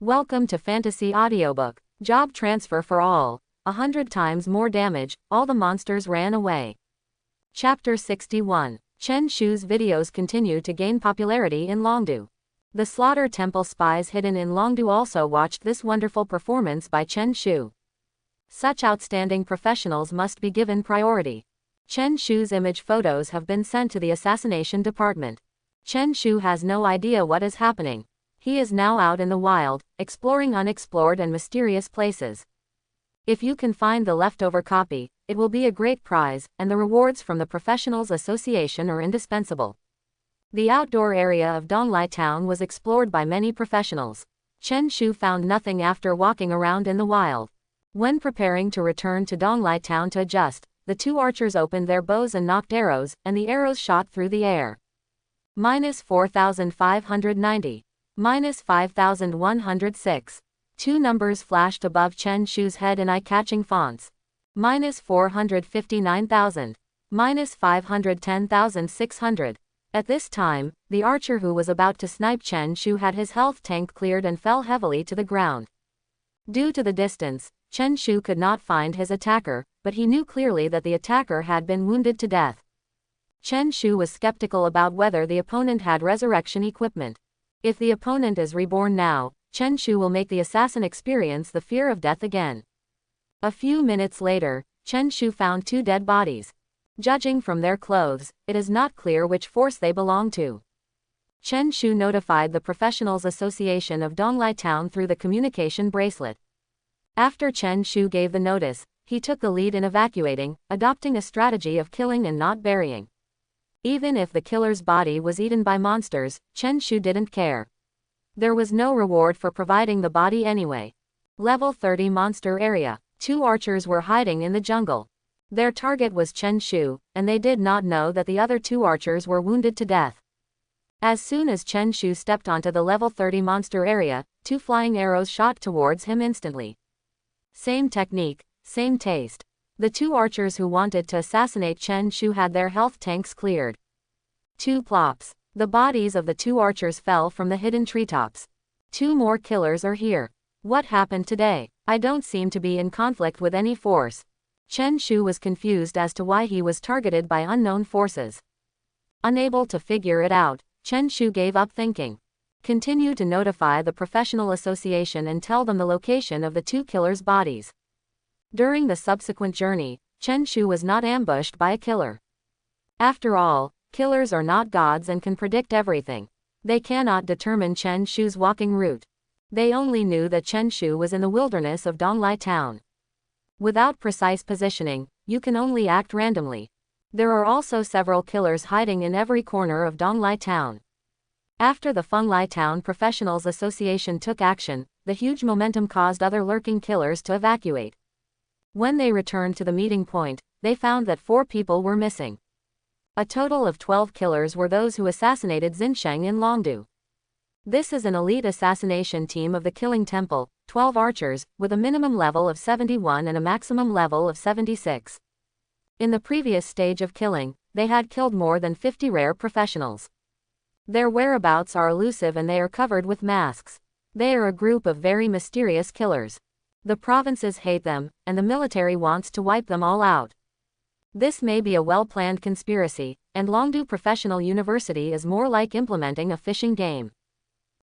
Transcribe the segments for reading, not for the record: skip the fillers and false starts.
Welcome to Fantasy Audiobook. Job transfer for all. 100 times more damage, all the monsters ran away. Chapter 61. Chen Shu's videos continue to gain popularity in Longdu. The Slaughter Temple spies hidden in Longdu also watched this wonderful performance by Chen Shu. Such outstanding professionals must be given priority. Chen Shu's image photos have been sent to the assassination department. Chen Shu has no idea what is happening. He is now out in the wild, exploring unexplored and mysterious places. If you can find the leftover copy, it will be a great prize, and the rewards from the Professionals Association are indispensable. The outdoor area of Donglai Town was explored by many professionals. Chen Shu found nothing after walking around in the wild. When preparing to return to Donglai Town to adjust, the two archers opened their bows and nocked arrows, and the arrows shot through the air. -4,590. -5,106. Two numbers flashed above Chen Shu's head in eye-catching fonts. -459,000. -510,600. At this time, the archer who was about to snipe Chen Shu had his health tank cleared and fell heavily to the ground. Due to the distance, Chen Shu could not find his attacker, but he knew clearly that the attacker had been wounded to death. Chen Shu was skeptical about whether the opponent had resurrection equipment. If the opponent is reborn now, Chen Shu will make the assassin experience the fear of death again. A few minutes later, Chen Shu found two dead bodies. Judging from their clothes, it is not clear which force they belong to. Chen Shu notified the Professionals Association of Donglai Town through the communication bracelet. After Chen Shu gave the notice, he took the lead in evacuating, adopting a strategy of killing and not burying. Even if the killer's body was eaten by monsters, Chen Shu didn't care. There was no reward for providing the body anyway. Level 30 monster area. Two archers were hiding in the jungle. Their target was Chen Shu, and they did not know that the other two archers were wounded to death. As soon as Chen Shu stepped onto the level 30 monster area, two flying arrows shot towards him instantly. Same technique, same taste. The two archers who wanted to assassinate Chen Shu had their health tanks cleared. Two plops. The bodies of the two archers fell from the hidden treetops. Two more killers are here. What happened today? I don't seem to be in conflict with any force. Chen Shu was confused as to why he was targeted by unknown forces. Unable to figure it out, Chen Shu gave up thinking. Continue to notify the Professional Association and tell them the location of the two killers' bodies. During the subsequent journey, Chen Shu was not ambushed by a killer. After all, killers are not gods and can predict everything. They cannot determine Chen Shu's walking route. They only knew that Chen Shu was in the wilderness of Donglai Town. Without precise positioning, you can only act randomly. There are also several killers hiding in every corner of Donglai Town. After the Funglai Town Professionals Association took action, the huge momentum caused other lurking killers to evacuate. When they returned to the meeting point, they found that 4 people were missing. A total of 12 killers were those who assassinated Xinsheng in Longdu. This is an elite assassination team of the Killing Temple, 12 archers, with a minimum level of 71 and a maximum level of 76. In the previous stage of killing, they had killed more than 50 rare professionals. Their whereabouts are elusive and they are covered with masks. They are a group of very mysterious killers. The provinces hate them, and the military wants to wipe them all out. This may be a well-planned conspiracy, and Longdu Professional University is more like implementing a fishing game.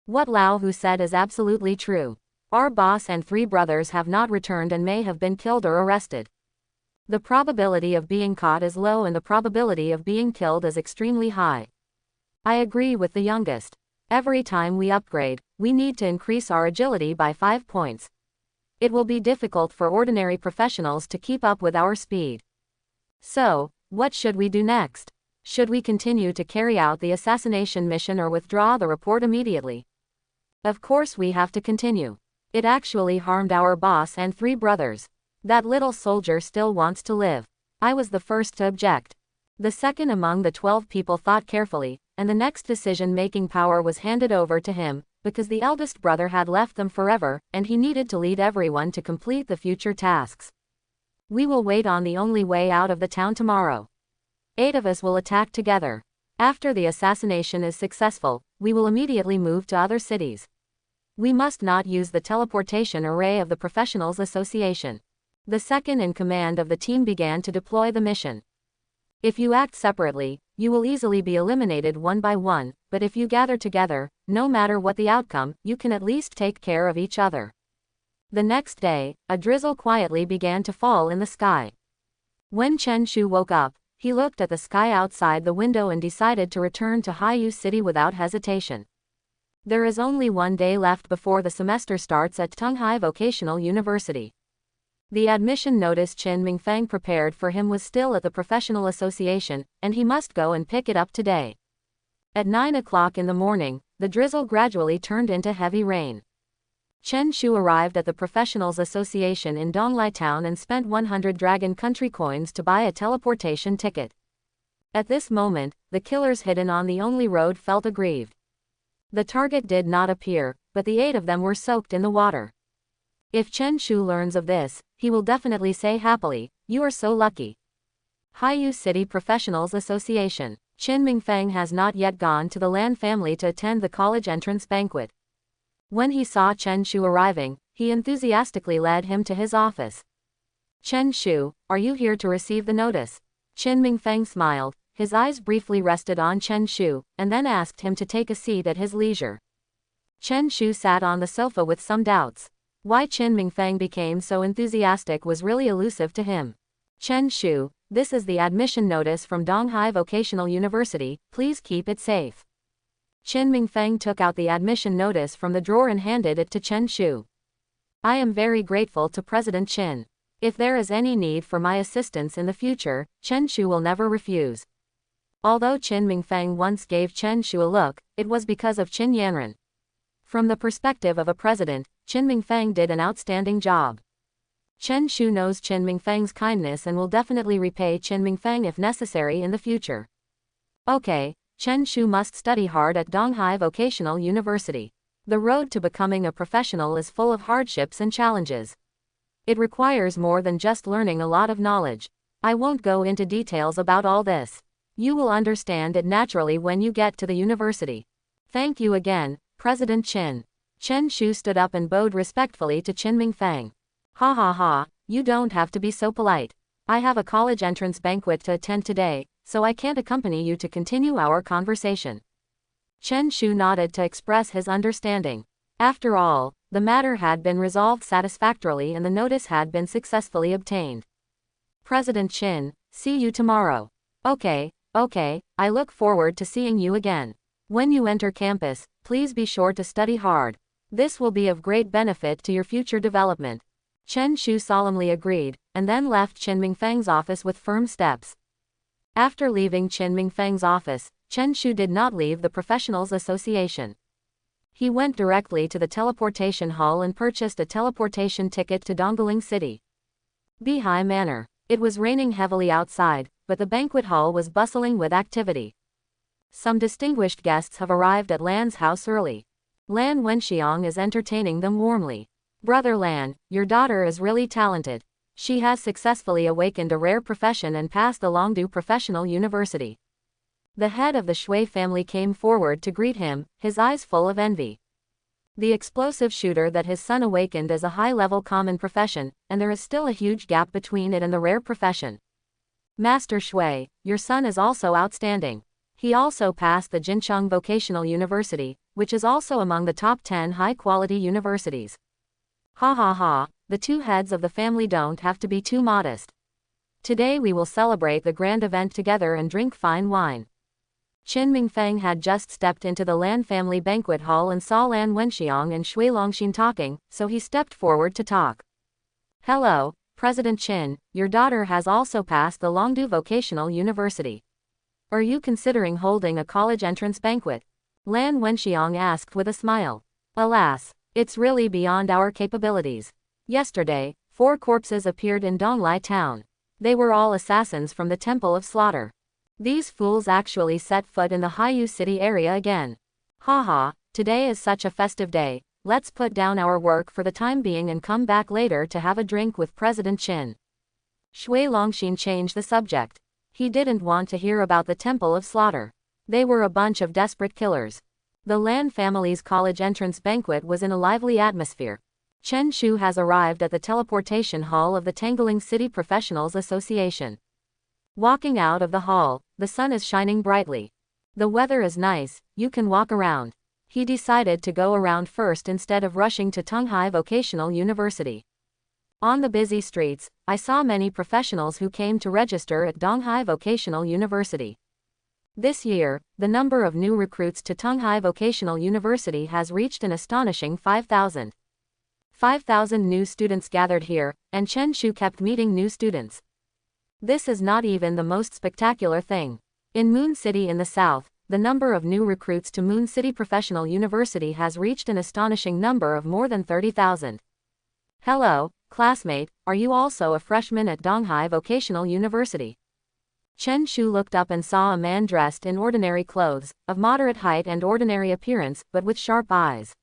What Lao Hu said is absolutely true. Our boss and 3 brothers have not returned and may have been killed or arrested. The probability of being caught is low and the probability of being killed is extremely high. I agree with the youngest. Every time we upgrade, we need to increase our agility by 5 points. It will be difficult for ordinary professionals to keep up with our speed. So, what should we do next? Should we continue to carry out the assassination mission or withdraw the report immediately? Of course we have to continue. It actually harmed our boss and 3 brothers. That little soldier still wants to live. I was the first to object. The second among the 12 people thought carefully, and the next decision-making power was handed over to him, because the eldest brother had left them forever, and he needed to lead everyone to complete the future tasks. We will wait on the only way out of the town tomorrow. 8 of us will attack together. After the assassination is successful, we will immediately move to other cities. We must not use the teleportation array of the Professionals Association. The second in command of the team began to deploy the mission. If you act separately, you will easily be eliminated one by one, but if you gather together, no matter what the outcome, you can at least take care of each other. The next day, a drizzle quietly began to fall in the sky. When Chen Shu woke up, he looked at the sky outside the window and decided to return to Haiyu City without hesitation. There is only one day left before the semester starts at Tunghai Vocational University. The admission notice Qin Mingfang prepared for him was still at the Professional Association, and he must go and pick it up today. At 9 o'clock in the morning, the drizzle gradually turned into heavy rain. Chen Shu arrived at the Professionals Association in Donglai Town and spent 100 Dragon Country coins to buy a teleportation ticket. At this moment, the killers hidden on the only road felt aggrieved. The target did not appear, but the 8 of them were soaked in the water. If Chen Shu learns of this, he will definitely say happily, "You are so lucky." Haiyu City Professionals Association. Qin Mingfang has not yet gone to the Lan family to attend the college entrance banquet. When he saw Chen Shu arriving, he enthusiastically led him to his office. "Chen Shu, are you here to receive the notice?" Qin Mingfang smiled, his eyes briefly rested on Chen Shu, and then asked him to take a seat at his leisure. Chen Shu sat on the sofa with some doubts. Why Qin Mingfang became so enthusiastic was really elusive to him. "Chen Shu, this is the admission notice from Donghai Vocational University, please keep it safe." Qin Mingfang took out the admission notice from the drawer and handed it to Chen Shu. "I am very grateful to President Qin. If there is any need for my assistance in the future, Chen Shu will never refuse." Although Qin Mingfang once gave Chen Shu a look, it was because of Qin Yanren. From the perspective of a president, Qin Mingfang did an outstanding job. Chen Shu knows Qin Mingfang's kindness and will definitely repay Qin Mingfang if necessary in the future. Okay, Chen Shu must study hard at Donghai Vocational University. The road to becoming a professional is full of hardships and challenges. It requires more than just learning a lot of knowledge. I won't go into details about all this. You will understand it naturally when you get to the university. Thank you again, President Qin. Chen Shu stood up and bowed respectfully to Qin Mingfang. "Ha ha ha, you don't have to be so polite. I have a college entrance banquet to attend today, so I can't accompany you to continue our conversation." Chen Shu nodded to express his understanding. After all, the matter had been resolved satisfactorily and the notice had been successfully obtained. "President Qin, see you tomorrow." Okay, I look forward to seeing you again. When you enter campus, please be sure to study hard. This will be of great benefit to your future development." Chen Shu solemnly agreed, and then left Qin Mingfang's office with firm steps. After leaving Qin Mingfang's office, Chen Shu did not leave the Professionals Association. He went directly to the teleportation hall and purchased a teleportation ticket to Dongling City. Bihai Manor. It was raining heavily outside, but the banquet hall was bustling with activity. Some distinguished guests have arrived at Lan's house early. Lan Wenxiang is entertaining them warmly. "Brother Lan, your daughter is really talented. She has successfully awakened a rare profession and passed the Longdu Professional University." The head of the Shui family came forward to greet him, his eyes full of envy. The explosive shooter that his son awakened is a high-level common profession, and there is still a huge gap between it and the rare profession. "Master Shui, your son is also outstanding. He also passed the Jincheng Vocational University, which is also among the top 10 high-quality universities." Ha ha ha, the two heads of the family don't have to be too modest. Today we will celebrate the grand event together and drink fine wine. Qin Mingfang had just stepped into the Lan family banquet hall and saw Lan Wenxiang and Shui Longxin talking, so he stepped forward to talk. "Hello, President Qin, your daughter has also passed the Longdu Vocational University. Are you considering holding a college entrance banquet?" Lan Wenxiang asked with a smile. "Alas, it's really beyond our capabilities. Yesterday, 4 corpses appeared in Donglai town. They were all assassins from the Temple of Slaughter. These fools actually set foot in the Haiyu City area again. Haha, today is such a festive day, let's put down our work for the time being and come back later to have a drink with President Qin." Shui Longxin changed the subject. He didn't want to hear about the Temple of Slaughter. They were a bunch of desperate killers. The Lan family's college entrance banquet was in a lively atmosphere. Chen Shu has arrived at the teleportation hall of the Tangling City Professionals Association. Walking out of the hall, the sun is shining brightly. The weather is nice, you can walk around. He decided to go around first instead of rushing to Tunghai Vocational University. On the busy streets, I saw many professionals who came to register at Donghai Vocational University. This year, the number of new recruits to Tunghai Vocational University has reached an astonishing 5,000. 5,000 new students gathered here, and Chen Shu kept meeting new students. This is not even the most spectacular thing. In Moon City in the south, the number of new recruits to Moon City Professional University has reached an astonishing number of more than 30,000. Hello, classmate, are you also a freshman at Donghai Vocational University? Chen Shu looked up and saw a man dressed in ordinary clothes, of moderate height and ordinary appearance, but with sharp eyes.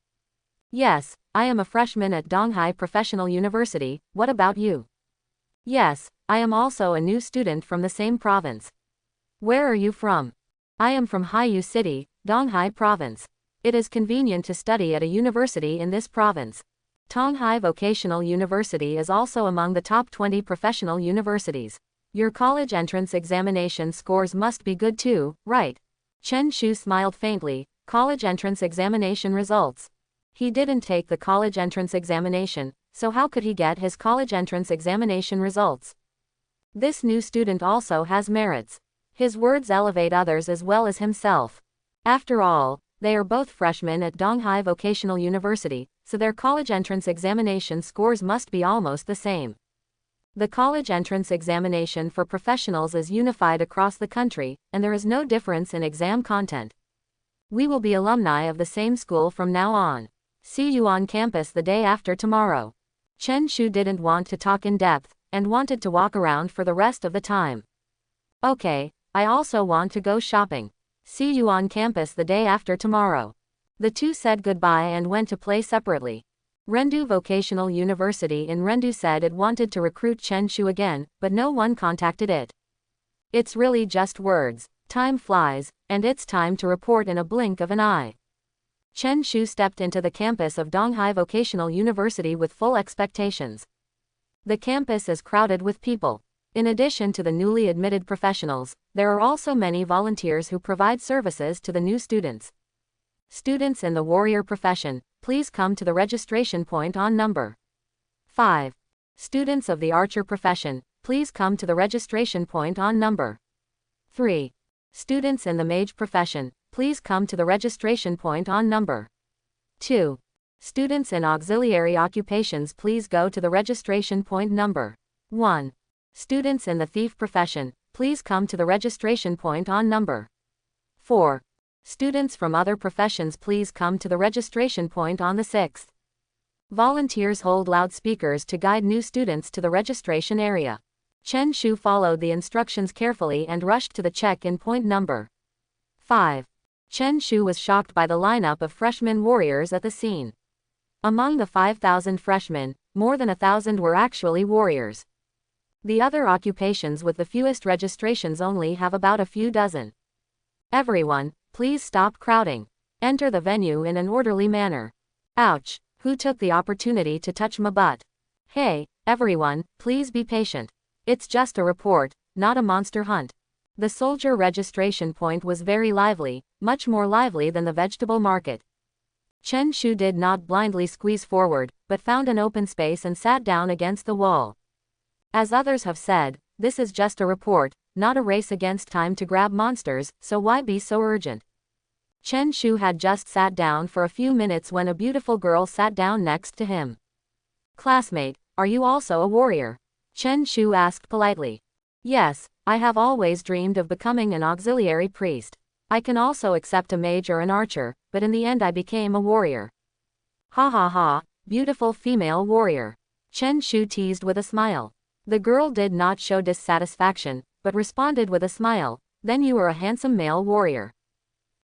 Yes, I am a freshman at Donghai Professional University, what about you? Yes, I am also a new student from the same province. Where are you from? I am from Haiyu City, Donghai Province. It is convenient to study at a university in this province. Donghai Vocational University is also among the top 20 professional universities. Your college entrance examination scores must be good too, right? Chen Shu smiled faintly. College entrance examination results. He didn't take the college entrance examination, so how could he get his college entrance examination results? This new student also has merits. His words elevate others as well as himself. After all, they are both freshmen at Donghai Vocational University, so their college entrance examination scores must be almost the same. The college entrance examination for professionals is unified across the country, and there is no difference in exam content. We will be alumni of the same school from now on. See you on campus the day after tomorrow. Chen Shu didn't want to talk in depth, and wanted to walk around for the rest of the time. Okay, I also want to go shopping. See you on campus the day after tomorrow. The two said goodbye and went to play separately. Rendu Vocational University in Rendu said it wanted to recruit Chen Shu again, but no one contacted it. It's really just words. Time flies, and it's time to report in a blink of an eye. Chen Shu stepped into the campus of Donghai Vocational University with full expectations. The campus is crowded with people. In addition to the newly admitted professionals, there are also many volunteers who provide services to the new students. Students in the warrior profession, please come to the registration point on number 5. Students of the archer profession, please come to the registration point on number 3. Students in the mage profession, please come to the registration point on number 2. Students in auxiliary occupations, please go to the registration point number 1. Students in the thief profession, please come to the registration point on number 4. Students from other professions, please come to the registration point on the 6th. Volunteers hold loudspeakers to guide new students to the registration area. Chen Shu followed the instructions carefully and rushed to the check-in point number 5. Chen Shu was shocked by the lineup of freshman warriors at the scene. Among the 5,000 freshmen, more than 1,000 were actually warriors. The other occupations with the fewest registrations only have about a few dozen. Everyone, please stop crowding. Enter the venue in an orderly manner. Ouch, who took the opportunity to touch my butt? Hey, everyone, please be patient. It's just a report, not a monster hunt. The soldier registration point was very lively, much more lively than the vegetable market. Chen Shu did not blindly squeeze forward, but found an open space and sat down against the wall. As others have said, this is just a report, not a race against time to grab monsters, so why be so urgent? Chen Shu had just sat down for a few minutes when a beautiful girl sat down next to him. Classmate, are you also a warrior? Chen Shu asked politely. Yes, I have always dreamed of becoming an auxiliary priest. I can also accept a mage or an archer, but in the end I became a warrior. Ha ha ha, beautiful female warrior. Chen Shu teased with a smile. The girl did not show dissatisfaction, but responded with a smile. Then you are a handsome male warrior.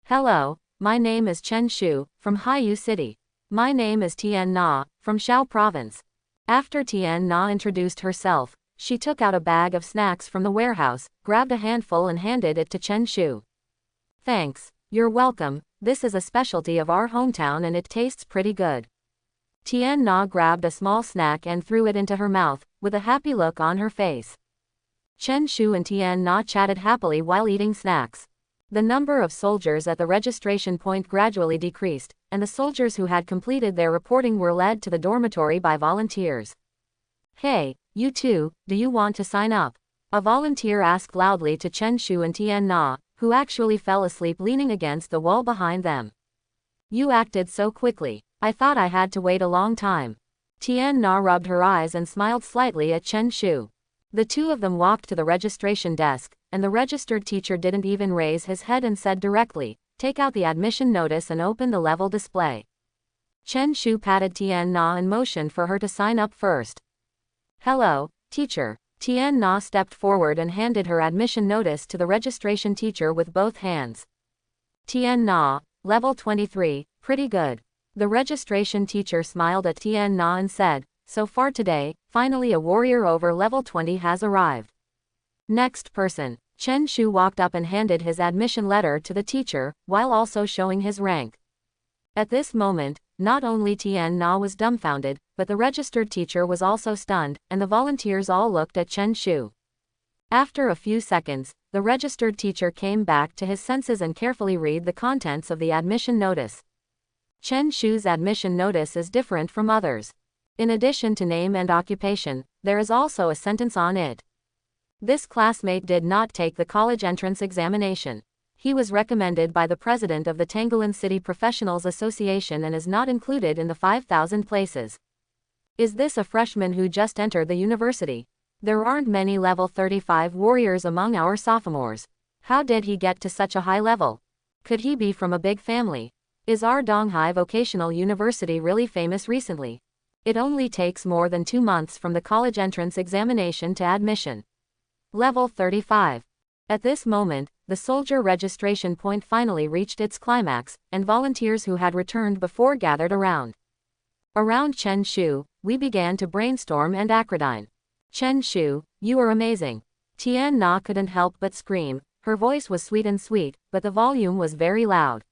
Hello, my name is Chen Shu, from Haiyu City. My name is Tian Na, from Shao Province. After Tian Na introduced herself, she took out a bag of snacks from the warehouse, grabbed a handful and handed it to Chen Shu. Thanks, you're welcome, This is a specialty of our hometown and it tastes pretty good. Tian Na grabbed a small snack and threw it into her mouth, with a happy look on her face. Chen Shu and Tian Na chatted happily while eating snacks. The number of soldiers at the registration point gradually decreased, and the soldiers who had completed their reporting were led to the dormitory by volunteers. Hey, you two, do you want to sign up? A volunteer asked loudly to Chen Shu and Tian Na, who actually fell asleep leaning against the wall behind them. You acted so quickly. I thought I had to wait a long time. Tian Na rubbed her eyes and smiled slightly at Chen Shu. The two of them walked to the registration desk, and the registered teacher didn't even raise his head and said directly, "Take out the admission notice and open the level display." Chen Shu patted Tian Na and motioned for her to sign up first. Hello, teacher. Tian Na stepped forward and handed her admission notice to the registration teacher with both hands. Tian Na, level 23, pretty good. The registration teacher smiled at Tian Na and said, "So far today, finally a warrior over level 20 has arrived." Next person. Chen Shu walked up and handed his admission letter to the teacher, while also showing his rank. At this moment, not only Tian Na was dumbfounded, but the registered teacher was also stunned, and the volunteers all looked at Chen Shu. After a few seconds, the registered teacher came back to his senses and carefully read the contents of the admission notice. Chen Shu's admission notice is different from others. In addition to name and occupation, there is also a sentence on it. This classmate did not take the college entrance examination. He was recommended by the president of the Tangling City Professionals Association and is not included in the 5,000 places. Is this a freshman who just entered the university? There aren't many level 35 warriors among our sophomores. How did he get to such a high level? Could he be from a big family? Is our Donghai Vocational University really famous recently? It only takes more than 2 months from the college entrance examination to admission. Level 35. At this moment, the soldier registration point finally reached its climax, and volunteers who had returned before gathered around. Around Chen Shu, we began to brainstorm and acridine. Chen Shu, you are amazing. Tian Na couldn't help but scream. Her voice was sweet and sweet, but the volume was very loud.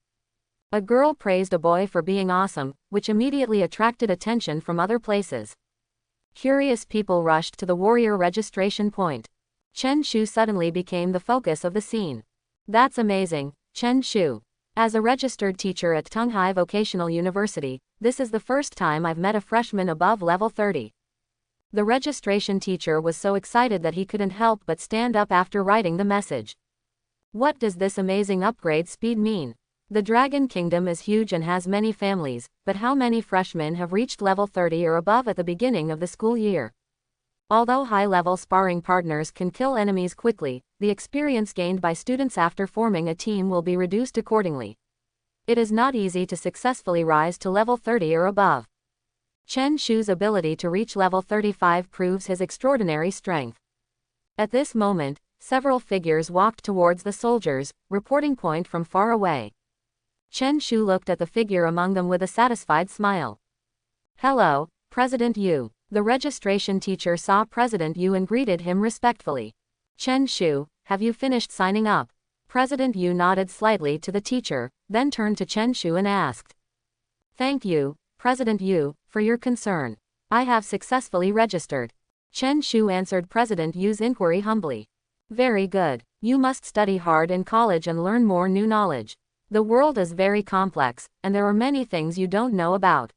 A girl praised a boy for being awesome, which immediately attracted attention from other places. Curious people rushed to the warrior registration point. Chen Shu suddenly became the focus of the scene. That's amazing, Chen Shu. As a registered teacher at Donghai Vocational University, this is the first time I've met a freshman above level 30. The registration teacher was so excited that he couldn't help but stand up after writing the message. What does this amazing upgrade speed mean? The Dragon Kingdom is huge and has many families, but how many freshmen have reached level 30 or above at the beginning of the school year? Although high-level sparring partners can kill enemies quickly, the experience gained by students after forming a team will be reduced accordingly. It is not easy to successfully rise to level 30 or above. Chen Shu's ability to reach level 35 proves his extraordinary strength. At this moment, several figures walked towards the soldiers, reporting point from far away. Chen Shu looked at the figure among them with a satisfied smile. Hello, President Yu. The registration teacher saw President Yu and greeted him respectfully. Chen Shu, have you finished signing up? President Yu nodded slightly to the teacher, then turned to Chen Shu and asked. Thank you, President Yu, for your concern. I have successfully registered. Chen Shu answered President Yu's inquiry humbly. Very good. You must study hard in college and learn more new knowledge. The world is very complex, and there are many things you don't know about.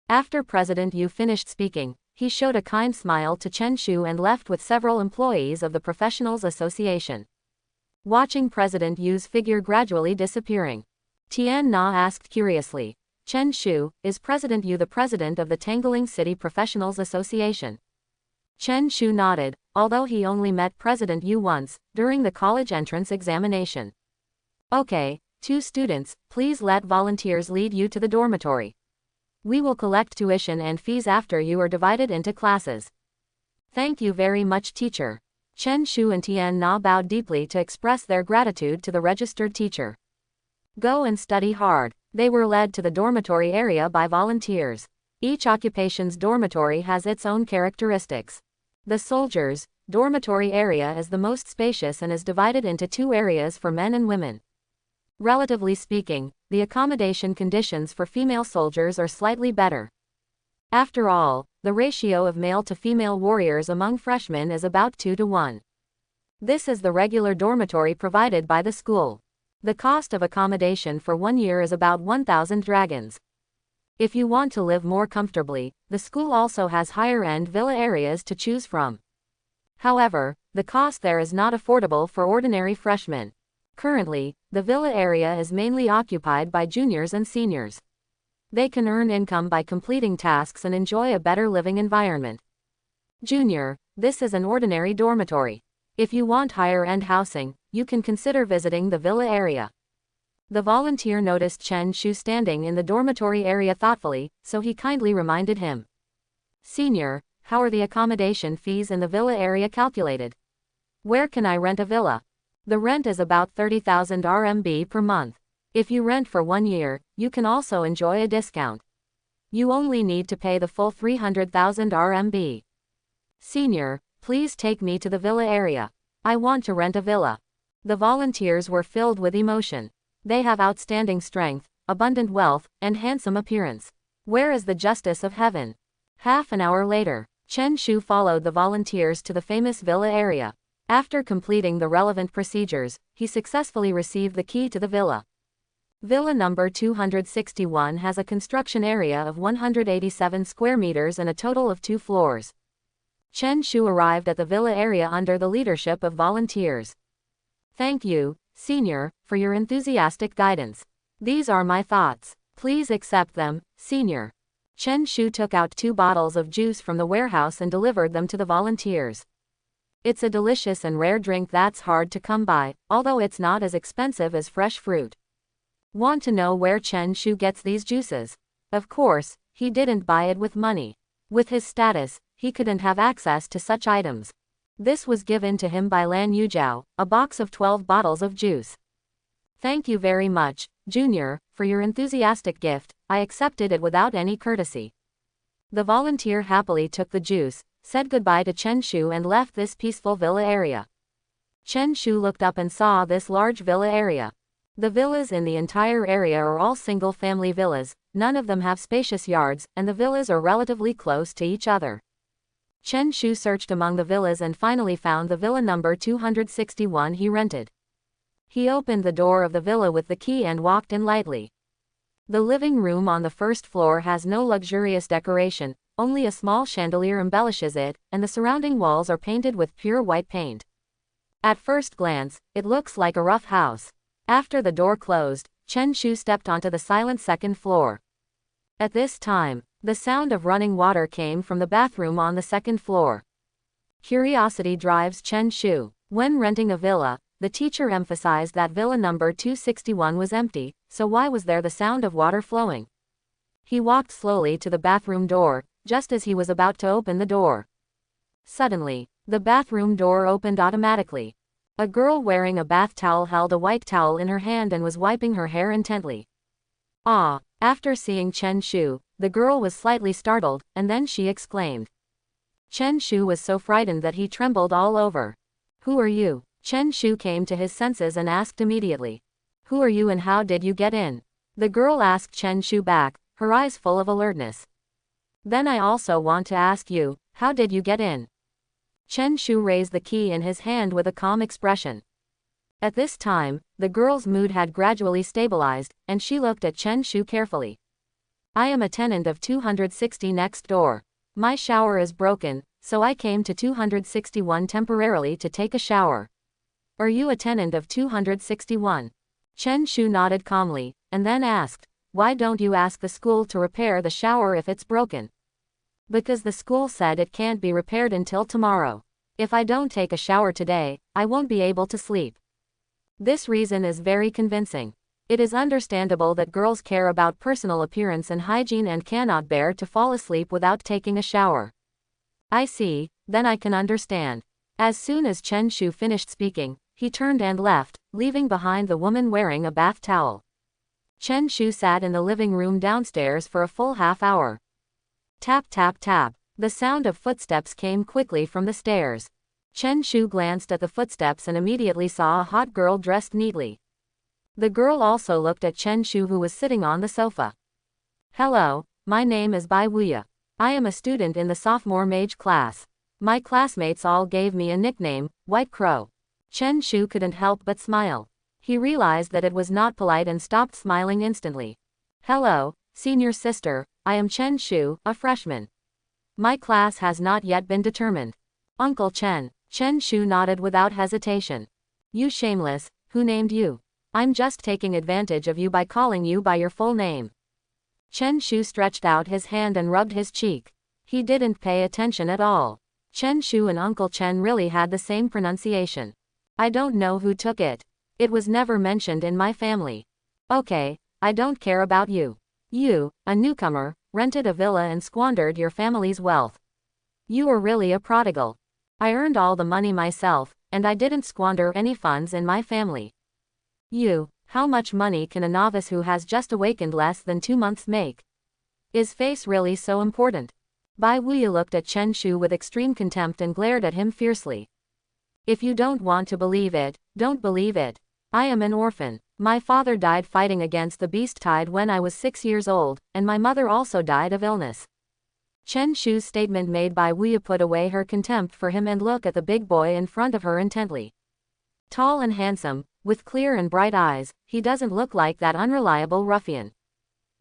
After President Yu finished speaking, he showed a kind smile to Chen Shu and left with several employees of the Professionals Association. Watching President Yu's figure gradually disappearing, Tian Na asked curiously, Chen Shu, is President Yu the president of the Tangling City Professionals Association? Chen Shu nodded, although he only met President Yu once, during the college entrance examination. Okay, 2 students, please let volunteers lead you to the dormitory. We will collect tuition and fees after you are divided into classes. Thank you very much, teacher. Chen Shu and Tian Na bowed deeply to express their gratitude to the registered teacher. Go and study hard. They were led to the dormitory area by volunteers. Each occupation's dormitory has its own characteristics. The soldiers' dormitory area is the most spacious and is divided into 2 areas for men and women. Relatively speaking, the accommodation conditions for female soldiers are slightly better. After all, the ratio of male to female warriors among freshmen is about 2 to 1. This is the regular dormitory provided by the school. The cost of accommodation for 1 year is about 1,000 dragons. If you want to live more comfortably, the school also has higher-end villa areas to choose from. However, the cost there is not affordable for ordinary freshmen. Currently, the villa area is mainly occupied by juniors and seniors. They can earn income by completing tasks and enjoy a better living environment. Junior, this is an ordinary dormitory. If you want higher-end housing, you can consider visiting the villa area. The volunteer noticed Chen Shu standing in the dormitory area thoughtfully, so he kindly reminded him. Senior, how are the accommodation fees in the villa area calculated? Where can I rent a villa? The rent is about 30,000 RMB per month. If you rent for 1 year, you can also enjoy a discount. You only need to pay the full 300,000 RMB. Senior, please take me to the villa area. I want to rent a villa. The volunteers were filled with emotion. They have outstanding strength, abundant wealth, and handsome appearance. Where is the justice of heaven? Half an hour later, Chen Shu followed the volunteers to the famous villa area. After completing the relevant procedures, he successfully received the key to the villa. Villa number 261 has a construction area of 187 square meters and a total of 2 floors. Chen Shu arrived at the villa area under the leadership of volunteers. Thank you, Senior, for your enthusiastic guidance. These are my thoughts. Please accept them, Senior. Chen Shu took out 2 bottles of juice from the warehouse and delivered them to the volunteers. It's a delicious and rare drink that's hard to come by, although it's not as expensive as fresh fruit. Want to know where Chen Shu gets these juices? Of course, he didn't buy it with money. With his status, he couldn't have access to such items. This was given to him by Lan Yujiao, a box of 12 bottles of juice. Thank you very much, Junior, for your enthusiastic gift. I accepted it without any courtesy. The volunteer happily took the juice, said goodbye to Chen Shu and left this peaceful villa area. Chen Shu looked up and saw this large villa area. The villas in the entire area are all single-family villas, none of them have spacious yards, and the villas are relatively close to each other. Chen Shu searched among the villas and finally found the villa number 261 he rented. He opened the door of the villa with the key and walked in lightly. The living room on the first floor has no luxurious decoration, only a small chandelier embellishes it, and the surrounding walls are painted with pure white paint. At first glance, it looks like a rough house. After the door closed, Chen Shu stepped onto the silent second floor. At this time, the sound of running water came from the bathroom on the second floor. Curiosity drives Chen Shu. When renting a villa, the teacher emphasized that villa number 261 was empty, so why was there the sound of water flowing? He walked slowly to the bathroom door, just as he was about to open the door. Suddenly, the bathroom door opened automatically. A girl wearing a bath towel held a white towel in her hand and was wiping her hair intently. Ah! After seeing Chen Shu, the girl was slightly startled, and then she exclaimed. Chen Shu was so frightened that he trembled all over. Who are you? Chen Shu came to his senses and asked immediately. Who are you and how did you get in? The girl asked Chen Shu back, her eyes full of alertness. Then I also want to ask you, how did you get in? Chen Shu raised the key in his hand with a calm expression. At this time, the girl's mood had gradually stabilized, and she looked at Chen Shu carefully. I am a tenant of 260 next door. My shower is broken, so I came to 261 temporarily to take a shower. Are you a tenant of 261? Chen Shu nodded calmly, and then asked, why don't you ask the school to repair the shower if it's broken? Because the school said it can't be repaired until tomorrow. If I don't take a shower today, I won't be able to sleep. This reason is very convincing. It is understandable that girls care about personal appearance and hygiene and cannot bear to fall asleep without taking a shower. I see, then I can understand. As soon as Chen Shu finished speaking, he turned and left, leaving behind the woman wearing a bath towel. Chen Shu sat in the living room downstairs for a full half hour. Tap tap tap. The sound of footsteps came quickly from the stairs. Chen Shu glanced at the footsteps and immediately saw a hot girl dressed neatly. The girl also looked at Chen Shu, who was sitting on the sofa. Hello, my name is Bai Weiya. I am a student in the sophomore mage class. My classmates all gave me a nickname, White Crow. Chen Shu couldn't help but smile. He realized that it was not polite and stopped smiling instantly. Hello, senior sister, I am Chen Shu, a freshman. My class has not yet been determined. Uncle Chen. Chen Shu nodded without hesitation. You shameless, who named you? I'm just taking advantage of you by calling you by your full name. Chen Shu stretched out his hand and rubbed his cheek. He didn't pay attention at all. Chen Shu and Uncle Chen really had the same pronunciation. I don't know who took it. It was never mentioned in my family. Okay, I don't care about you. You, a newcomer, rented a villa and squandered your family's wealth. You are really a prodigal. I earned all the money myself, and I didn't squander any funds in my family. How much money can a novice who has just awakened less than 2 months make? Is face really so important? Bai Weiya looked at Chen Shu with extreme contempt and glared at him fiercely. If you don't want to believe it, don't believe it. I am an orphan. My father died fighting against the beast tide when I was 6 years old, and my mother also died of illness. Chen Shu's statement made Bai Weiya put away her contempt for him and look at the big boy in front of her intently. Tall and handsome, with clear and bright eyes, he doesn't look like that unreliable ruffian.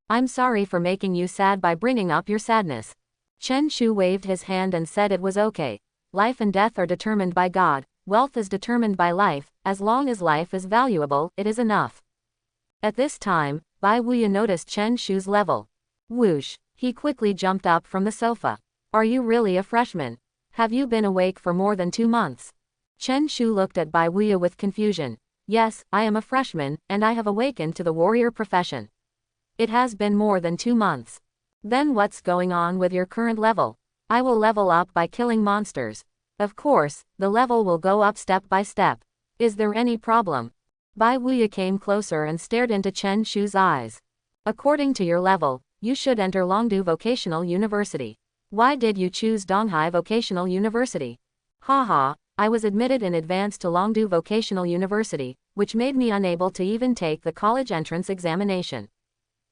I'm sorry for making you sad by bringing up your sadness. Chen Shu waved his hand and said it was okay. Life and death are determined by God, wealth is determined by life, as long as life is valuable, it is enough. At this time, Bai Weiya noticed Chen Shu's level. Whoosh, he quickly jumped up from the sofa. Are you really a freshman? Have you been awake for more than 2 months? Chen Shu looked at Bai Weiya with confusion. Yes, I am a freshman, and I have awakened to the warrior profession. It has been more than 2 months. Then what's going on with your current level? I will level up by killing monsters. Of course, the level will go up step by step. Is there any problem? Bai Weiya came closer and stared into Chen Shu's eyes. According to your level, you should enter Longdu Vocational University. Why did you choose Donghai Vocational University? Haha, I was admitted in advance to Longdu Vocational University, which made me unable to even take the college entrance examination.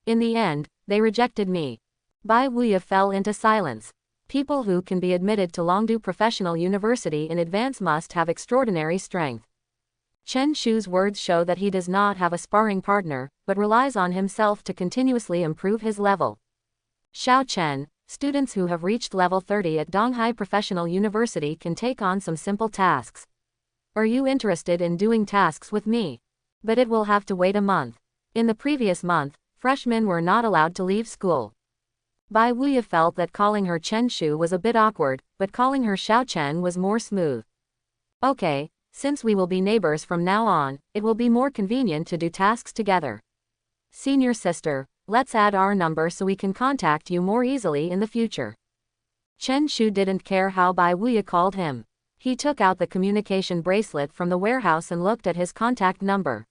In the end, they rejected me. Bai Weiya fell into silence. People who can be admitted to Longdu Professional University in advance must have extraordinary strength. Chen Shu's words show that he does not have a sparring partner, but relies on himself to continuously improve his level. Xiao Chen, students who have reached level 30 at Donghai Professional University can take on some simple tasks. Are you interested in doing tasks with me? But it will have to wait a month. In the previous month, freshmen were not allowed to leave school. Bai Weiya felt that calling her Chen Shu was a bit awkward, but calling her Xiao Chen was more smooth. Okay, since we will be neighbors from now on, it will be more convenient to do tasks together. Senior sister, let's add our number so we can contact you more easily in the future. Chen Shu didn't care how Bai Weiya called him. He took out the communication bracelet from the warehouse and looked at his contact number.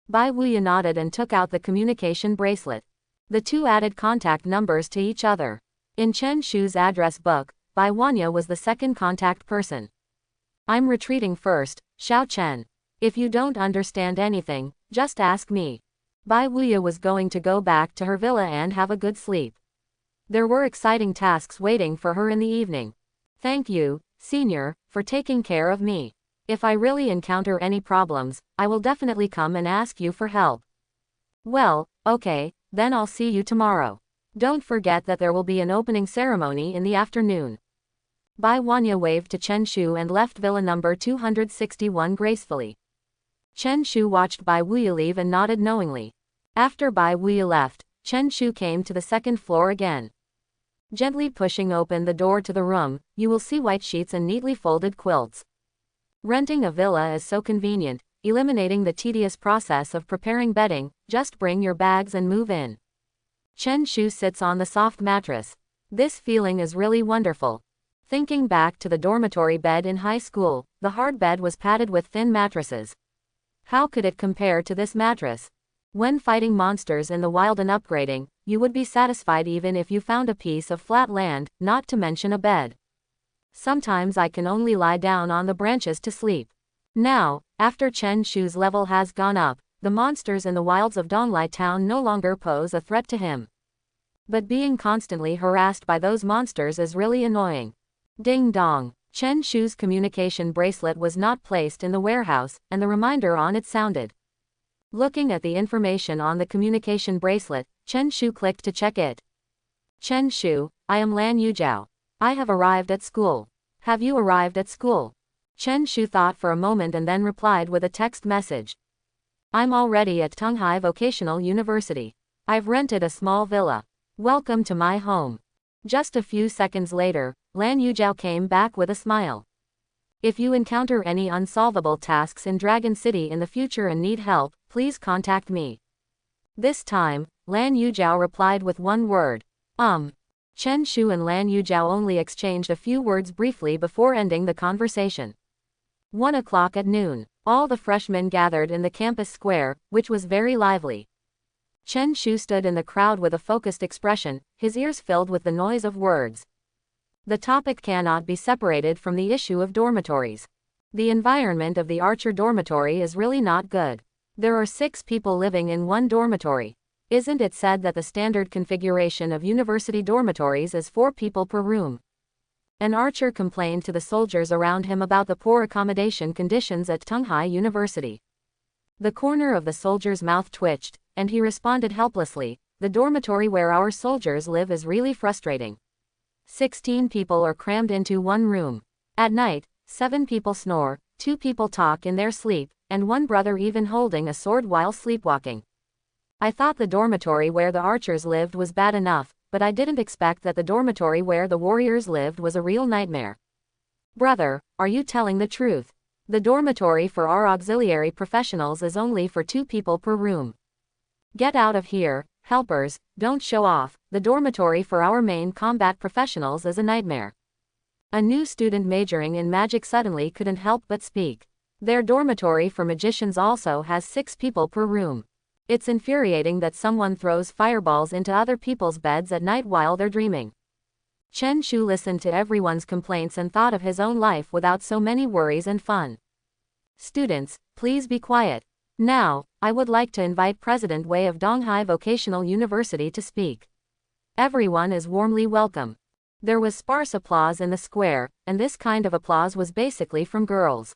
Bai Weiya nodded and took out the communication bracelet. The two added contact numbers to each other. In Chen Shu's address book, Bai Weiya was the second contact person. I'm retreating first, Xiao Chen. If you don't understand anything, just ask me. Bai Weiya was going to go back to her villa and have a good sleep. There were exciting tasks waiting for her in the evening. Thank you, senior, for taking care of me. If I really encounter any problems, I will definitely come and ask you for help. Well, okay, then I'll see you tomorrow. Don't forget that there will be an opening ceremony in the afternoon. Bai Weiya waved to Chen Shu and left villa number 261 gracefully. Chen Shu watched Bai Weiya leave and nodded knowingly. After Bai Weiya left, Chen Shu came to the second floor again. Gently pushing open the door to the room, you will see white sheets and neatly folded quilts. Renting a villa is so convenient, eliminating the tedious process of preparing bedding, just bring your bags and move in. Chen Shu sits on the soft mattress. This feeling is really wonderful. Thinking back to the dormitory bed in high school, the hard bed was padded with thin mattresses. How could it compare to this mattress? When fighting monsters in the wild and upgrading, you would be satisfied even if you found a piece of flat land, not to mention a bed. Sometimes I can only lie down on the branches to sleep. Now, after Chen Shu's level has gone up, the monsters in the wilds of Donglai town no longer pose a threat to him. But being constantly harassed by those monsters is really annoying. Ding dong. Chen Shu's communication bracelet was not placed in the warehouse, and the reminder on it sounded. Looking at the information on the communication bracelet, Chen Shu clicked to check it. Chen Shu, I am Lan Yujiao. I have arrived at school. Have you arrived at school? Chen Shu thought for a moment and then replied with a text message. I'm already at Tunghai Vocational University. I've rented a small villa. Welcome to my home. Just a few seconds later, Lan Yujiao came back with a smile. If you encounter any unsolvable tasks in Dragon City in the future and need help, please contact me. This time, Lan Yujiao replied with one word. Chen Shu and Lan Yujiao only exchanged a few words briefly before ending the conversation. 1 o'clock at noon. All the freshmen gathered in the campus square, which was very lively. Chen Shu stood in the crowd with a focused expression, his ears filled with the noise of words. The topic cannot be separated from the issue of dormitories. The environment of the Archer dormitory is really not good. There are 6 people living in one dormitory. Isn't it said that the standard configuration of university dormitories is 4 people per room? An archer complained to the soldiers around him about the poor accommodation conditions at Tunghai University. The corner of the soldier's mouth twitched, and he responded helplessly, the dormitory where our soldiers live is really frustrating. 16 people are crammed into one room. At night, 7 people snore, 2 people talk in their sleep, and one brother even holding a sword while sleepwalking. I thought the dormitory where the archers lived was bad enough, but I didn't expect that the dormitory where the warriors lived was a real nightmare. Brother, are you telling the truth? The dormitory for our auxiliary professionals is only for 2 people per room. Get out of here, helpers, don't show off, the dormitory for our main combat professionals is a nightmare. A new student majoring in magic suddenly couldn't help but speak. Their dormitory for magicians also has 6 people per room. It's infuriating that someone throws fireballs into other people's beds at night while they're dreaming. Chen Shu listened to everyone's complaints and thought of his own life without so many worries and fun. Students, please be quiet. Now, I would like to invite President Wei of Donghai Vocational University to speak. Everyone is warmly welcome. There was sparse applause in the square, and this kind of applause was basically from girls.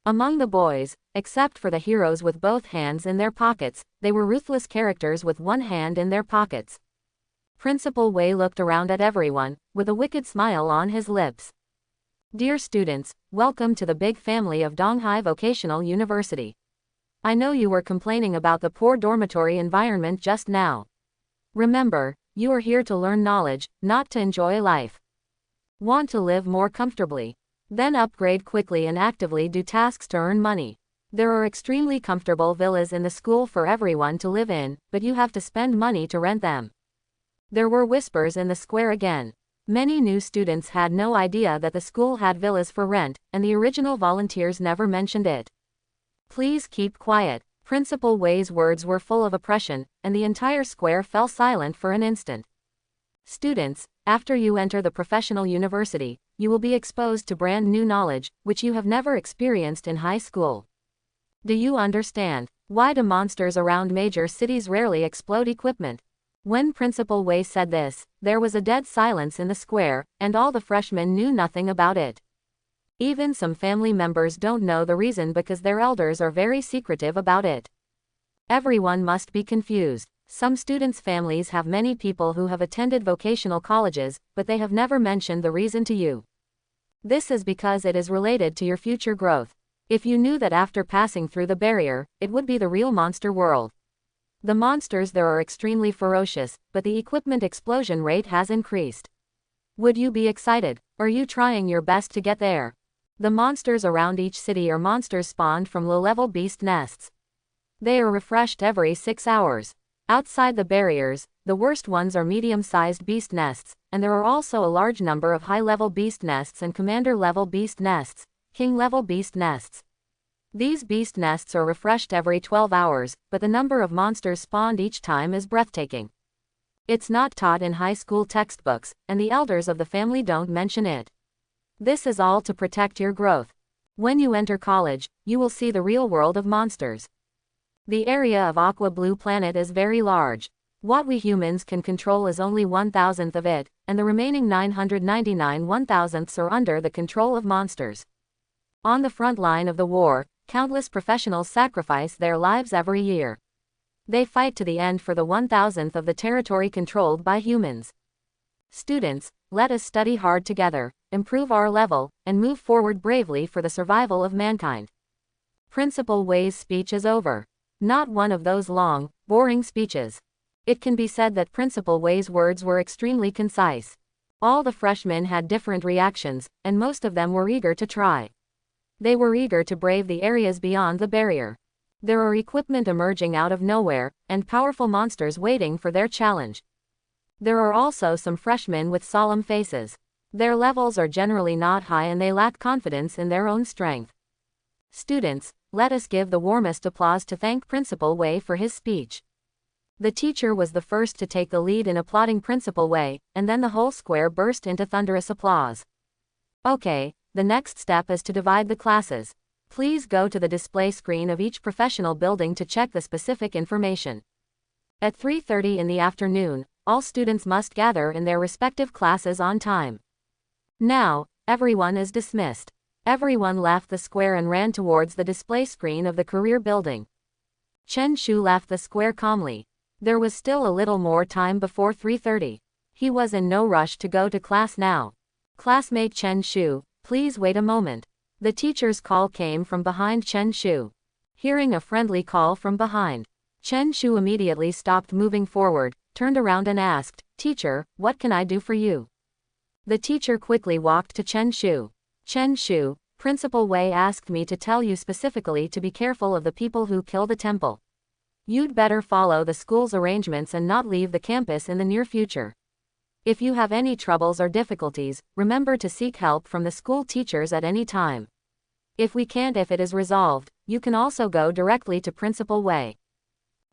Among the boys, except for the heroes with both hands in their pockets, they were ruthless characters with one hand in their pockets. Principal Wei looked around at everyone, with a wicked smile on his lips. Dear students, welcome to the big family of Donghai Vocational University. I know you were complaining about the poor dormitory environment just now. Remember, you are here to learn knowledge, not to enjoy life. Want to live more comfortably? Then upgrade quickly and actively do tasks to earn money. There are extremely comfortable villas in the school for everyone to live in, but you have to spend money to rent them. There were whispers in the square again. Many new students had no idea that the school had villas for rent, and the original volunteers never mentioned it. Please keep quiet. Principal Wei's words were full of oppression, and the entire square fell silent for an instant. Students, after you enter the professional university, you will be exposed to brand new knowledge, which you have never experienced in high school. Do you understand? Why do monsters around major cities rarely explode equipment? When Principal Wei said this, there was a dead silence in the square, and all the freshmen knew nothing about it. Even some family members don't know the reason because their elders are very secretive about it. Everyone must be confused. Some students' families have many people who have attended vocational colleges, but they have never mentioned the reason to you. This is because it is related to your future growth. If you knew that after passing through the barrier, it would be the real monster world. The monsters there are extremely ferocious, but the equipment explosion rate has increased. Would you be excited? Are you trying your best to get there? The monsters around each city are monsters spawned from low-level beast nests. They are refreshed every 6 hours. Outside the barriers, the worst ones are medium-sized beast nests, and there are also a large number of high-level beast nests and commander-level beast nests, king-level beast nests. These beast nests are refreshed every 12 hours, but the number of monsters spawned each time is breathtaking. It's not taught in high school textbooks, and the elders of the family don't mention it. This is all to protect your growth. When you enter college, you will see the real world of monsters. The area of Aqua Blue Planet is very large. What we humans can control is only 1,000th of it, and the remaining 999 1,000ths are under the control of monsters. On the front line of the war, countless professionals sacrifice their lives every year. They fight to the end for the 1,000th of the territory controlled by humans. Students, let us study hard together, improve our level, and move forward bravely for the survival of mankind. Principal Wei's speech is over. Not one of those long, boring speeches. It can be said that Principal Wei's words were extremely concise. All the freshmen had different reactions, and most of them were eager to try. They were eager to brave the areas beyond the barrier. There are equipment emerging out of nowhere, and powerful monsters waiting for their challenge. There are also some freshmen with solemn faces. Their levels are generally not high and they lack confidence in their own strength. Students, let us give the warmest applause to thank Principal Wei for his speech. The teacher was the first to take the lead in applauding Principal Wei, and then the whole square burst into thunderous applause. Okay, the next step is to divide the classes. Please go to the display screen of each professional building to check the specific information. At 3:30 in the afternoon, all students must gather in their respective classes on time. Now, everyone is dismissed. Everyone left the square and ran towards the display screen of the career building. Chen Shu left the square calmly. There was still a little more time before 3:30. He was in no rush to go to class now. Classmate Chen Shu, please wait a moment. The teacher's call came from behind Chen Shu. Hearing a friendly call from behind, Chen Shu immediately stopped moving forward, turned around and asked, "Teacher, what can I do for you?" The teacher quickly walked to Chen Shu. "Chen Shu, Principal Wei asked me to tell you specifically to be careful of the people who kill the temple. You'd better follow the school's arrangements and not leave the campus in the near future. If you have any troubles or difficulties, remember to seek help from the school teachers at any time. If it is resolved, you can also go directly to Principal Wei."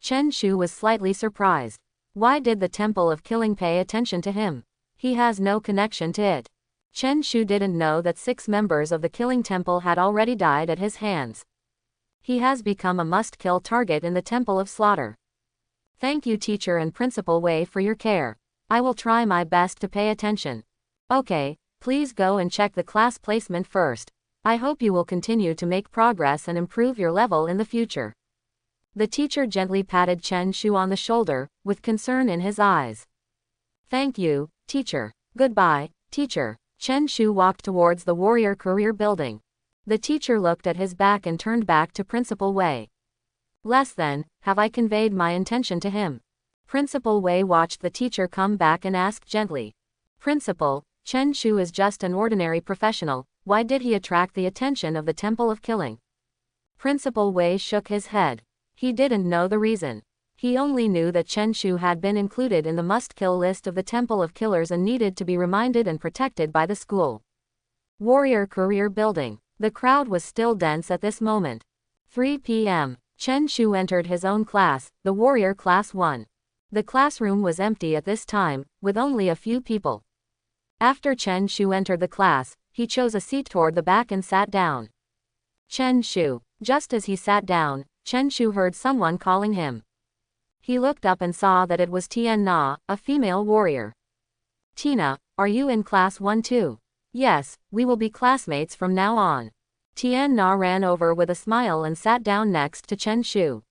Chen Shu was slightly surprised. Why did the Temple of Killing pay attention to him? He has no connection to it. Chen Shu didn't know that 6 members of the Killing Temple had already died at his hands. He has become a must-kill target in the Temple of Slaughter. Thank you Teacher and Principal Wei for your care. I will try my best to pay attention. Okay, please go and check the class placement first. I hope you will continue to make progress and improve your level in the future. The teacher gently patted Chen Shu on the shoulder, with concern in his eyes. Thank you, teacher. Goodbye, teacher. Chen Shu walked towards the warrior career building. The teacher looked at his back and turned back to Principal Wei. Less than, have I conveyed my intention to him? Principal Wei watched the teacher come back and asked gently. Principal, Chen Shu is just an ordinary professional, why did he attract the attention of the Temple of Killing? Principal Wei shook his head. He didn't know the reason. He only knew that Chen Shu had been included in the must-kill list of the Temple of Killers and needed to be reminded and protected by the school. Warrior Career Building. The crowd was still dense at this moment. 3 p.m. Chen Shu entered his own class, the Warrior Class 1. The classroom was empty at this time, with only a few people. After Chen Shu entered the class, he chose a seat toward the back and sat down. Chen Shu. Just as he sat down, Chen Shu heard someone calling him. He looked up and saw that it was Tian Na, a female warrior. Tina, are you in class 1 too? Yes, we will be classmates from now on. Tian Na ran over with a smile and sat down next to Chen Shu.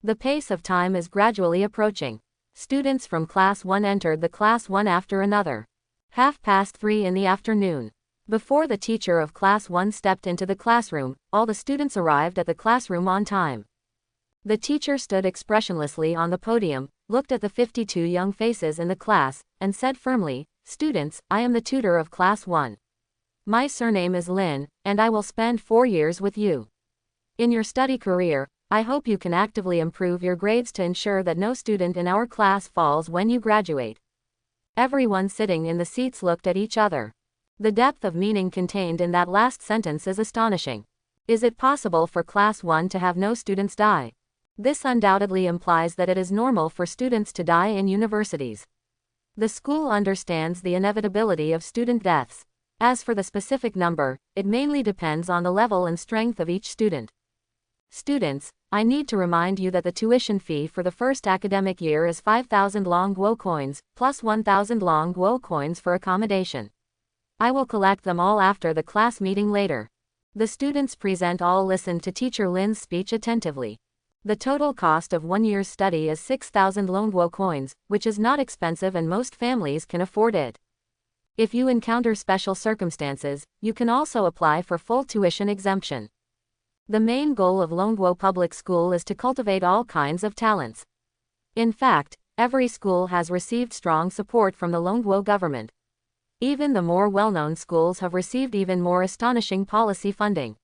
The pace of time is gradually approaching. Students from class 1 entered the class 1 after another. 3:30 in the afternoon. Before the teacher of class 1 stepped into the classroom, all the students arrived at the classroom on time. The teacher stood expressionlessly on the podium, looked at the 52 young faces in the class, and said firmly, "Students, I am the tutor of class 1. My surname is Lin, and I will spend 4 years with you. In your study career, I hope you can actively improve your grades to ensure that no student in our class falls when you graduate." Everyone sitting in the seats looked at each other. The depth of meaning contained in that last sentence is astonishing. Is it possible for class 1 to have no students die? This undoubtedly implies that it is normal for students to die in universities. The school understands the inevitability of student deaths. As for the specific number, it mainly depends on the level and strength of each student. Students, I need to remind you that the tuition fee for the first academic year is 5,000 long guo coins, plus 1,000 long guo coins for accommodation. I will collect them all after the class meeting later. The students present all listened to Teacher Lin's speech attentively. The total cost of 1 year's study is 6,000 long guo coins, which is not expensive and most families can afford it. If you encounter special circumstances, you can also apply for full tuition exemption. The main goal of Longguo Public School is to cultivate all kinds of talents. In fact, every school has received strong support from the Longguo government. Even the more well-known schools have received even more astonishing policy funding.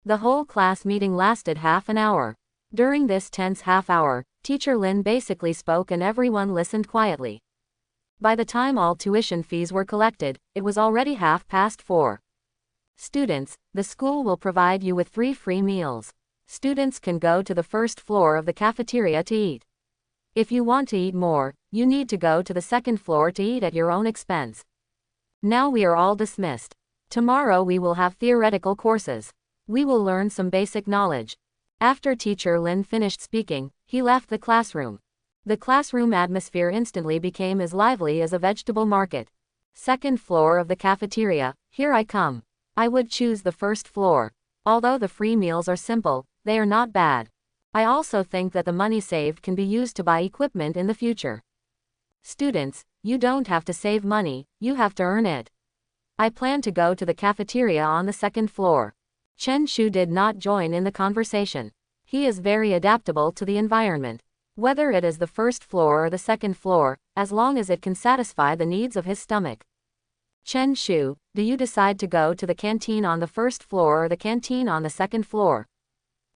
The whole class meeting lasted half an hour. During this tense half hour, Teacher Lin basically spoke and everyone listened quietly. By the time all tuition fees were collected, it was already 4:30. Students, the school will provide you with 3 free meals. Students can go to the first floor of the cafeteria to eat. If you want to eat more, you need to go to the second floor to eat at your own expense. Now we are all dismissed. Tomorrow we will have theoretical courses. We will learn some basic knowledge. After Teacher Lin finished speaking, he left the classroom. The classroom atmosphere instantly became as lively as a vegetable market. Second floor of the cafeteria, here I come. I would choose the first floor. Although the free meals are simple, they are not bad. I also think that the money saved can be used to buy equipment in the future. Students, you don't have to save money, you have to earn it. I plan to go to the cafeteria on the second floor. Chen Shu did not join in the conversation. He is very adaptable to the environment. Whether it is the first floor or the second floor, as long as it can satisfy the needs of his stomach. Chen Shu, do you decide to go to the canteen on the first floor or the canteen on the second floor?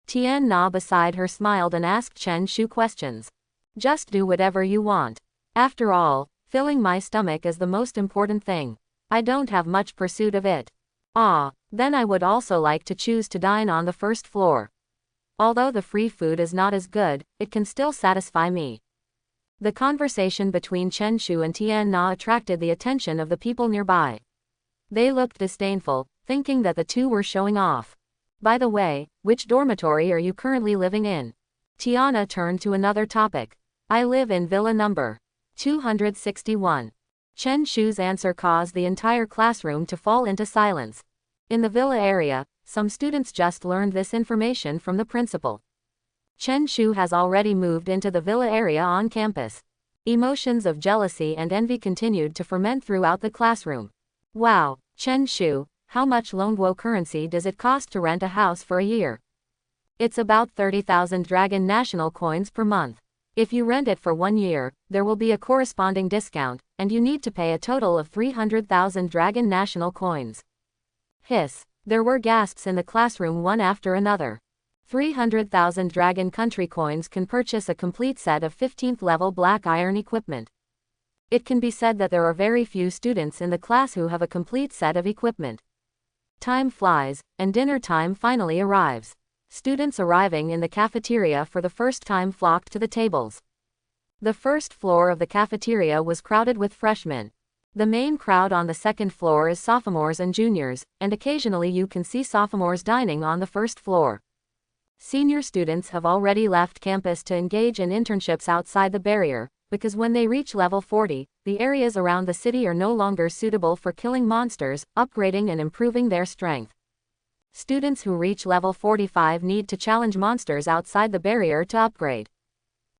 Tian Na beside her smiled and asked Chen Shu questions. Just do whatever you want. After all, filling my stomach is the most important thing. I don't have much pursuit of it. Then I would also like to choose to dine on the first floor. Although the free food is not as good, it can still satisfy me. The conversation between Chen Shu and Tian Na attracted the attention of the people nearby. They looked disdainful, thinking that the two were showing off. By the way, which dormitory are you currently living in? Tiana turned to another topic. I live in villa number 261. Chen Shu's answer caused the entire classroom to fall into silence. In the villa area, some students just learned this information from the principal. Chen Shu has already moved into the villa area on campus. Emotions of jealousy and envy continued to ferment throughout the classroom. Wow, Chen Shu, how much Longguo currency does it cost to rent a house for a year? It's about 30,000 dragon national coins per month. If you rent it for 1 year, there will be a corresponding discount, and you need to pay a total of 300,000 dragon national coins. Hiss. There were gasps in the classroom one after another. 300,000 dragon country coins can purchase a complete set of 15th level black iron equipment. It can be said that there are very few students in the class who have a complete set of equipment. Time flies, and dinner time finally arrives. Students arriving in the cafeteria for the first time flocked to the tables. The first floor of the cafeteria was crowded with freshmen. The main crowd on the second floor is sophomores and juniors, and occasionally you can see sophomores dining on the first floor. Senior students have already left campus to engage in internships outside the barrier, because when they reach level 40, the areas around the city are no longer suitable for killing monsters, upgrading and improving their strength. Students who reach level 45 need to challenge monsters outside the barrier to upgrade.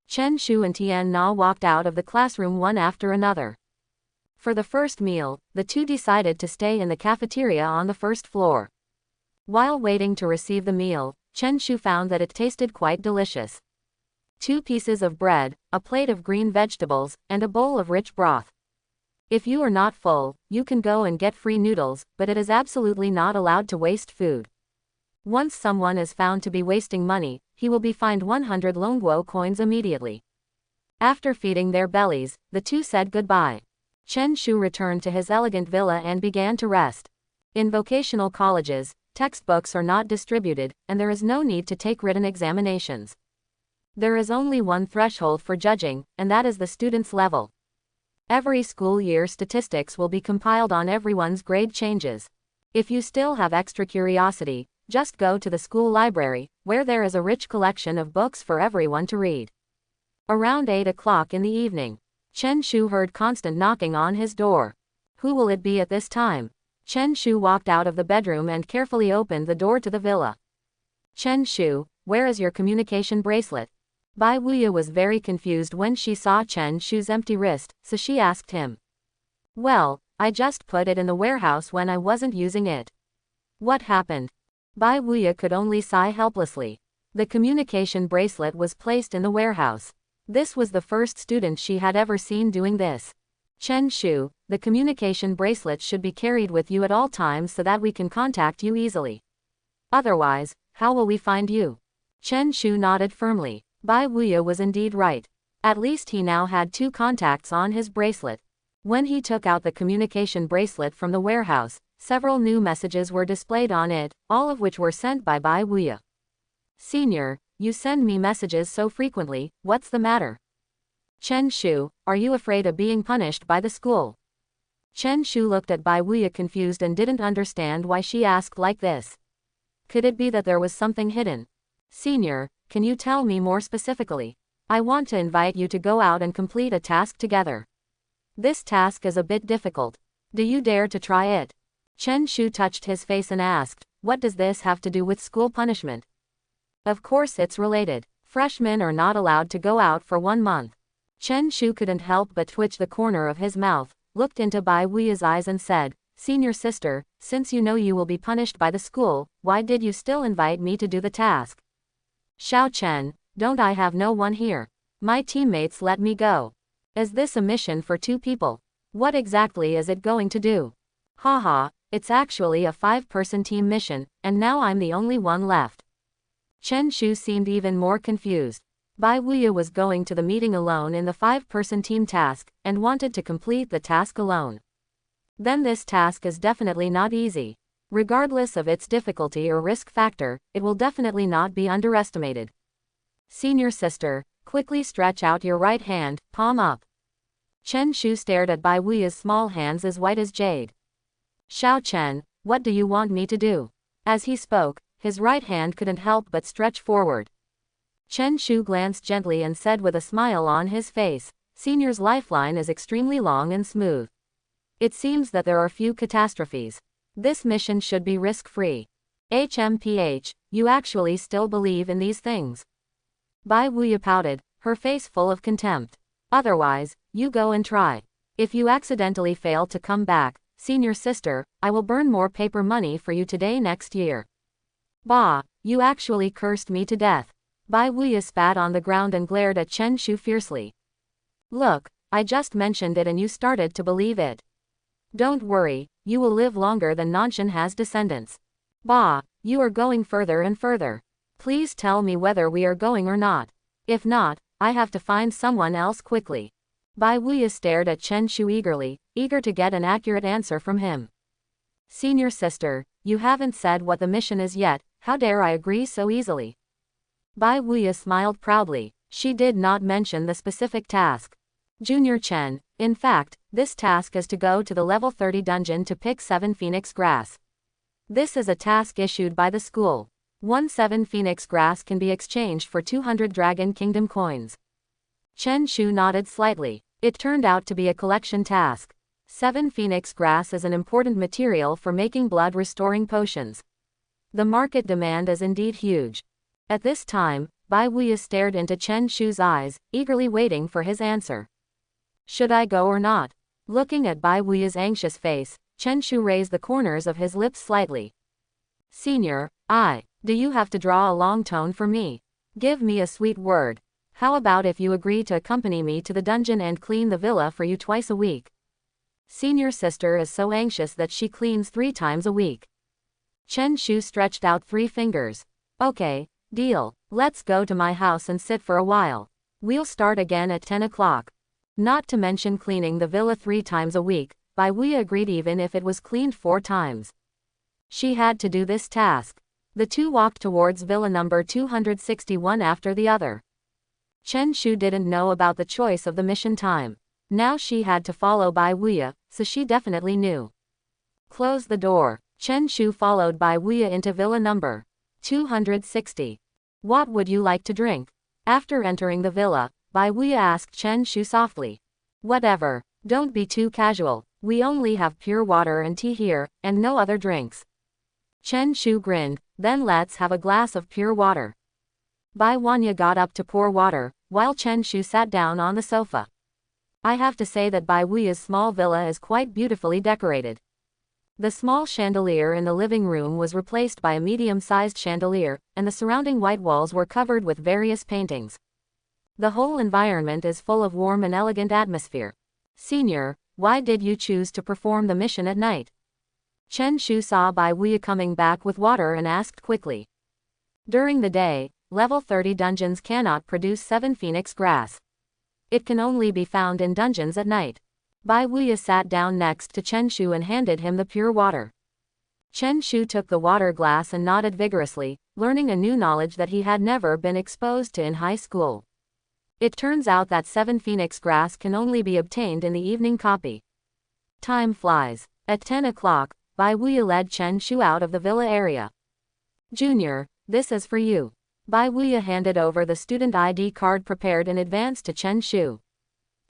Chen Shu and Tian Na walked out of the classroom one after another. For the first meal, the two decided to stay in the cafeteria on the first floor. While waiting to receive the meal, Chen Shu found that it tasted quite delicious. 2 pieces of bread, a plate of green vegetables, and a bowl of rich broth. If you are not full, you can go and get free noodles, but it is absolutely not allowed to waste food. Once someone is found to be wasting money, he will be fined 100 Longguo coins immediately. After feeding their bellies, the two said goodbye. Chen Shu returned to his elegant villa and began to rest. In vocational colleges, textbooks are not distributed, and there is no need to take written examinations. There is only one threshold for judging, and that is the student's level. Every school year statistics will be compiled on everyone's grade changes. If you still have extra curiosity, just go to the school library, where there is a rich collection of books for everyone to read. Around 8 o'clock in the evening, Chen Shu heard constant knocking on his door. Who will it be at this time? Chen Shu walked out of the bedroom and carefully opened the door to the villa. Chen Shu, where is your communication bracelet? Bai Weiya was very confused when she saw Chen Shu's empty wrist, so she asked him. Well, I just put it in the warehouse when I wasn't using it. What happened? Bai Weiya could only sigh helplessly. The communication bracelet was placed in the warehouse. This was the first student she had ever seen doing this. Chen Shu, the communication bracelet should be carried with you at all times so that we can contact you easily. Otherwise, how will we find you? Chen Shu nodded firmly. Bai Weiya was indeed right. At least he now had 2 contacts on his bracelet. When he took out the communication bracelet from the warehouse, several new messages were displayed on it, all of which were sent by Bai Weiya. Senior, you send me messages so frequently, what's the matter? Chen Shu, are you afraid of being punished by the school? Chen Shu looked at Bai Weiya confused and didn't understand why she asked like this. Could it be that there was something hidden? Senior, can you tell me more specifically? I want to invite you to go out and complete a task together. This task is a bit difficult. Do you dare to try it? Chen Shu touched his face and asked, what does this have to do with school punishment? Of course it's related. Freshmen are not allowed to go out for 1 month. Chen Shu couldn't help but twitch the corner of his mouth, looked into Bai Weiya's eyes and said, Senior sister, since you know you will be punished by the school, why did you still invite me to do the task? Xiao Chen, don't I have no one here? My teammates let me go. Is this a mission for 2 people? What exactly is it going to do? Haha, it's actually a 5-person team mission, and now I'm the only one left. Chen Shu seemed even more confused. Bai Weiya was going to the meeting alone in the 5-person team task, and wanted to complete the task alone. Then this task is definitely not easy. Regardless of its difficulty or risk factor, it will definitely not be underestimated. Senior sister, quickly stretch out your right hand, palm up. Chen Shu stared at Bai Weiya's small hands as white as jade. Xiao Chen, what do you want me to do? As he spoke, his right hand couldn't help but stretch forward. Chen Shu glanced gently and said with a smile on his face, Senior's lifeline is extremely long and smooth. It seems that there are few catastrophes. This mission should be risk-free. HMPH, you actually still believe in these things? Bai Weiya pouted, her face full of contempt. Otherwise, you go and try. If you accidentally fail to come back, senior sister, I will burn more paper money for you today next year. Bah, you actually cursed me to death. Bai Weiya spat on the ground and glared at Chen Shu fiercely. Look, I just mentioned it and you started to believe it. Don't worry, you will live longer than Nanshan has descendants. Bah, you are going further and further. Please tell me whether we are going or not. If not, I have to find someone else quickly. Bai Weiya stared at Chen Shu eagerly, eager to get an accurate answer from him. Senior sister, you haven't said what the mission is yet, how dare I agree so easily? Bai Weiya smiled proudly, she did not mention the specific task. Junior Chen, in fact, this task is to go to the level 30 dungeon to pick 7 phoenix grass. This is a task issued by the school. 7 phoenix grass can be exchanged for 200 Dragon Kingdom coins. Chen Shu nodded slightly. It turned out to be a collection task. 7 phoenix grass is an important material for making blood-restoring potions. The market demand is indeed huge. At this time, Bai Weiya stared into Chen Shu's eyes, eagerly waiting for his answer. Should I go or not? Looking at Bai Weiya's anxious face, Chen Shu raised the corners of his lips slightly. Senior, do you have to draw a long tone for me? Give me a sweet word. How about if you agree to accompany me to the dungeon and clean the villa for you twice a week? Senior sister is so anxious that she cleans 3 times a week. Chen Shu stretched out 3 fingers. Okay, deal. Let's go to my house and sit for a while. We'll start again at 10 o'clock. Not to mention cleaning the villa 3 times a week, Bai Weiya agreed even if it was cleaned 4 times. She had to do this task. The two walked towards villa number 261 after the other. Chen Shu didn't know about the choice of the mission time. Now she had to follow Bai Weiya, so she definitely knew. Close the door. Chen Shu followed Bai Weiya into villa number 260. What would you like to drink? After entering the villa, Bai Weiya asked Chen Shu softly. Whatever. Don't be too casual. We only have pure water and tea here, and no other drinks. Chen Shu grinned. Then let's have a glass of pure water. Bai Weiya got up to pour water, while Chen Shu sat down on the sofa. I have to say that Bai Weiya's small villa is quite beautifully decorated. The small chandelier in the living room was replaced by a medium-sized chandelier, and the surrounding white walls were covered with various paintings. The whole environment is full of warm and elegant atmosphere. Senior, why did you choose to perform the mission at night? Chen Shu saw Bai Weiya coming back with water and asked quickly. During the day, level 30 dungeons cannot produce 7 phoenix grass. It can only be found in dungeons at night. Bai Weiya sat down next to Chen Shu and handed him the pure water. Chen Shu took the water glass and nodded vigorously, learning a new knowledge that he had never been exposed to in high school. It turns out that 7 phoenix grass can only be obtained in the evening copy. Time flies. At 10 o'clock, Bai Weiya led Chen Shu out of the villa area. Junior, this is for you. Bai Weiya handed over the student ID card prepared in advance to Chen Shu.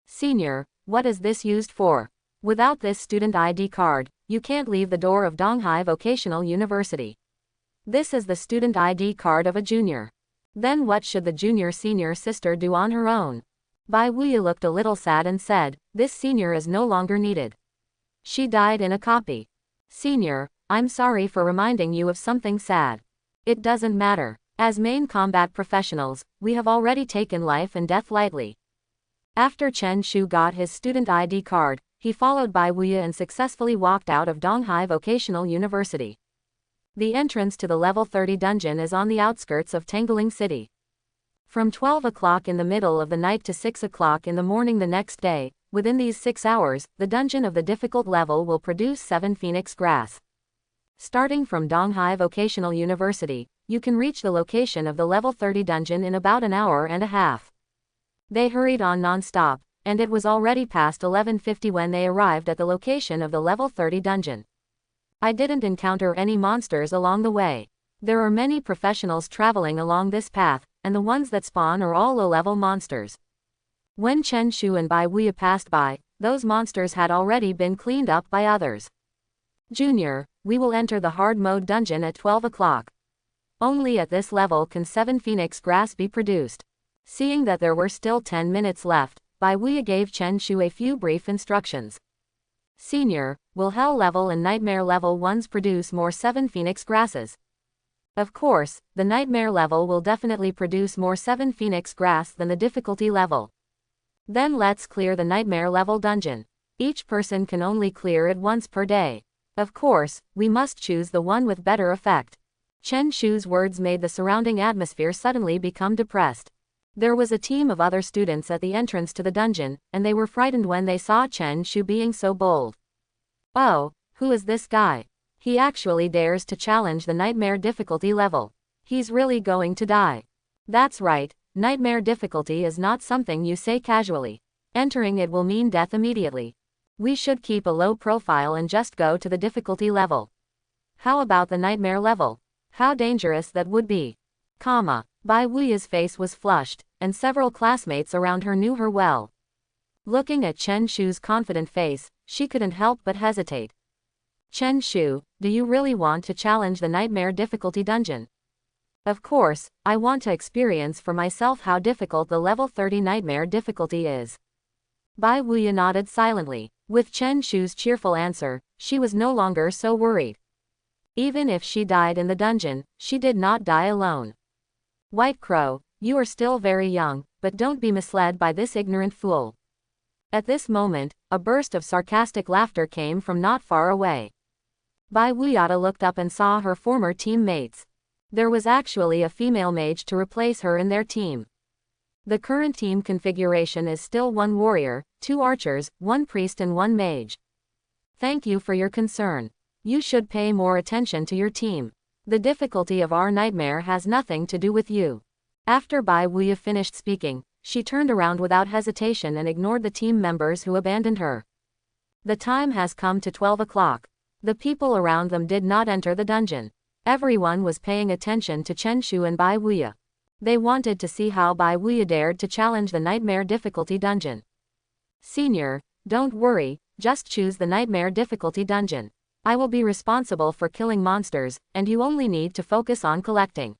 Senior, what is this used for? Without this student ID card, you can't leave the door of Donghai Vocational University. This is the student ID card of a junior. Then what should the junior-senior sister do on her own? Bai Weiya looked a little sad and said, this senior is no longer needed. She died in a copy. Senior, I'm sorry for reminding you of something sad. It doesn't matter. As main combat professionals, we have already taken life and death lightly. After Chen Shu got his student ID card, he followed Bai Weiya and successfully walked out of Donghai Vocational University. The entrance to the level 30 dungeon is on the outskirts of Tangling City. From 12 o'clock in the middle of the night to 6 o'clock in the morning the next day, within these 6 hours, the dungeon of the difficult level will produce 7 phoenix grass. Starting from Donghai Vocational University, you can reach the location of the level 30 dungeon in about an hour and a half. They hurried on non-stop, and it was already past 11:50 when they arrived at the location of the level 30 dungeon. I didn't encounter any monsters along the way. There are many professionals traveling along this path, and the ones that spawn are all low-level monsters. When Chen Shu and Bai Weiya passed by, those monsters had already been cleaned up by others. Junior, we will enter the hard mode dungeon at 12 o'clock. Only at this level can 7 phoenix grass be produced. Seeing that there were still 10 minutes left, Bai Weiya gave Chen Shu a few brief instructions. Senior, will Hell level and Nightmare level ones produce more 7 phoenix grasses? Of course, the Nightmare level will definitely produce more 7 phoenix grass than the difficulty level. Then let's clear the Nightmare level dungeon. Each person can only clear it once per day. Of course, we must choose the one with better effect. Chen Shu's words made the surrounding atmosphere suddenly become depressed. There was a team of other students at the entrance to the dungeon, and they were frightened when they saw Chen Shu being so bold. Oh, who is this guy? He actually dares to challenge the Nightmare difficulty level. He's really going to die. That's right, Nightmare difficulty is not something you say casually. Entering it will mean death immediately. We should keep a low profile and just go to the difficulty level. How about the Nightmare level? How dangerous that would be. Bai Weiya's face was flushed, and several classmates around her knew her well. Looking at Chen Shu's confident face, she couldn't help but hesitate. Chen Shu, do you really want to challenge the Nightmare difficulty dungeon? Of course, I want to experience for myself how difficult the level 30 Nightmare difficulty is. Bai Weiya nodded silently. With Chen Shu's cheerful answer, she was no longer so worried. Even if she died in the dungeon, she did not die alone. White Crow, you are still very young, but don't be misled by this ignorant fool. At this moment, a burst of sarcastic laughter came from not far away. Bai Weiya looked up and saw her former teammates. There was actually a female mage to replace her in their team. The current team configuration is still 1 warrior, 2 archers, 1 priest and 1 mage. Thank you for your concern. You should pay more attention to your team. The difficulty of our nightmare has nothing to do with you. After Bai Weiya finished speaking, she turned around without hesitation and ignored the team members who abandoned her. The time has come to 12 o'clock. The people around them did not enter the dungeon. Everyone was paying attention to Chen Shu and Bai Weiya. They wanted to see how Bai Weiya dared to challenge the nightmare difficulty dungeon. Senior, don't worry, just choose the nightmare difficulty dungeon. I will be responsible for killing monsters, and you only need to focus on collecting.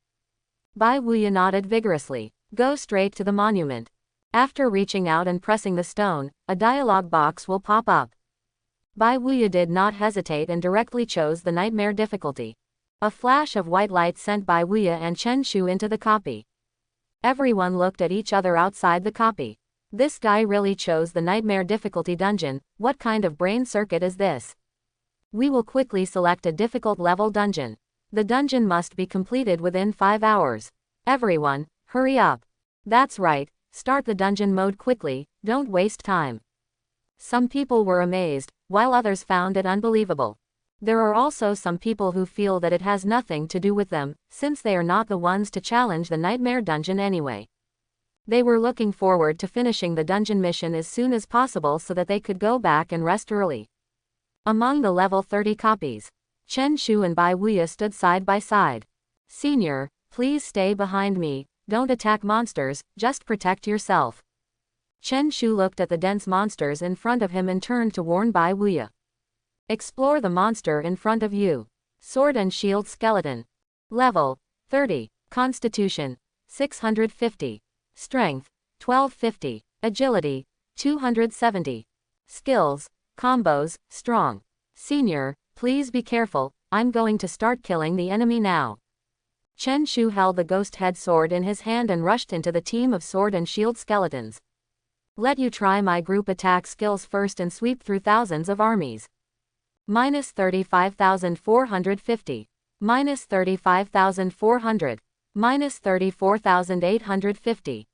Bai Weiya nodded vigorously. Go straight to the monument. After reaching out and pressing the stone, a dialogue box will pop up. Bai Weiya did not hesitate and directly chose the nightmare difficulty. A flash of white light sent Bai Weiya and Chen Shu into the copy. Everyone looked at each other outside the copy. This guy really chose the nightmare difficulty dungeon. What kind of brain circuit is this? We will quickly select a difficult level dungeon. The dungeon must be completed within 5 hours. Everyone, hurry up. That's right, start the dungeon mode quickly, don't waste time. Some people were amazed, while others found it unbelievable. There are also some people who feel that it has nothing to do with them, since they are not the ones to challenge the nightmare dungeon anyway. They were looking forward to finishing the dungeon mission as soon as possible so that they could go back and rest early. Among the level 30 copies, Chen Shu and Bai Weiya stood side by side. Senior, please stay behind me, don't attack monsters, just protect yourself. Chen Shu looked at the dense monsters in front of him and turned to warn Bai Weiya. Explore the monster in front of you. Sword and Shield Skeleton. Level 30. Constitution 650. Strength 1250. Agility 270. Skills, combos, strong. Senior, please be careful, I'm going to start killing the enemy now. Chen Shu held the ghost head sword in his hand and rushed into the team of sword and shield skeletons. Let you try my group attack skills first and sweep through thousands of armies. Minus 35,450. Minus 35,400. Minus 34,850.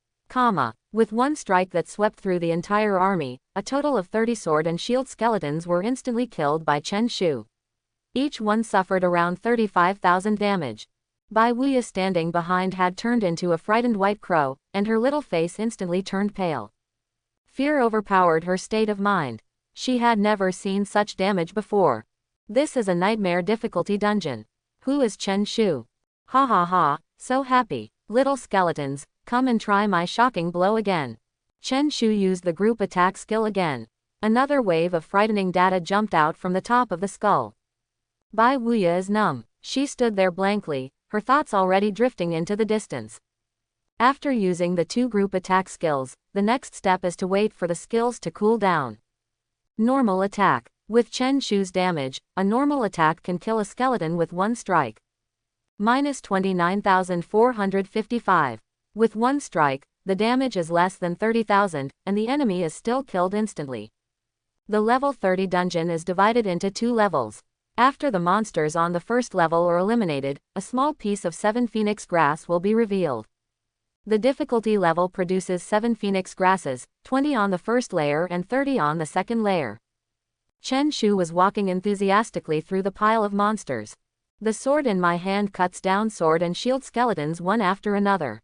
With one strike that swept through the entire army, a total of 30 sword and shield skeletons were instantly killed by Chen Shu. Each one suffered around 35,000 damage. Bai Weiya standing behind had turned into a frightened white crow, and her little face instantly turned pale. Fear overpowered her state of mind. She had never seen such damage before. This is a nightmare difficulty dungeon. Who is Chen Shu? Ha ha ha, so happy. Little skeletons, come and try my shocking blow again. Chen Shu used the group attack skill again. Another wave of frightening data jumped out from the top of the skull. Bai Weiya is numb. She stood there blankly, her thoughts already drifting into the distance. After using the 2 group attack skills, the next step is to wait for the skills to cool down. Normal attack. With Chen Shu's damage, a normal attack can kill a skeleton with 1 strike. Minus 29,455. With 1 strike, the damage is less than 30,000, and the enemy is still killed instantly. The level 30 dungeon is divided into 2 levels. After the monsters on the first level are eliminated, a small piece of 7 phoenix grass will be revealed. The difficulty level produces 7 phoenix grasses, 20 on the first layer and 30 on the second layer. Chen Shu was walking enthusiastically through the pile of monsters. The sword in my hand cuts down sword and shield skeletons one after another.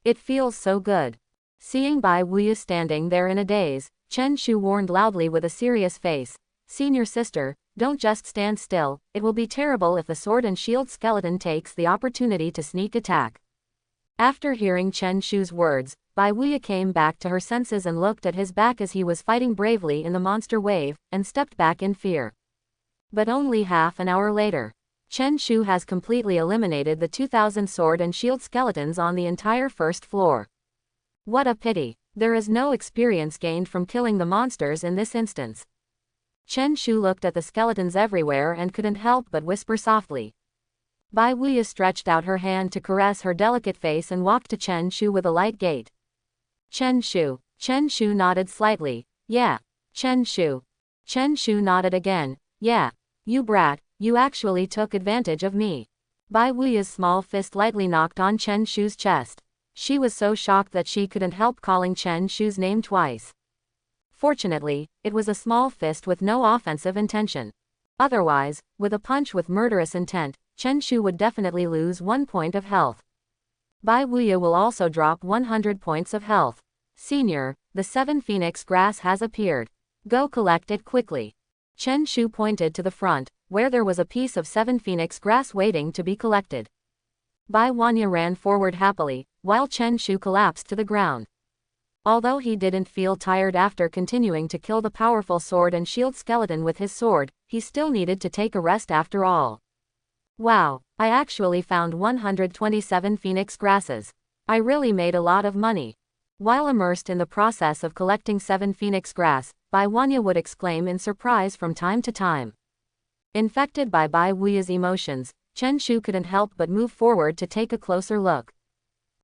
It feels so good. Seeing Bai Weiya standing there in a daze, Chen Shu warned loudly with a serious face, "Senior sister, don't just stand still, it will be terrible if the sword and shield skeleton takes the opportunity to sneak attack." After hearing Chen Shu's words, Bai Weiya came back to her senses and looked at his back as he was fighting bravely in the monster wave, and stepped back in fear. But only half an hour later, Chen Shu has completely eliminated the 2,000 sword and shield skeletons on the entire first floor. What a pity, there is no experience gained from killing the monsters in this instance. Chen Shu looked at the skeletons everywhere and couldn't help but whisper softly. Bai Weiya stretched out her hand to caress her delicate face and walked to Chen Shu with a light gait. Chen Shu. Chen Shu nodded slightly. Yeah. Chen Shu. Chen Shu nodded again. Yeah. You brat, you actually took advantage of me. Bai Weiya's small fist lightly knocked on Chen Shu's chest. She was so shocked that she couldn't help calling Chen Shu's name twice. Fortunately, it was a small fist with no offensive intention. Otherwise, with a punch with murderous intent, Chen Shu would definitely lose 1 point of health. Bai Weiya will also drop 100 points of health. Senior, the 7 phoenix grass has appeared. Go collect it quickly. Chen Shu pointed to the front, where there was a piece of 7 phoenix grass waiting to be collected. Bai Weiya ran forward happily, while Chen Shu collapsed to the ground. Although he didn't feel tired after continuing to kill the powerful sword and shield skeleton with his sword, he still needed to take a rest after all. Wow, I actually found 127 phoenix grasses. I really made a lot of money. While immersed in the process of collecting 7 phoenix grass, Bai Weiya would exclaim in surprise from time to time. Infected by Bai Weiya's emotions, Chen Shu couldn't help but move forward to take a closer look.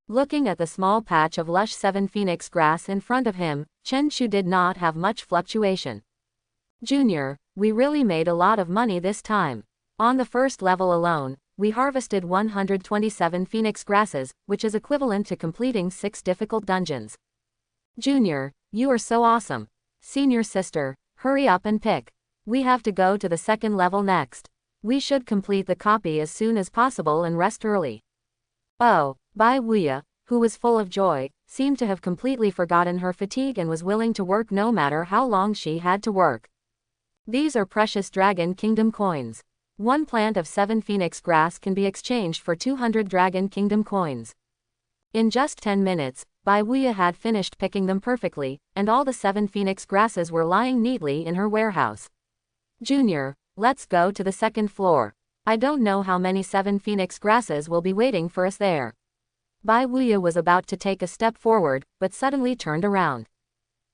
Looking at the small patch of lush 7 phoenix grass in front of him, Chen Shu did not have much fluctuation. Junior, we really made a lot of money this time. On the first level alone, we harvested 127 phoenix grasses, which is equivalent to completing 6 difficult dungeons. Junior, you are so awesome. Senior sister, hurry up and pick. We have to go to the second level next. We should complete the copy as soon as possible and rest early. Oh, Bai Weiya, who was full of joy, seemed to have completely forgotten her fatigue and was willing to work no matter how long she had to work. These are precious Dragon Kingdom coins. 1 plant of 7 phoenix grass can be exchanged for 200 Dragon Kingdom coins. In just 10 minutes, Bai Weiya had finished picking them perfectly, and all the 7 phoenix grasses were lying neatly in her warehouse. Junior, let's go to the second floor. I don't know how many 7 phoenix grasses will be waiting for us there. Bai Weiya was about to take a step forward, but suddenly turned around.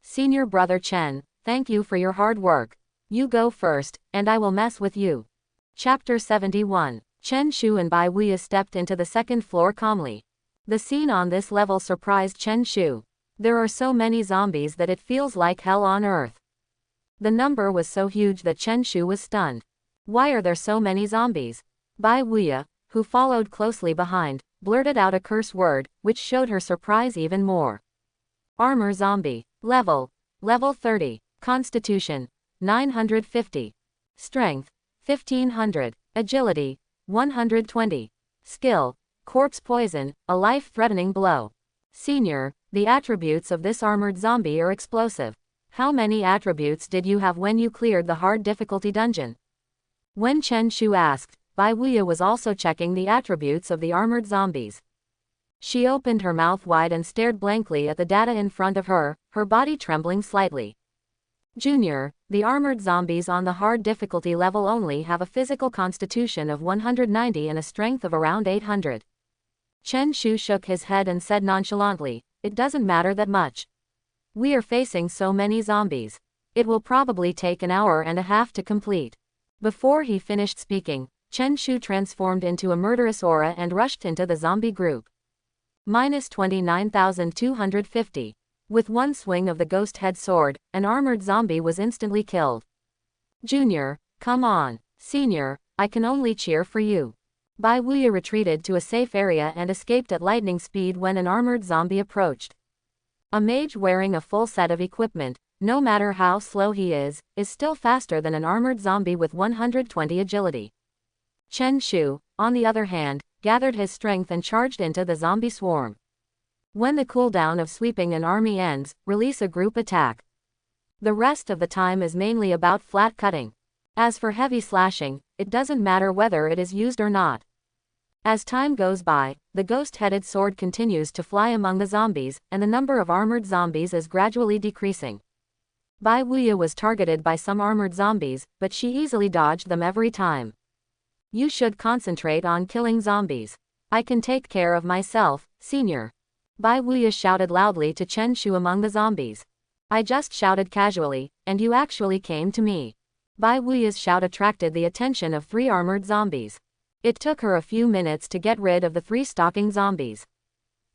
Senior brother Chen, thank you for your hard work. You go first, and I will mess with you. Chapter 71. Chen Shu and Bai Weiya stepped into the second floor calmly. The scene on this level surprised Chen Shu. There are so many zombies that it feels like hell on earth. The number was so huge that Chen Shu was stunned. Why are there so many zombies? Bai Weiya, who followed closely behind, blurted out a curse word, which showed her surprise even more. Armor zombie. Level 30. Constitution 950. Strength 1500. Agility 120. Skill corpse poison, a life-threatening blow. Senior, the attributes of this armored zombie are explosive. How many attributes did you have when you cleared the hard difficulty dungeon? When Chen Shu asked, Bai Weiya was also checking the attributes of the armored zombies. She opened her mouth wide and stared blankly at the data in front of her, her body trembling slightly. Junior, the armored zombies on the hard difficulty level only have a physical constitution of 190 and a strength of around 800. Chen Shu shook his head and said nonchalantly, it doesn't matter that much. We are facing so many zombies. It will probably take an hour and a half to complete. Before he finished speaking, Chen Shu transformed into a murderous aura and rushed into the zombie group. Minus 29,250. With one swing of the ghost head sword, an armored zombie was instantly killed. Junior, come on. Senior, I can only cheer for you. Bai Weiya retreated to a safe area and escaped at lightning speed when an armored zombie approached. A mage wearing a full set of equipment, no matter how slow he is still faster than an armored zombie with 120 agility. Chen Shu, on the other hand, gathered his strength and charged into the zombie swarm. When the cooldown of sweeping an army ends, release a group attack. The rest of the time is mainly about flat cutting. As for heavy slashing, it doesn't matter whether it is used or not. As time goes by, the ghost-headed sword continues to fly among the zombies, and the number of armored zombies is gradually decreasing. Bai Weiya was targeted by some armored zombies, but she easily dodged them every time. You should concentrate on killing zombies. I can take care of myself, senior. Bai Weiya shouted loudly to Chen Shu among the zombies. I just shouted casually, and you actually came to me. Bai Weiya's shout attracted the attention of 3 armored zombies. It took her a few minutes to get rid of the 3 stalking zombies.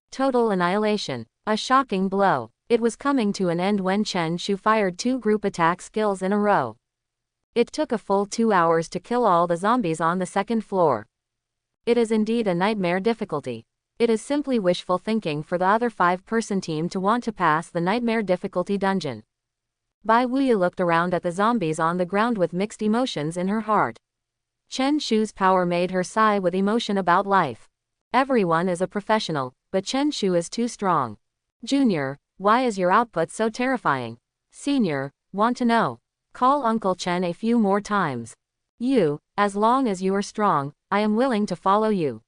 Total annihilation. A shocking blow. It was coming to an end when Chen Shu fired 2 group attack skills in a row. It took a full 2 hours to kill all the zombies on the second floor. It is indeed a nightmare difficulty. It is simply wishful thinking for the other 5-person team to want to pass the nightmare difficulty dungeon. Bai Weiya looked around at the zombies on the ground with mixed emotions in her heart. Chen Shu's power made her sigh with emotion about life. Everyone is a professional, but Chen Shu is too strong. Junior, why is your output so terrifying? Senior, want to know. Call Uncle Chen a few more times. You, as long as you are strong, I am willing to follow you.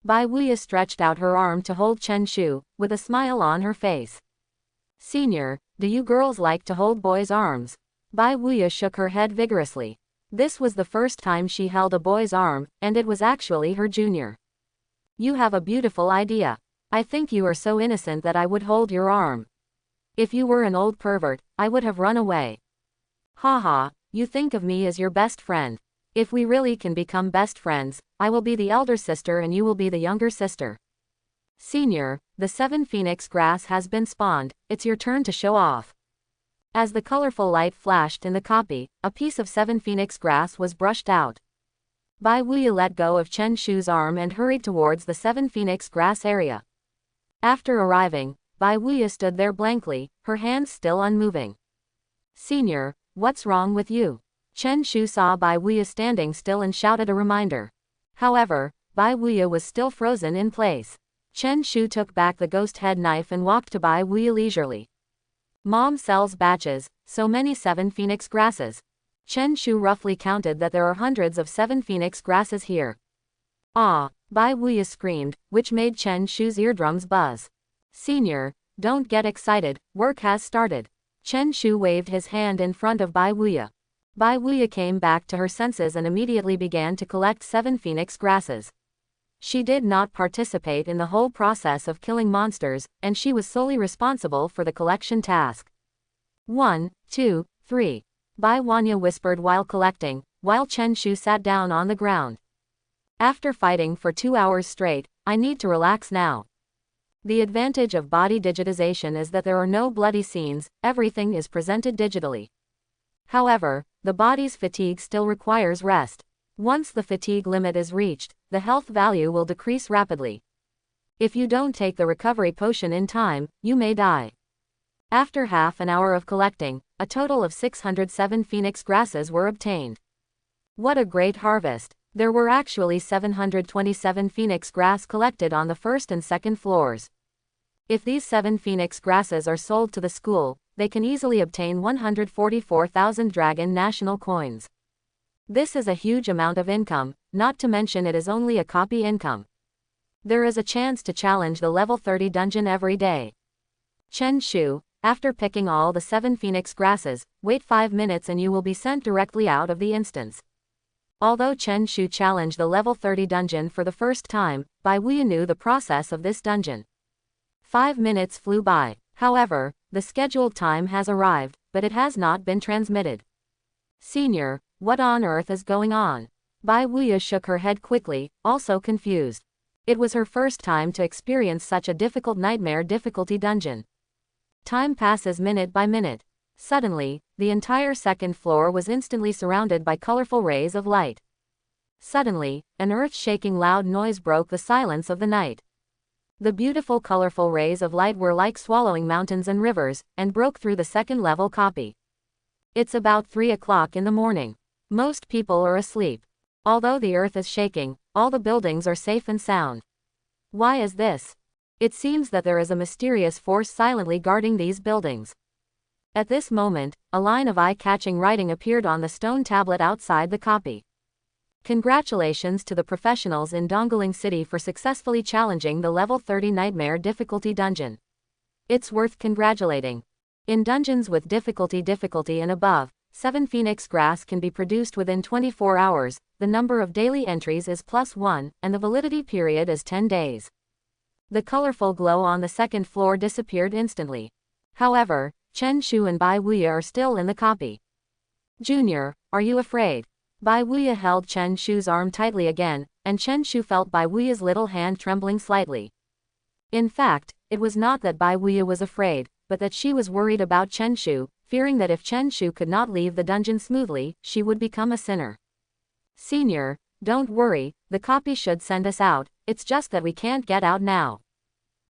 Bai Weiya stretched out her arm to hold Chen Shu, with a smile on her face. Senior, do you girls like to hold boys' arms? Bai Weiya shook her head vigorously. This was the first time she held a boy's arm, and it was actually her junior. You have a beautiful idea. I think you are so innocent that I would hold your arm. If you were an old pervert, I would have run away. Haha, you think of me as your best friend. If we really can become best friends, I will be the elder sister and you will be the younger sister. Senior, the 7 phoenix grass has been spawned, it's your turn to show off. As the colorful light flashed in the copy, a piece of 7 phoenix grass was brushed out. Bai Weiya let go of Chen Shu's arm and hurried towards the 7 phoenix grass area. After arriving, Bai Weiya stood there blankly, her hands still unmoving. Senior, what's wrong with you? Chen Shu saw Bai Weiya standing still and shouted a reminder. However, Bai Weiya was still frozen in place. Chen Shu took back the ghost head knife and walked to Bai Weiya leisurely. Mom sells batches, so many 7 phoenix grasses. Chen Shu roughly counted that there are hundreds of 7 phoenix grasses here. Ah, Bai Weiya screamed, which made Chen Shu's eardrums buzz. Senior, don't get excited, work has started. Chen Shu waved his hand in front of Bai Weiya. Bai Weiya came back to her senses and immediately began to collect 7 phoenix grasses. She did not participate in the whole process of killing monsters, and she was solely responsible for the collection task. 1, 2, 3. Bai Weiya whispered while collecting, while Chen Shu sat down on the ground. After fighting for 2 hours straight, I need to relax now. The advantage of body digitization is that there are no bloody scenes, everything is presented digitally. However, the body's fatigue still requires rest. Once the fatigue limit is reached, the health value will decrease rapidly. If you don't take the recovery potion in time, you may die. After half an hour of collecting, a total of 607 phoenix grasses were obtained. What a great harvest! There were actually 727 phoenix grass collected on the first and second floors. If these 7 phoenix grasses are sold to the school, they can easily obtain 144,000 dragon national coins. This is a huge amount of income, not to mention it is only a copy income. There is a chance to challenge the level 30 dungeon every day. Chen Shu, after picking all the 7 phoenix grasses, wait 5 minutes and you will be sent directly out of the instance. Although Chen Shu challenged the level 30 dungeon for the first time, Bai Weiya knew the process of this dungeon. 5 minutes flew by. However, the scheduled time has arrived, but it has not been transmitted. Senior, what on earth is going on? Bai Weiya shook her head quickly, also confused. It was her first time to experience such a difficult nightmare difficulty dungeon. Time passes minute by minute. Suddenly, the entire second floor was instantly surrounded by colorful rays of light. Suddenly, an earth-shaking loud noise broke the silence of the night. The beautiful colorful rays of light were like swallowing mountains and rivers, and broke through the second-level copy. It's about 3 o'clock in the morning. Most people are asleep. Although the earth is shaking, all the buildings are safe and sound. Why is this? It seems that there is a mysterious force silently guarding these buildings. At this moment, a line of eye-catching writing appeared on the stone tablet outside the copy. Congratulations to the professionals in Dongling City for successfully challenging the level 30 nightmare difficulty dungeon. It's worth congratulating. In dungeons with difficulty and above, 7 phoenix grass can be produced within 24 hours, the number of daily entries is +1, and the validity period is 10 days. The colorful glow on the second floor disappeared instantly. However, Chen Shu and Bai Weiya are still in the copy. Junior, are you afraid? Bai Weiya held Chen Shu's arm tightly again, and Chen Shu felt Bai Weiya's little hand trembling slightly. In fact, it was not that Bai Weiya was afraid, but that she was worried about Chen Shu, fearing that if Chen Shu could not leave the dungeon smoothly, she would become a sinner. Senior, don't worry, the copy should send us out, it's just that we can't get out now.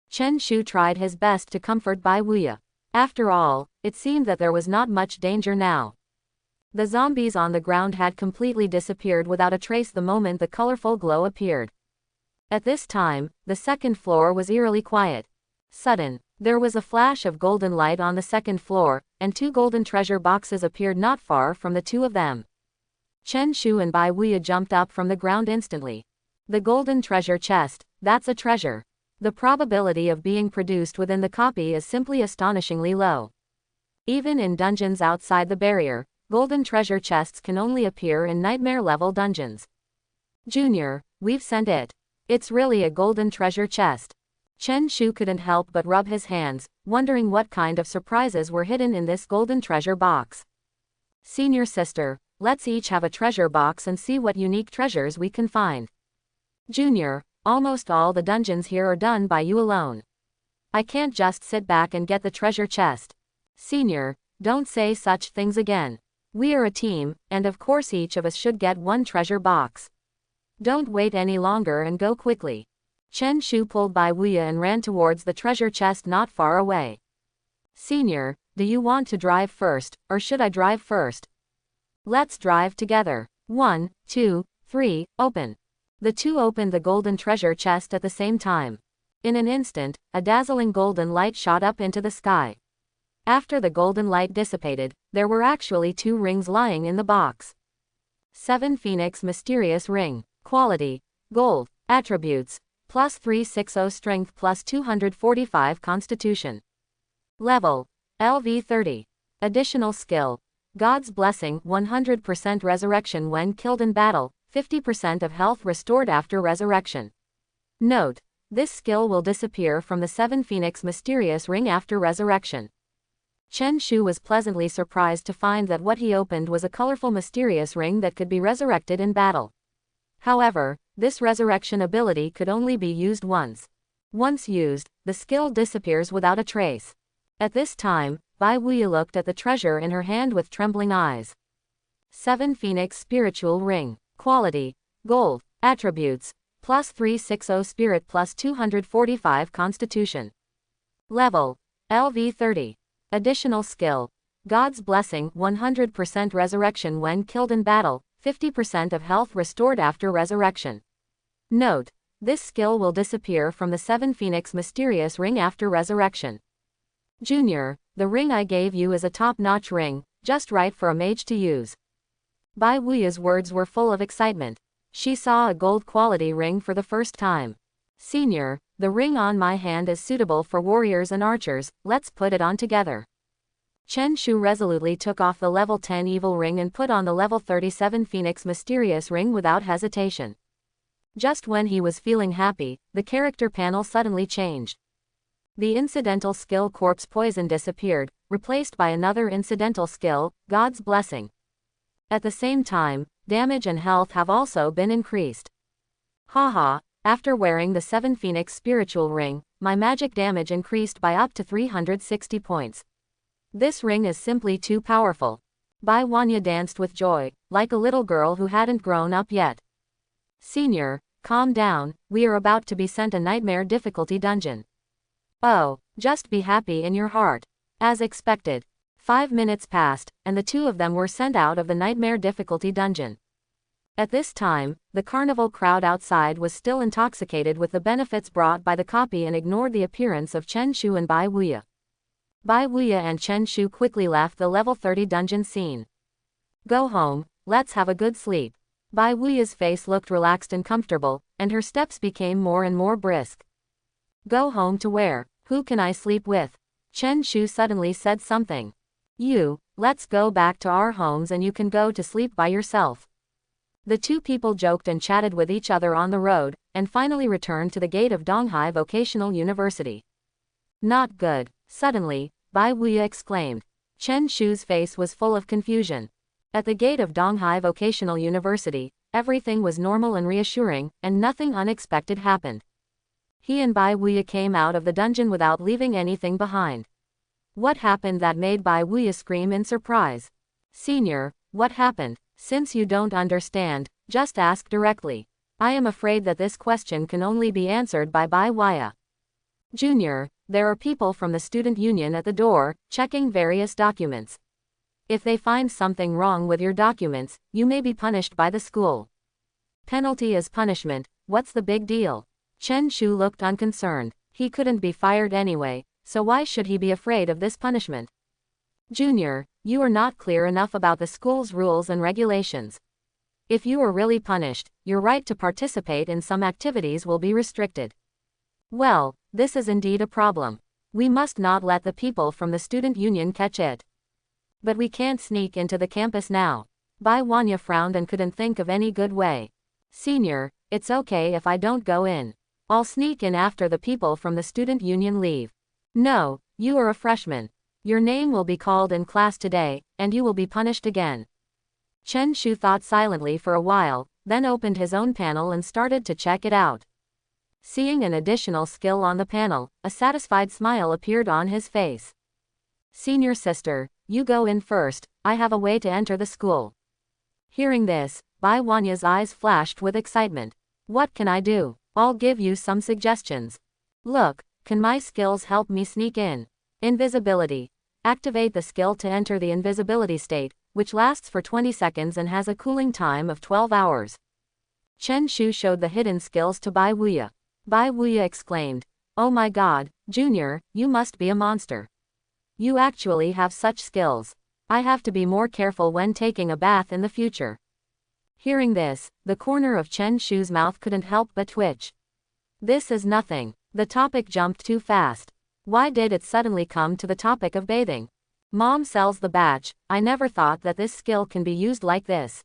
Chen Shu tried his best to comfort Bai Weiya. After all, it seemed that there was not much danger now. The zombies on the ground had completely disappeared without a trace the moment the colorful glow appeared. At this time, the second floor was eerily quiet. There was a flash of golden light on the second floor, and 2 golden treasure boxes appeared not far from the 2 of them. Chen Shu and Bai Weiya jumped up from the ground instantly. The golden treasure chest, that's a treasure. The probability of being produced within the copy is simply astonishingly low. Even in dungeons outside the barrier, golden treasure chests can only appear in nightmare-level dungeons. Junior, we've sent it. It's really a golden treasure chest. Chen Shu couldn't help but rub his hands, wondering what kind of surprises were hidden in this golden treasure box. Senior sister, let's each have a treasure box and see what unique treasures we can find. Junior, almost all the dungeons here are done by you alone. I can't just sit back and get the treasure chest. Senior, don't say such things again. We are a team, and of course each of us should get one treasure box. Don't wait any longer and go quickly. Chen Shu pulled Bai Weiya and ran towards the treasure chest not far away. Senior, do you want to drive first, or should I drive first? Let's drive together. 1, 2, 3, open. The two opened the golden treasure chest at the same time. In an instant, a dazzling golden light shot up into the sky. After the golden light dissipated, there were actually 2 rings lying in the box. 7 Phoenix Mysterious Ring. Quality: Gold. Attributes: plus 360 Strength plus 245 Constitution. Level: LV 30. Additional skill: God's Blessing 100% Resurrection when killed in battle, 50% of health restored after resurrection. Note: this skill will disappear from the 7 Phoenix Mysterious Ring after resurrection. Chen Shu was pleasantly surprised to find that what he opened was a colorful mysterious ring that could be resurrected in battle. However, this resurrection ability could only be used once. Once used, the skill disappears without a trace. At this time, Bai Weiya looked at the treasure in her hand with trembling eyes. 7 Phoenix Spiritual Ring. Quality: Gold. Attributes: plus 360 Spirit plus 245 Constitution. Level: LV 30. Additional skill: God's Blessing 100% Resurrection when killed in battle, 50% of health restored after resurrection. Note: this skill will disappear from the 7 Phoenix Mysterious Ring after resurrection. Junior, the ring I gave you is a top-notch ring, just right for a mage to use. Bai Weiya's words were full of excitement. She saw a gold-quality ring for the first time. Senior, the ring on my hand is suitable for warriors and archers, let's put it on together. Chen Shu resolutely took off the level 10 evil ring and put on the level 37 Phoenix Mysterious Ring without hesitation. Just when he was feeling happy, the character panel suddenly changed. The incidental skill Corpse Poison disappeared, replaced by another incidental skill, God's Blessing. At the same time, damage and health have also been increased. Haha, after wearing the 7 Phoenix Spiritual Ring, my magic damage increased by up to 360 points. This ring is simply too powerful. Bai Weiya danced with joy, like a little girl who hadn't grown up yet. Senior, calm down, we are about to be sent a nightmare difficulty dungeon. Oh, just be happy in your heart. As expected. 5 minutes passed, and the two of them were sent out of the nightmare difficulty dungeon. At this time, the carnival crowd outside was still intoxicated with the benefits brought by the copy and ignored the appearance of Chen Shu and Bai Weiya. Bai Weiya and Chen Shu quickly left the level 30 dungeon scene. Go home, let's have a good sleep. Bai Weiya's face looked relaxed and comfortable, and her steps became more and more brisk. Go home to where? Who can I sleep with? Chen Shu suddenly said something. You, let's go back to our homes and you can go to sleep by yourself. The two people joked and chatted with each other on the road, and finally returned to the gate of Donghai Vocational University. Not good. Suddenly, Bai Weiya exclaimed. Chen Shu's face was full of confusion. At the gate of Donghai Vocational University, everything was normal and reassuring, and nothing unexpected happened. He and Bai Weiya came out of the dungeon without leaving anything behind. What happened that made Bai Weiya scream in surprise? Senior, what happened? Since you don't understand, just ask directly. I am afraid that this question can only be answered by Bai Weiya. Junior, there are people from the student union at the door, checking various documents. If they find something wrong with your documents, you may be punished by the school. Penalty is punishment, what's the big deal? Chen Shu looked unconcerned. He couldn't be fired anyway, so why should he be afraid of this punishment? Junior, you are not clear enough about the school's rules and regulations. If you are really punished, your right to participate in some activities will be restricted. Well, this is indeed a problem. We must not let the people from the student union catch it. But we can't sneak into the campus now. Bai Weiya frowned and couldn't think of any good way. Senior, it's okay if I don't go in. I'll sneak in after the people from the student union leave. No, you are a freshman. Your name will be called in class today, and you will be punished again. Chen Shu thought silently for a while, then opened his own panel and started to check it out. Seeing an additional skill on the panel, a satisfied smile appeared on his face. Senior sister, you go in first, I have a way to enter the school. Hearing this, Bai Weiya's eyes flashed with excitement. What can I do? I'll give you some suggestions. Look, can my skills help me sneak in? Invisibility. Activate the skill to enter the invisibility state, which lasts for 20 seconds and has a cooling time of 12 hours. Chen Shu showed the hidden skills to Bai Weiya. Bai Weiya exclaimed, "Oh my god, Junior, you must be a monster. You actually have such skills. I have to be more careful when taking a bath in the future." Hearing this, the corner of Chen Shu's mouth couldn't help but twitch. This is nothing. The topic jumped too fast. Why did it suddenly come to the topic of bathing? Mom sells the batch, I never thought that this skill can be used like this.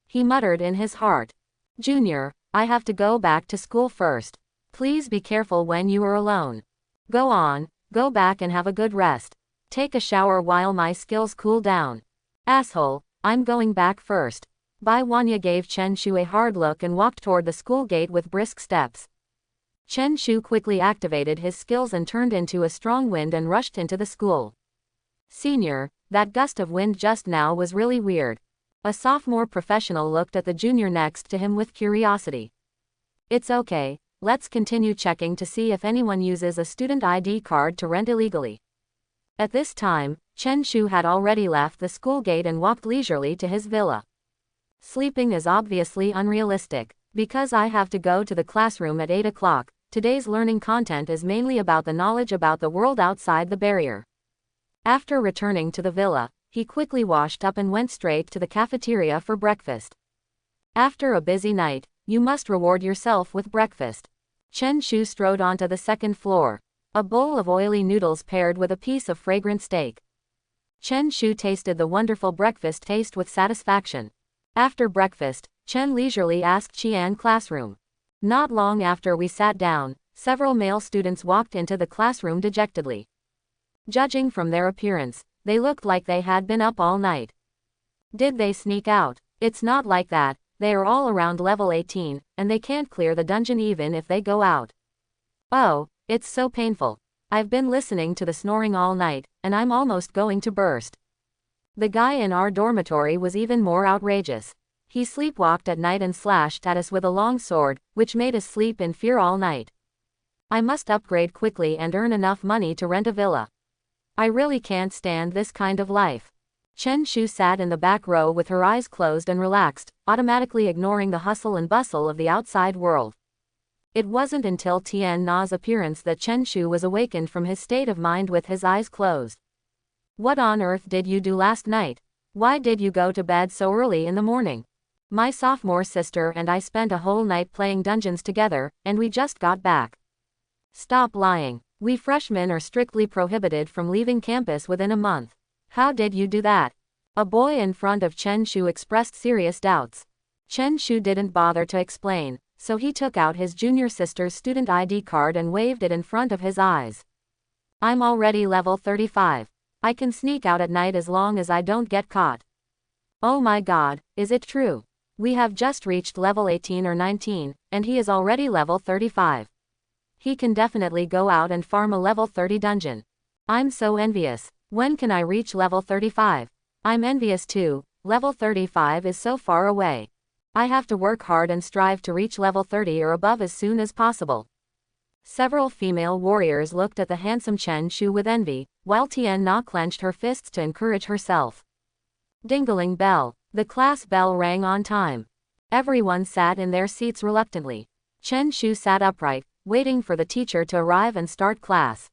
He muttered in his heart. Junior, I have to go back to school first. Please be careful when you are alone. Go on, go back and have a good rest. Take a shower while my skills cool down. Asshole, I'm going back first. Bai Weiya gave Chen Shu a hard look and walked toward the school gate with brisk steps. Chen Shu quickly activated his skills and turned into a strong wind and rushed into the school. Senior, that gust of wind just now was really weird. A sophomore professional looked at the junior next to him with curiosity. It's okay, let's continue checking to see if anyone uses a student ID card to rent illegally. At this time, Chen Shu had already left the school gate and walked leisurely to his villa. Sleeping is obviously unrealistic. Because I have to go to the classroom at 8 o'clock, today's learning content is mainly about the knowledge about the world outside the barrier. After returning to the villa, he quickly washed up and went straight to the cafeteria for breakfast. After a busy night, you must reward yourself with breakfast. Chen Shu strode onto the second floor. A bowl of oily noodles paired with a piece of fragrant steak. Chen Shu tasted the wonderful breakfast taste with satisfaction. After breakfast, Chen leisurely asked Qian classroom. Not long after we sat down, several male students walked into the classroom dejectedly. Judging from their appearance, they looked like they had been up all night. Did they sneak out? It's not like that, they are all around level 18, and they can't clear the dungeon even if they go out. Oh, it's so painful. I've been listening to the snoring all night, and I'm almost going to burst. The guy in our dormitory was even more outrageous. He sleepwalked at night and slashed at us with a long sword, which made us sleep in fear all night. I must upgrade quickly and earn enough money to rent a villa. I really can't stand this kind of life. Chen Shu sat in the back row with her eyes closed and relaxed, automatically ignoring the hustle and bustle of the outside world. It wasn't until Tian Na's appearance that Chen Shu was awakened from his state of mind with his eyes closed. What on earth did you do last night? Why did you go to bed so early in the morning? My sophomore sister and I spent a whole night playing dungeons together, and we just got back. Stop lying. We freshmen are strictly prohibited from leaving campus within a month. How did you do that? A boy in front of Chen Shu expressed serious doubts. Chen Shu didn't bother to explain, so he took out his junior sister's student ID card and waved it in front of his eyes. I'm already level 35. I can sneak out at night as long as I don't get caught. Oh my god, is it true? We have just reached level 18 or 19, and he is already level 35. He can definitely go out and farm a level 30 dungeon. I'm so envious. When can I reach level 35? I'm envious too, level 35 is so far away. I have to work hard and strive to reach level 30 or above as soon as possible. Several female warriors looked at the handsome Chen Shu with envy, while Tian Na clenched her fists to encourage herself. Dingling bell. The class bell rang on time. Everyone sat in their seats reluctantly. Chen Shu sat upright, waiting for the teacher to arrive and start class.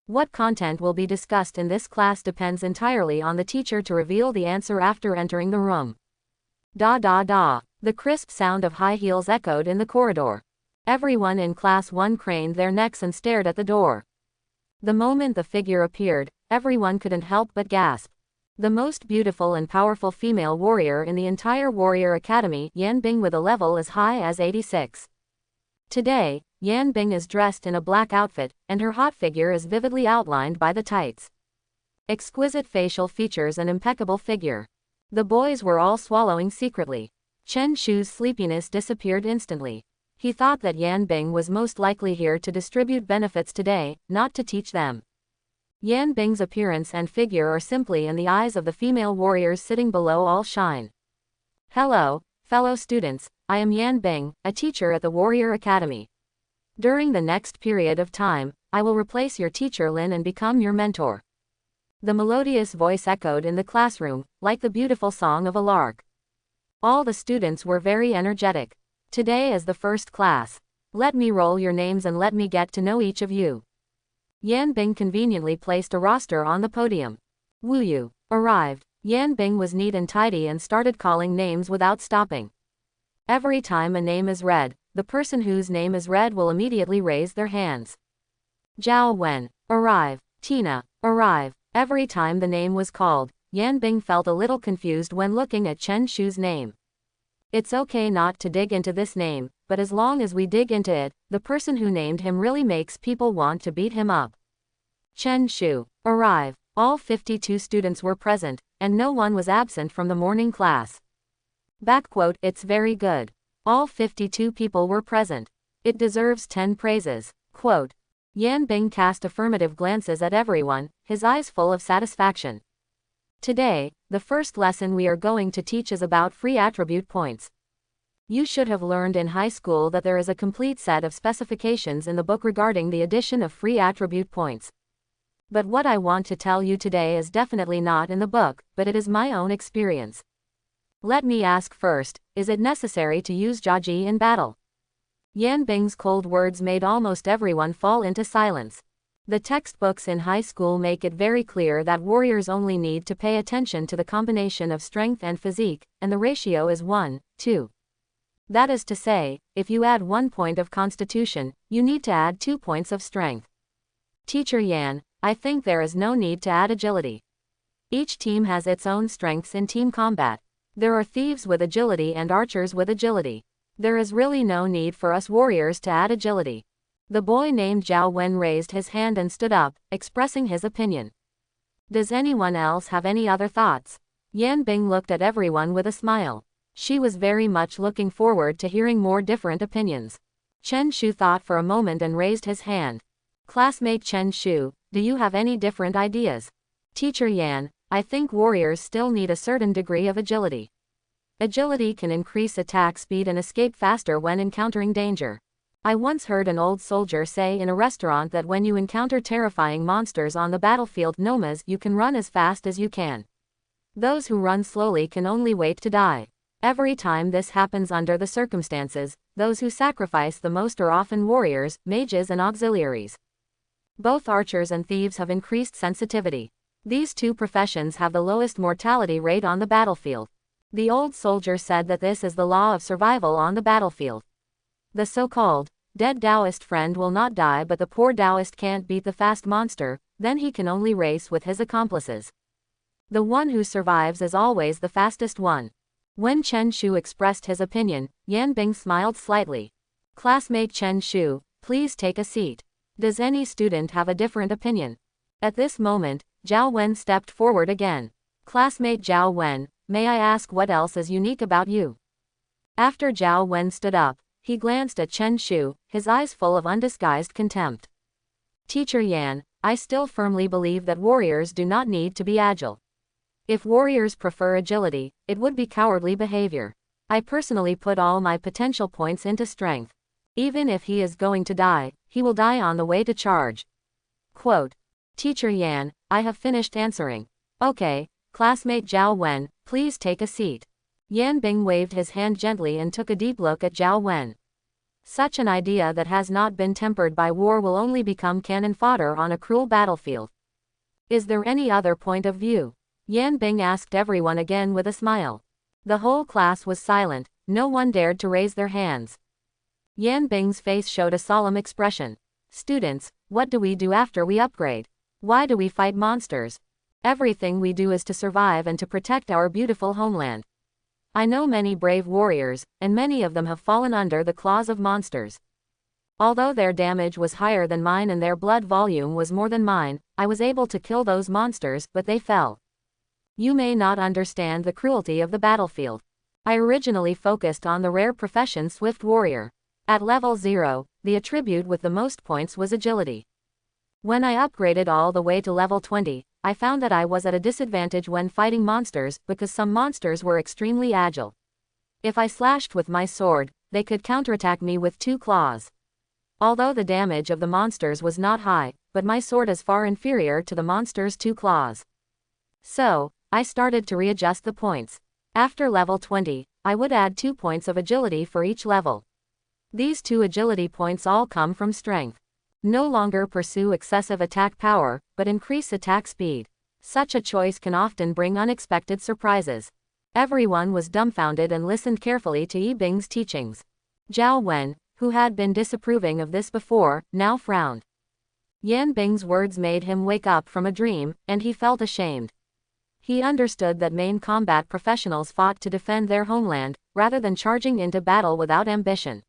What content will be discussed in this class depends entirely on the teacher to reveal the answer after entering the room. Da da da. The crisp sound of high heels echoed in the corridor. Everyone in Class 1 craned their necks and stared at the door. The moment the figure appeared, everyone couldn't help but gasp. The most beautiful and powerful female warrior in the entire Warrior Academy, Yan Bing, with a level as high as 86. Today, Yan Bing is dressed in a black outfit, and her hot figure is vividly outlined by the tights. Exquisite facial features and impeccable figure. The boys were all swallowing secretly. Chen Shu's sleepiness disappeared instantly. He thought that Yan Bing was most likely here to distribute benefits today, not to teach them. Yan Bing's appearance and figure are simply in the eyes of the female warriors sitting below all shine. Hello, fellow students, I am Yan Bing, a teacher at the Warrior Academy. During the next period of time, I will replace your teacher Lin and become your mentor. The melodious voice echoed in the classroom, like the beautiful song of a lark. All the students were very energetic. Today is the first class. Let me roll your names and let me get to know each of you. Yan Bing conveniently placed a roster on the podium. Wu Yu arrived. Yan Bing was neat and tidy and started calling names without stopping. Every time a name is read, the person whose name is read will immediately raise their hands. Zhao Wen arrive. Tina arrive. Every time the name was called, Yan Bing felt a little confused when looking at Chen Shu's name. It's okay not to dig into this name, but as long as we dig into it, the person who named him really makes people want to beat him up. Chen Shu arrive. All 52 students were present, and no one was absent from the morning class. It's very good. All 52 people were present. It deserves 10 praises. Quote. Yan Bing cast affirmative glances at everyone, his eyes full of satisfaction. Today, the first lesson we are going to teach is about free attribute points. You should have learned in high school that there is a complete set of specifications in the book regarding the addition of free attribute points. But what I want to tell you today is definitely not in the book, but it is my own experience. Let me ask first, is it necessary to use Jiaji in battle? Yan Bing's cold words made almost everyone fall into silence. The textbooks in high school make it very clear that warriors only need to pay attention to the combination of strength and physique, and the ratio is 1:2. That is to say, if you add 1 point of constitution, you need to add 2 points of strength. Teacher Yan, I think there is no need to add agility. Each team has its own strengths in team combat. There are thieves with agility and archers with agility. There is really no need for us warriors to add agility. The boy named Zhao Wen raised his hand and stood up, expressing his opinion. Does anyone else have any other thoughts? Yan Bing looked at everyone with a smile. She was very much looking forward to hearing more different opinions. Chen Shu thought for a moment and raised his hand. Classmate Chen Shu, do you have any different ideas? Teacher Yan, I think warriors still need a certain degree of agility. Agility can increase attack speed and escape faster when encountering danger. I once heard an old soldier say in a restaurant that when you encounter terrifying monsters on the battlefield nomas, you can run as fast as you can. Those who run slowly can only wait to die. Every time this happens under the circumstances, those who sacrifice the most are often warriors, mages and auxiliaries. Both archers and thieves have increased sensitivity. These two professions have the lowest mortality rate on the battlefield. The old soldier said that this is the law of survival on the battlefield. The so-called dead Taoist friend will not die, but the poor Taoist can't beat the fast monster, then he can only race with his accomplices. The one who survives is always the fastest one. When Chen Shu expressed his opinion, Yan Bing smiled slightly. Classmate Chen Shu, please take a seat. Does any student have a different opinion? At this moment, Zhao Wen stepped forward again. Classmate Zhao Wen, may I ask what else is unique about you? After Zhao Wen stood up, he glanced at Chen Shu, his eyes full of undisguised contempt. Teacher Yan, I still firmly believe that warriors do not need to be agile. If warriors prefer agility, it would be cowardly behavior. I personally put all my potential points into strength. Even if he is going to die, he will die on the way to charge. Quote. Teacher Yan, I have finished answering. Okay, classmate Zhao Wen, please take a seat. Yan Bing waved his hand gently and took a deep look at Zhao Wen. Such an idea that has not been tempered by war will only become cannon fodder on a cruel battlefield. Is there any other point of view? Yan Bing asked everyone again with a smile. The whole class was silent, no one dared to raise their hands. Yan Bing's face showed a solemn expression. Students, what do we do after we upgrade? Why do we fight monsters? Everything we do is to survive and to protect our beautiful homeland. I know many brave warriors, and many of them have fallen under the claws of monsters. Although their damage was higher than mine and their blood volume was more than mine, I was able to kill those monsters, but they fell. You may not understand the cruelty of the battlefield. I originally focused on the rare profession Swift Warrior. At level 0, the attribute with the most points was agility. When I upgraded all the way to level 20, I found that I was at a disadvantage when fighting monsters because some monsters were extremely agile. If I slashed with my sword, they could counterattack me with 2 claws. Although the damage of the monsters was not high, but my sword is far inferior to the monster's 2 claws. So, I started to readjust the points. After level 20, I would add 2 points of agility for each level. These 2 agility points all come from strength. No longer pursue excessive attack power, but increase attack speed. Such a choice can often bring unexpected surprises. Everyone was dumbfounded and listened carefully to Yi Bing's teachings. Zhao Wen, who had been disapproving of this before, now frowned. Yan Bing's words made him wake up from a dream, and he felt ashamed. He understood that main combat professionals fought to defend their homeland, rather than charging into battle without ambition.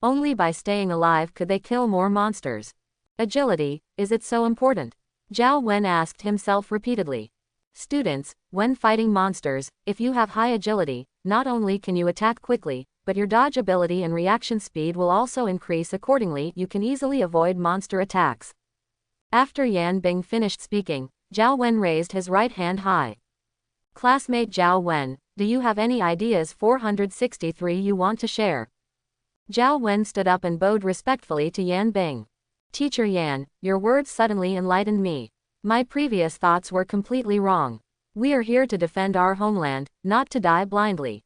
Only by staying alive could they kill more monsters. Agility, is it so important? Zhao Wen asked himself repeatedly. Students, when fighting monsters, if you have high agility, not only can you attack quickly, but your dodge ability and reaction speed will also increase accordingly. You can easily avoid monster attacks. After Yan Bing finished speaking, Zhao Wen raised his right hand high. Classmate Zhao Wen, do you have any ideas 463 you want to share? Zhao Wen stood up and bowed respectfully to Yan Bing. Teacher Yan, your words suddenly enlightened me. My previous thoughts were completely wrong. We are here to defend our homeland, not to die blindly.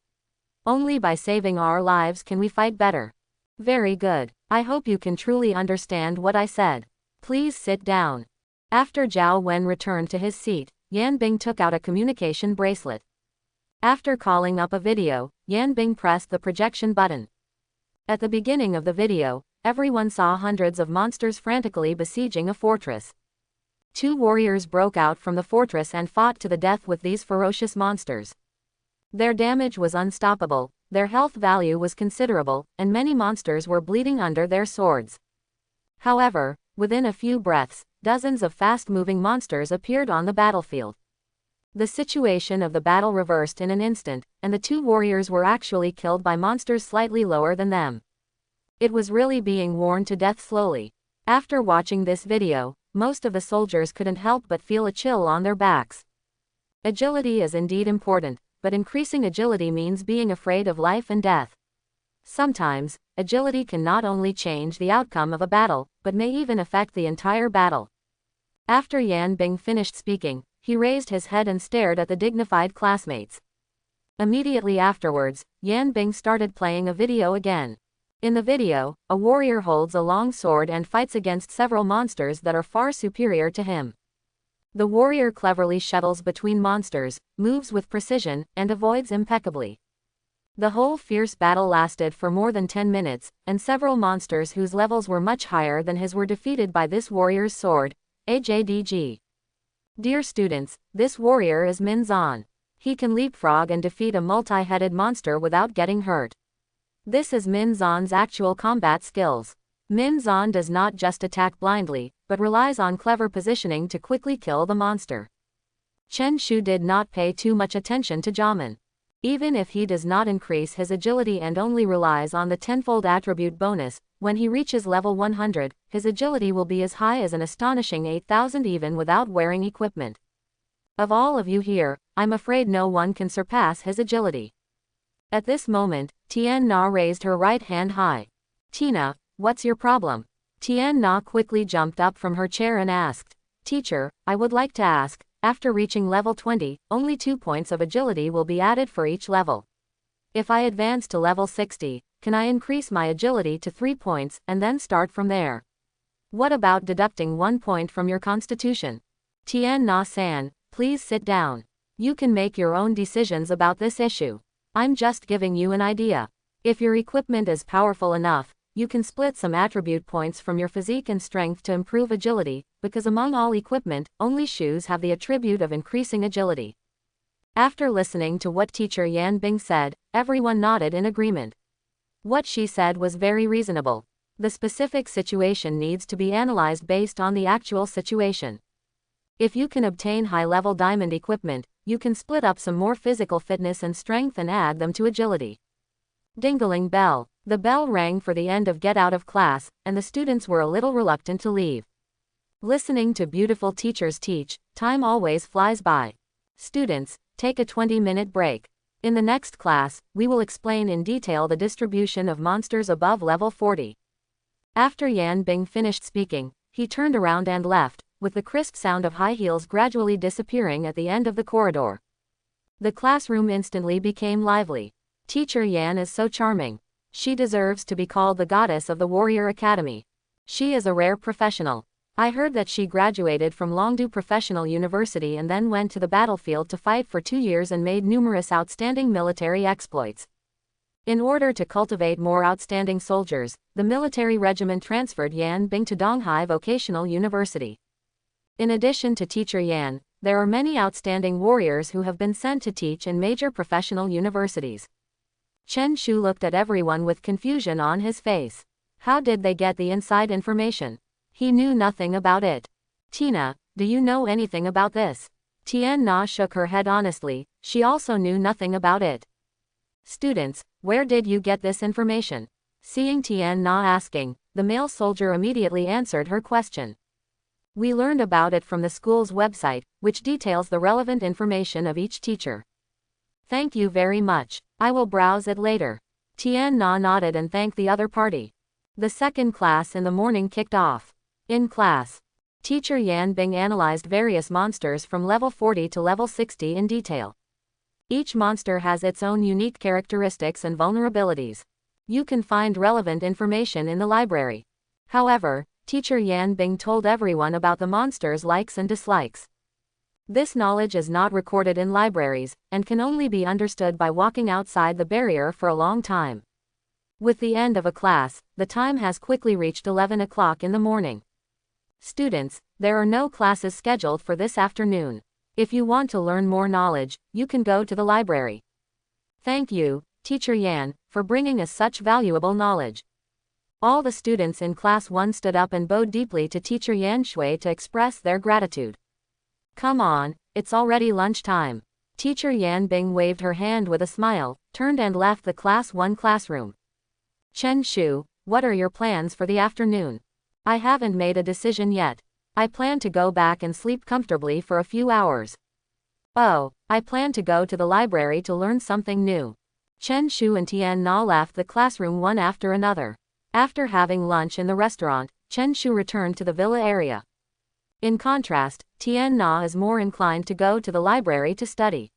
Only by saving our lives can we fight better. Very good. I hope you can truly understand what I said. Please sit down. After Zhao Wen returned to his seat, Yan Bing took out a communication bracelet. After calling up a video, Yan Bing pressed the projection button. At the beginning of the video, everyone saw hundreds of monsters frantically besieging a fortress. 2 warriors broke out from the fortress and fought to the death with these ferocious monsters. Their damage was unstoppable, their health value was considerable, and many monsters were bleeding under their swords. However, within a few breaths, dozens of fast-moving monsters appeared on the battlefield. The situation of the battle reversed in an instant, and the 2 warriors were actually killed by monsters slightly lower than them. It was really being worn to death slowly. After watching this video, most of the soldiers couldn't help but feel a chill on their backs. Agility is indeed important, but increasing agility means being afraid of life and death. Sometimes, agility can not only change the outcome of a battle, but may even affect the entire battle. After Yan Bing finished speaking, he raised his head and stared at the dignified classmates. Immediately afterwards, Yan Bing started playing a video again. In the video, a warrior holds a long sword and fights against several monsters that are far superior to him. The warrior cleverly shuttles between monsters, moves with precision, and avoids impeccably. The whole fierce battle lasted for more than 10 minutes, and several monsters whose levels were much higher than his were defeated by this warrior's sword, AJDG. Dear students, this warrior is Min Zan. He can leapfrog and defeat a multi-headed monster without getting hurt. This is Min Zan's actual combat skills. Min Zan does not just attack blindly, but relies on clever positioning to quickly kill the monster. Chen Shu did not pay too much attention to Jamin. Even if he does not increase his agility and only relies on the tenfold attribute bonus, when he reaches level 100, his agility will be as high as an astonishing 8,000 even without wearing equipment. Of all of you here, I'm afraid no one can surpass his agility. At this moment, Tian Na raised her right hand high. Tina, what's your problem? Tian Na quickly jumped up from her chair and asked. Teacher, I would like to ask, after reaching level 20, only 2 points of agility will be added for each level. If I advance to level 60, can I increase my agility to 3 points and then start from there? What about deducting 1 point from your constitution? Tian Na-san, please sit down. You can make your own decisions about this issue. I'm just giving you an idea. If your equipment is powerful enough, you can split some attribute points from your physique and strength to improve agility, because among all equipment, only shoes have the attribute of increasing agility. After listening to what teacher Yan Bing said, everyone nodded in agreement. What she said was very reasonable. The specific situation needs to be analyzed based on the actual situation. If you can obtain high-level diamond equipment, you can split up some more physical fitness and strength and add them to agility. Ding-a-ling bell. The bell rang for the end of get out of class, and the students were a little reluctant to leave. Listening to beautiful teachers teach, time always flies by. Students, take a 20-minute break. In the next class, we will explain in detail the distribution of monsters above level 40. After Yan Bing finished speaking, he turned around and left, with the crisp sound of high heels gradually disappearing at the end of the corridor. The classroom instantly became lively. Teacher Yan is so charming. She deserves to be called the goddess of the Warrior Academy. She is a rare professional. I heard that she graduated from Longdu Professional University and then went to the battlefield to fight for 2 years and made numerous outstanding military exploits. In order to cultivate more outstanding soldiers, the military regiment transferred Yan Bing to Donghai Vocational University. In addition to teacher Yan, there are many outstanding warriors who have been sent to teach in major professional universities. Chen Shu looked at everyone with confusion on his face. How did they get the inside information? He knew nothing about it. Tina, do you know anything about this? Tian Na shook her head honestly, she also knew nothing about it. Students, where did you get this information? Seeing Tian Na asking, the male soldier immediately answered her question. We learned about it from the school's website, which details the relevant information of each teacher. Thank you very much. I will browse it later. Tian Na nodded and thanked the other party. The second class in the morning kicked off. In class, teacher Yan Bing analyzed various monsters from level 40 to level 60 in detail. Each monster has its own unique characteristics and vulnerabilities. You can find relevant information in the library. However, teacher Yan Bing told everyone about the monsters' likes and dislikes. This knowledge is not recorded in libraries, and can only be understood by walking outside the barrier for a long time. With the end of a class, the time has quickly reached 11 o'clock in the morning. Students, there are no classes scheduled for this afternoon. If you want to learn more knowledge, you can go to the library. Thank you, Teacher Yan, for bringing us such valuable knowledge. All the students in Class 1 stood up and bowed deeply to Teacher Yan Shui to express their gratitude. Come on, it's already lunchtime. Teacher Yan Bing waved her hand with a smile, turned and left the Class 1 classroom. Chen Shu, what are your plans for the afternoon? I haven't made a decision yet. I plan to go back and sleep comfortably for a few hours. Oh, I plan to go to the library to learn something new. Chen Shu and Tian Na left the classroom one after another. After having lunch in the restaurant, Chen Shu returned to the villa area. In contrast, Tian Na is more inclined to go to the library to study.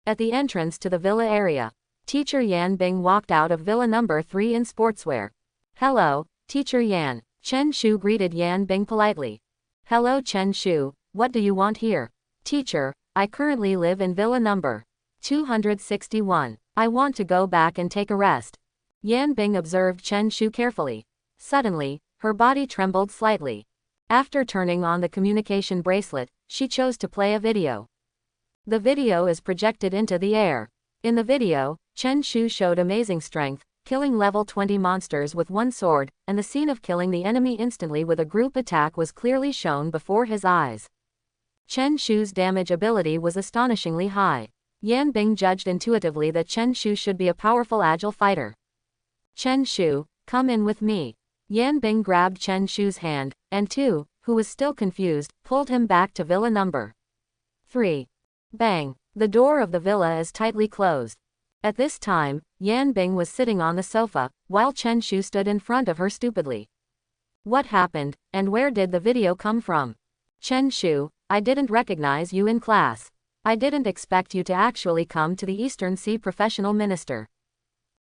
At the entrance to the villa area, Teacher Yan Bing walked out of villa number 3 in sportswear. Hello, Teacher Yan. Chen Shu greeted Yan Bing politely. Hello Chen Shu, what do you want here? Teacher, I currently live in villa number 261. I want to go back and take a rest. Yan Bing observed Chen Shu carefully. Suddenly, her body trembled slightly. After turning on the communication bracelet, she chose to play a video. The video is projected into the air. In the video, Chen Shu showed amazing strength, killing level 20 monsters with one sword, and the scene of killing the enemy instantly with a group attack was clearly shown before his eyes. Chen Shu's damage ability was astonishingly high. Yan Bing judged intuitively that Chen Shu should be a powerful agile fighter. Chen Shu, come in with me. Yan Bing grabbed Chen Shu's hand, and Tu, who was still confused, pulled him back to villa number 3. Bang! The door of the villa is tightly closed. At this time, Yan Bing was sitting on the sofa, while Chen Shu stood in front of her stupidly. What happened, and where did the video come from? Chen Shu, I didn't recognize you in class. I didn't expect you to actually come to the Eastern Sea Professional Minister.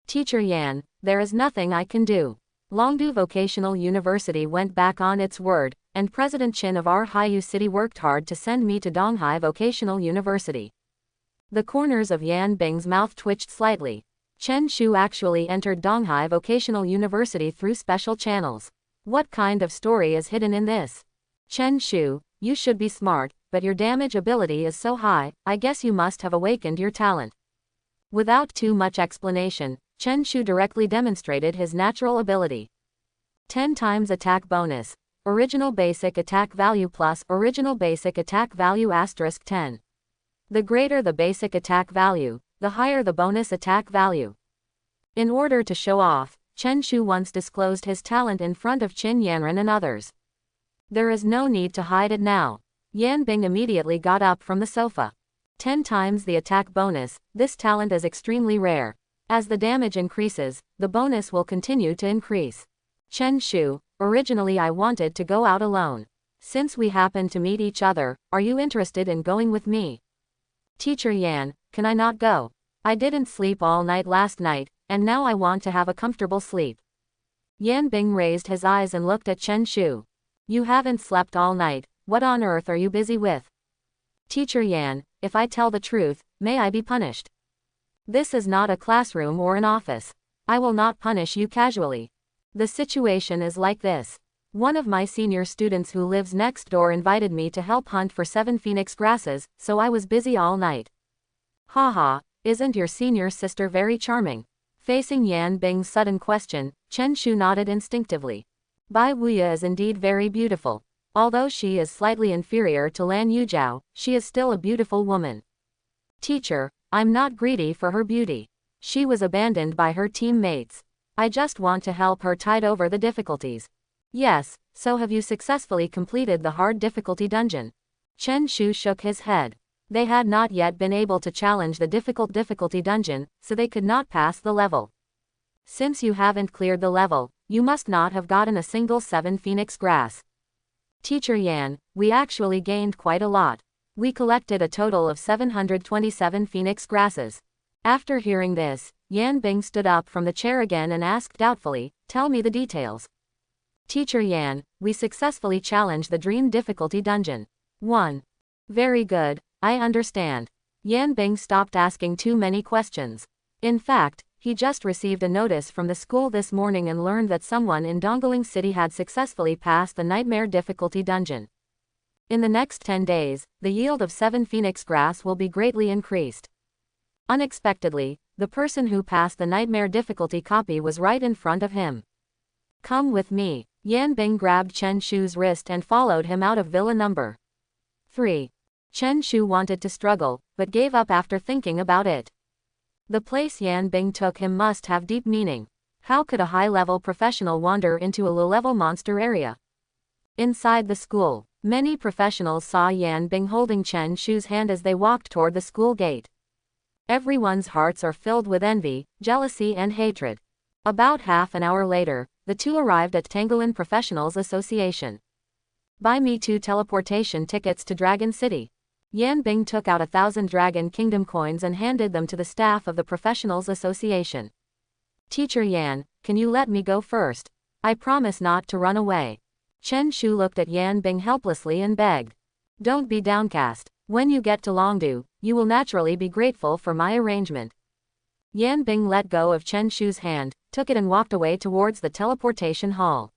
Teacher Yan, there is nothing I can do. Longdu Vocational University went back on its word, and President Chin of our Haiyu City worked hard to send me to Donghai Vocational University. The corners of Yan Bing's mouth twitched slightly. Chen Shu actually entered Donghai Vocational University through special channels. What kind of story is hidden in this? Chen Shu, you should be smart, but your damage ability is so high, I guess you must have awakened your talent. Without too much explanation, Chen Shu directly demonstrated his natural ability. 10 times attack bonus. Original basic attack value plus original basic attack value * 10. The greater the basic attack value, the higher the bonus attack value. In order to show off, Chen Shu once disclosed his talent in front of Qin Yanren and others. There is no need to hide it now. Yan Bing immediately got up from the sofa. 10 times the attack bonus, this talent is extremely rare. As the damage increases, the bonus will continue to increase. Chen Shu, originally I wanted to go out alone. Since we happen to meet each other, are you interested in going with me? Teacher Yan, can I not go? I didn't sleep all night last night, and now I want to have a comfortable sleep. Yan Bing raised his eyes and looked at Chen Shu. You haven't slept all night, what on earth are you busy with? Teacher Yan, if I tell the truth, may I be punished? This is not a classroom or an office. I will not punish you casually. The situation is like this. One of my senior students who lives next door invited me to help hunt for 7 phoenix grasses, so I was busy all night. Haha, isn't your senior sister very charming? Facing Yan Bing's sudden question, Chen Shu nodded instinctively. Bai Weiya is indeed very beautiful. Although she is slightly inferior to Lan Yujiao, she is still a beautiful woman. Teacher, I'm not greedy for her beauty. She was abandoned by her teammates. I just want to help her tide over the difficulties. Yes, so have you successfully completed the hard difficulty dungeon? Chen Shu shook his head. They had not yet been able to challenge the difficulty dungeon, so they could not pass the level. Since you haven't cleared the level, you must not have gotten a single 7 phoenix grass. Teacher Yan, we actually gained quite a lot. We collected a total of 727 phoenix grasses. After hearing this, Yan Bing stood up from the chair again and asked doubtfully, tell me the details. Teacher Yan, we successfully challenged the dream difficulty dungeon. 1. Very good, I understand. Yan Bing stopped asking too many questions. In fact, he just received a notice from the school this morning and learned that someone in Dongling City had successfully passed the nightmare difficulty dungeon. In the next 10 days, the yield of 7 phoenix grass will be greatly increased. Unexpectedly, the person who passed the nightmare difficulty copy was right in front of him. Come with me. Yan Bing grabbed Chen Shu's wrist and followed him out of Villa number 3. Chen Shu wanted to struggle, but gave up after thinking about it. The place Yan Bing took him must have deep meaning. How could a high-level professional wander into a low-level monster area? Inside the school, many professionals saw Yan Bing holding Chen Shu's hand as they walked toward the school gate. Everyone's hearts are filled with envy, jealousy and hatred. About half an hour later, the two arrived at Tangolin Professionals Association. Buy me 2 teleportation tickets to Dragon City. Yan Bing took out 1,000 Dragon Kingdom coins and handed them to the staff of the Professionals Association. Teacher Yan, can you let me go first? I promise not to run away. Chen Shu looked at Yan Bing helplessly and begged. Don't be downcast. When you get to Longdu, you will naturally be grateful for my arrangement. Yan Bing let go of Chen Shu's hand, took it and walked away towards the teleportation hall.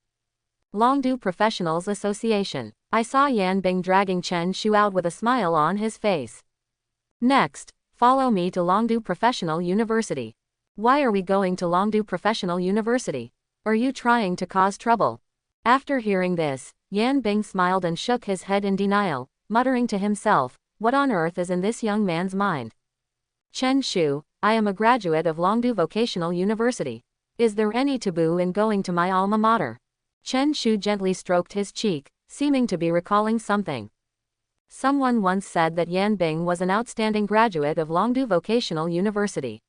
Longdu Professionals Association. I saw Yan Bing dragging Chen Shu out with a smile on his face. Next, follow me to Longdu Professional University. Why are we going to Longdu Professional University? Are you trying to cause trouble? After hearing this, Yan Bing smiled and shook his head in denial, muttering to himself, what on earth is in this young man's mind? Chen Shu, I am a graduate of Longdu Vocational University. Is there any taboo in going to my alma mater? Chen Shu gently stroked his cheek, seeming to be recalling something. Someone once said that Yan Bing was an outstanding graduate of Longdu Vocational University.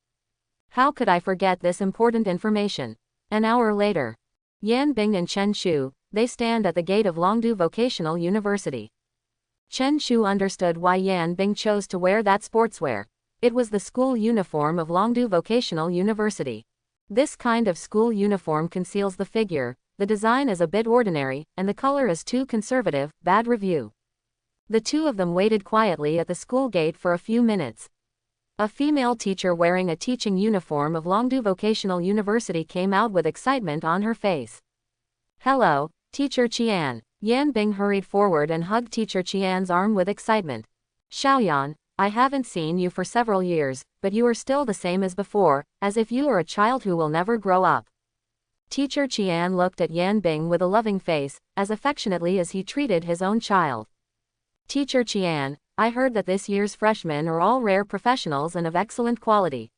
How could I forget this important information? An hour later, Yan Bing and Chen Shu, they stand at the gate of Longdu Vocational University. Chen Shu understood why Yan Bing chose to wear that sportswear. It was the school uniform of Longdu Vocational University. This kind of school uniform conceals the figure, the design is a bit ordinary, and the color is too conservative, bad review. The two of them waited quietly at the school gate for a few minutes. A female teacher wearing a teaching uniform of Longdu Vocational University came out with excitement on her face. "Hello, Teacher Qian." Yan Bing hurried forward and hugged Teacher Qian's arm with excitement. "Xiaoyan, I haven't seen you for several years, but you are still the same as before, as if you are a child who will never grow up." Teacher Qian looked at Yan Bing with a loving face, as affectionately as he treated his own child. "Teacher Qian, I heard that this year's freshmen are all rare professionals and of excellent quality."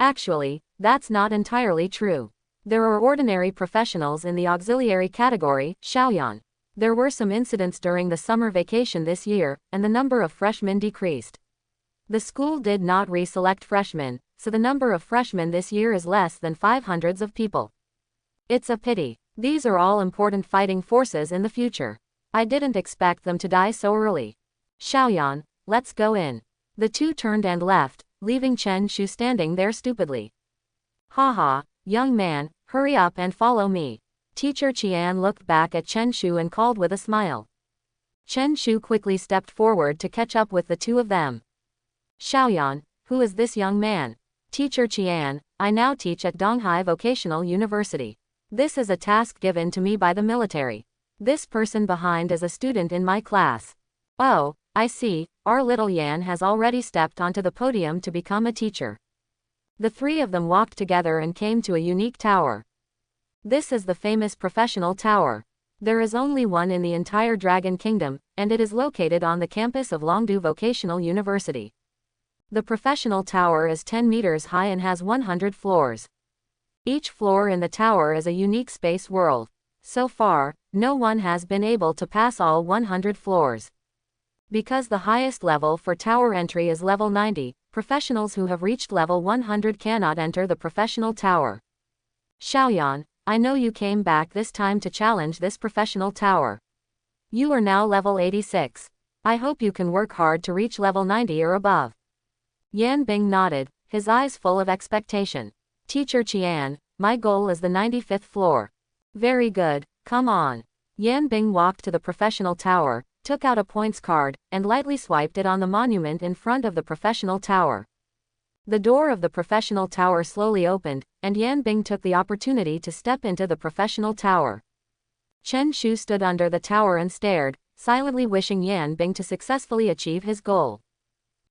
"Actually, that's not entirely true. There are ordinary professionals in the auxiliary category, Xiaoyan. There were some incidents during the summer vacation this year, and the number of freshmen decreased. The school did not reselect freshmen, so the number of freshmen this year is less than 500 of people. It's a pity. These are all important fighting forces in the future. I didn't expect them to die so early. Xiaoyan, let's go in." The two turned and left, leaving Chen Shu standing there stupidly. "Haha, young man, hurry up and follow me." Teacher Qian looked back at Chen Shu and called with a smile. Chen Shu quickly stepped forward to catch up with the two of them. "Xiaoyan, who is this young man?" "Teacher Qian, I now teach at Donghai Vocational University. This is a task given to me by the military. This person behind is a student in my class." "Oh, I see, our little Yan has already stepped onto the podium to become a teacher." The three of them walked together and came to a unique tower. This is the famous professional tower. There is only one in the entire Dragon Kingdom, and it is located on the campus of Longdu Vocational University. The professional tower is 10 meters high and has 100 floors. Each floor in the tower is a unique space world. So far, no one has been able to pass all 100 floors. Because the highest level for tower entry is level 90, professionals who have reached level 100 cannot enter the professional tower. "Xiaoyan, I know you came back this time to challenge this professional tower. You are now level 86. I hope you can work hard to reach level 90 or above." Yan Bing nodded, his eyes full of expectation. "Teacher Qian, my goal is the 95th floor." "Very good, come on." Yan Bing walked to the professional tower, took out a points card, and lightly swiped it on the monument in front of the professional tower. The door of the professional tower slowly opened, and Yan Bing took the opportunity to step into the professional tower. Chen Shu stood under the tower and stared, silently wishing Yan Bing to successfully achieve his goal.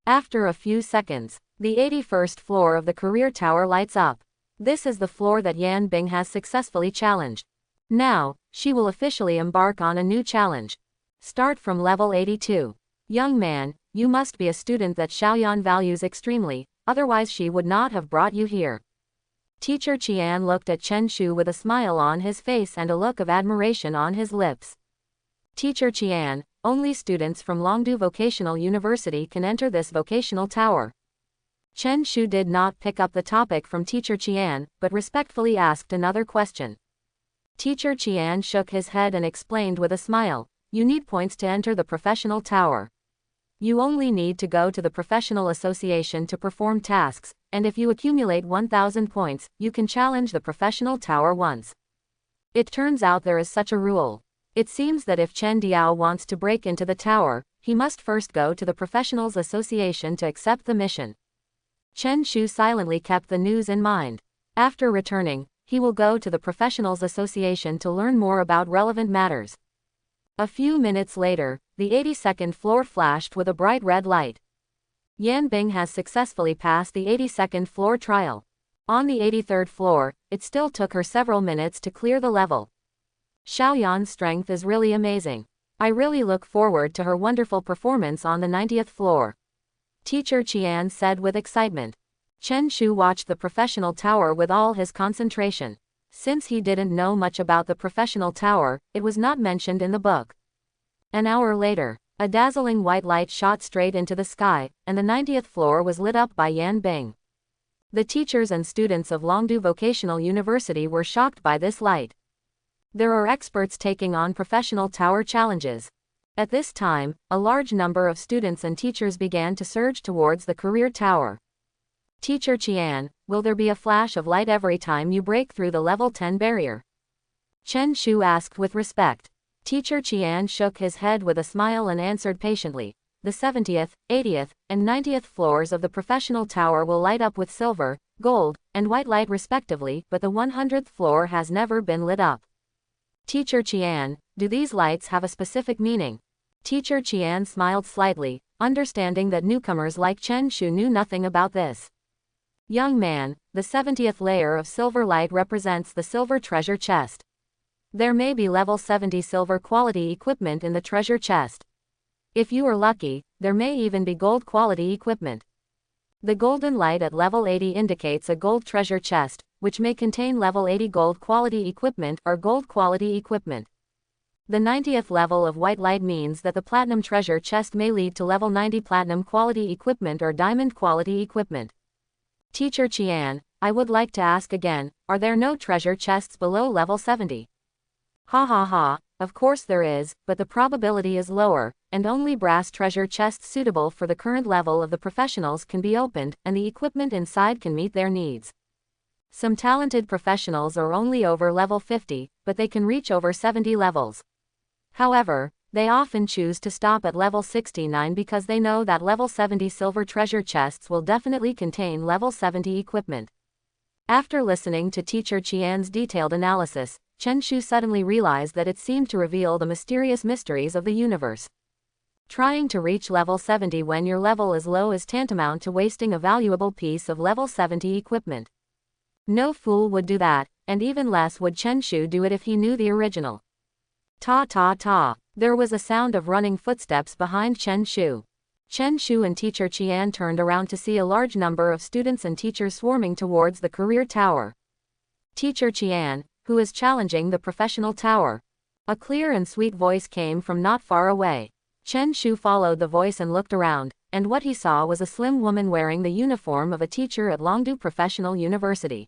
After a few seconds, the 81st floor of the career tower lights up. This is the floor that Yan Bing has successfully challenged. Now, she will officially embark on a new challenge. Start from level 82. "Young man, you must be a student that Xiaoyan values extremely, otherwise she would not have brought you here." Teacher Qian looked at Chen Shu with a smile on his face and a look of admiration on his lips. "Teacher Qian, only students from Longdu Vocational University can enter this vocational tower." Chen Shu did not pick up the topic from Teacher Qian, but respectfully asked another question. Teacher Qian shook his head and explained with a smile, "You need points to enter the professional tower. You only need to go to the professional association to perform tasks, and if you accumulate 1,000 points, you can challenge the professional tower once." It turns out there is such a rule. It seems that if Chen Diao wants to break into the tower, he must first go to the professionals association to accept the mission. Chen Shu silently kept the news in mind. After returning, he will go to the professionals association to learn more about relevant matters. A few minutes later, the 82nd floor flashed with a bright red light. Yan Bing has successfully passed the 82nd floor trial. On the 83rd floor, it still took her several minutes to clear the level. Xiaoyan's strength is really amazing. I really look forward to her wonderful performance on the 90th floor. Teacher Qian said with excitement. Chen Shu watched the professional tower with all his concentration. Since he didn't know much about the professional tower, it was not mentioned in the book. An hour later, a dazzling white light shot straight into the sky, and the 90th floor was lit up by Yan Bing. The teachers and students of Longdu Vocational University were shocked by this light. There are experts taking on professional tower challenges. At this time, a large number of students and teachers began to surge towards the career tower. Teacher Qian, will there be a flash of light every time you break through the level 10 barrier? Chen Shu asked with respect. Teacher Qian shook his head with a smile and answered patiently. the 70th, 80th, and 90th floors of the professional tower will light up with silver, gold, and white light respectively, but the 100th floor has never been lit up. Teacher Qian, do these lights have a specific meaning? Teacher Qian smiled slightly, understanding that newcomers like Chen Shu knew nothing about this. Young man, the 70th layer of silver light represents the silver treasure chest. There may be level 70 silver quality equipment in the treasure chest. If you are lucky, there may even be gold quality equipment. The golden light at level 80 indicates a gold treasure chest, which may contain level 80 gold quality equipment or gold quality equipment. The 90th level of white light means that the platinum treasure chest may lead to level 90 platinum quality equipment or diamond quality equipment. Teacher Qian, I would like to ask again, are there no treasure chests below level 70? Ha ha ha, of course there is, but the probability is lower, and only brass treasure chests suitable for the current level of the professionals can be opened, and the equipment inside can meet their needs. Some talented professionals are only over level 50, but they can reach over 70 levels. However, they often choose to stop at level 69 because they know that level 70 silver treasure chests will definitely contain level 70 equipment. After listening to Teacher Qian's detailed analysis, Chen Shu suddenly realized that it seemed to reveal the mysterious mysteries of the universe. Trying to reach level 70 when your level is low is tantamount to wasting a valuable piece of level 70 equipment. No fool would do that, and even less would Chen Shu do it if he knew the original. Ta ta ta. There was a sound of running footsteps behind Chen Shu. Chen Shu and Teacher Qian turned around to see a large number of students and teachers swarming towards the career tower. Teacher Qian, who is challenging the professional tower? A clear and sweet voice came from not far away. Chen Shu followed the voice and looked around, and what he saw was a slim woman wearing the uniform of a teacher at Longdu Professional University.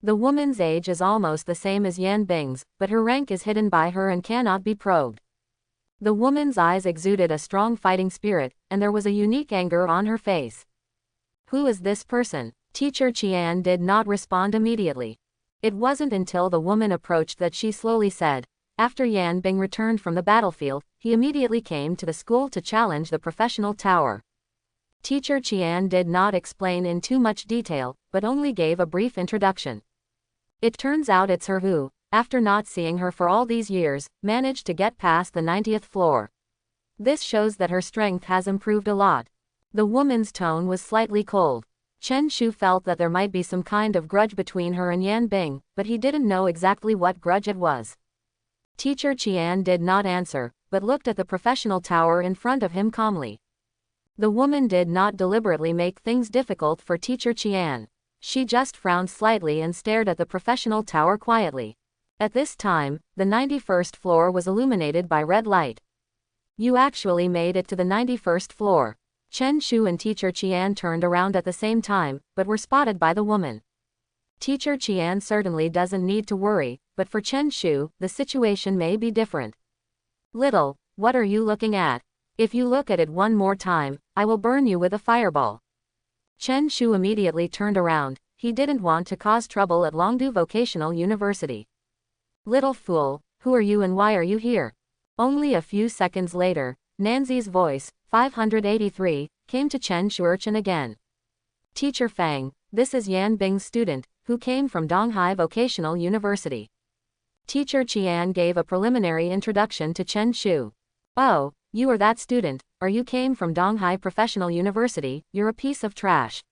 The woman's age is almost the same as Yan Bing's, but her rank is hidden by her and cannot be probed. The woman's eyes exuded a strong fighting spirit, and there was a unique anger on her face. Who is this person? Teacher Qian did not respond immediately. It wasn't until the woman approached that she slowly said, after Yan Bing returned from the battlefield, he immediately came to the school to challenge the professional tower. Teacher Qian did not explain in too much detail, but only gave a brief introduction. It turns out it's her who, after not seeing her for all these years, managed to get past the 90th floor. This shows that her strength has improved a lot. The woman's tone was slightly cold. Chen Shu felt that there might be some kind of grudge between her and Yan Bing, but he didn't know exactly what grudge it was. Teacher Qian did not answer, but looked at the professional tower in front of him calmly. The woman did not deliberately make things difficult for Teacher Qian. She just frowned slightly and stared at the professional tower quietly. At this time, the 91st floor was illuminated by red light. You actually made it to the 91st floor. Chen Shu and Teacher Qian turned around at the same time, but were spotted by the woman. Teacher Qian certainly doesn't need to worry, but for Chen Shu, the situation may be different. Little, what are you looking at? If you look at it one more time, I will burn you with a fireball. Chen Shu immediately turned around. He didn't want to cause trouble at Longdu Vocational University. Little fool, who are you and why are you here? Only a few seconds later, Nanzi's voice, 583, came to Chen Shuerchen again. Teacher Fang, this is Yan Bing's student, who came from Donghai Vocational University. Teacher Qian gave a preliminary introduction to Chen Shu. Oh, you are that student, or you came from Donghai Professional University, you're a piece of trash.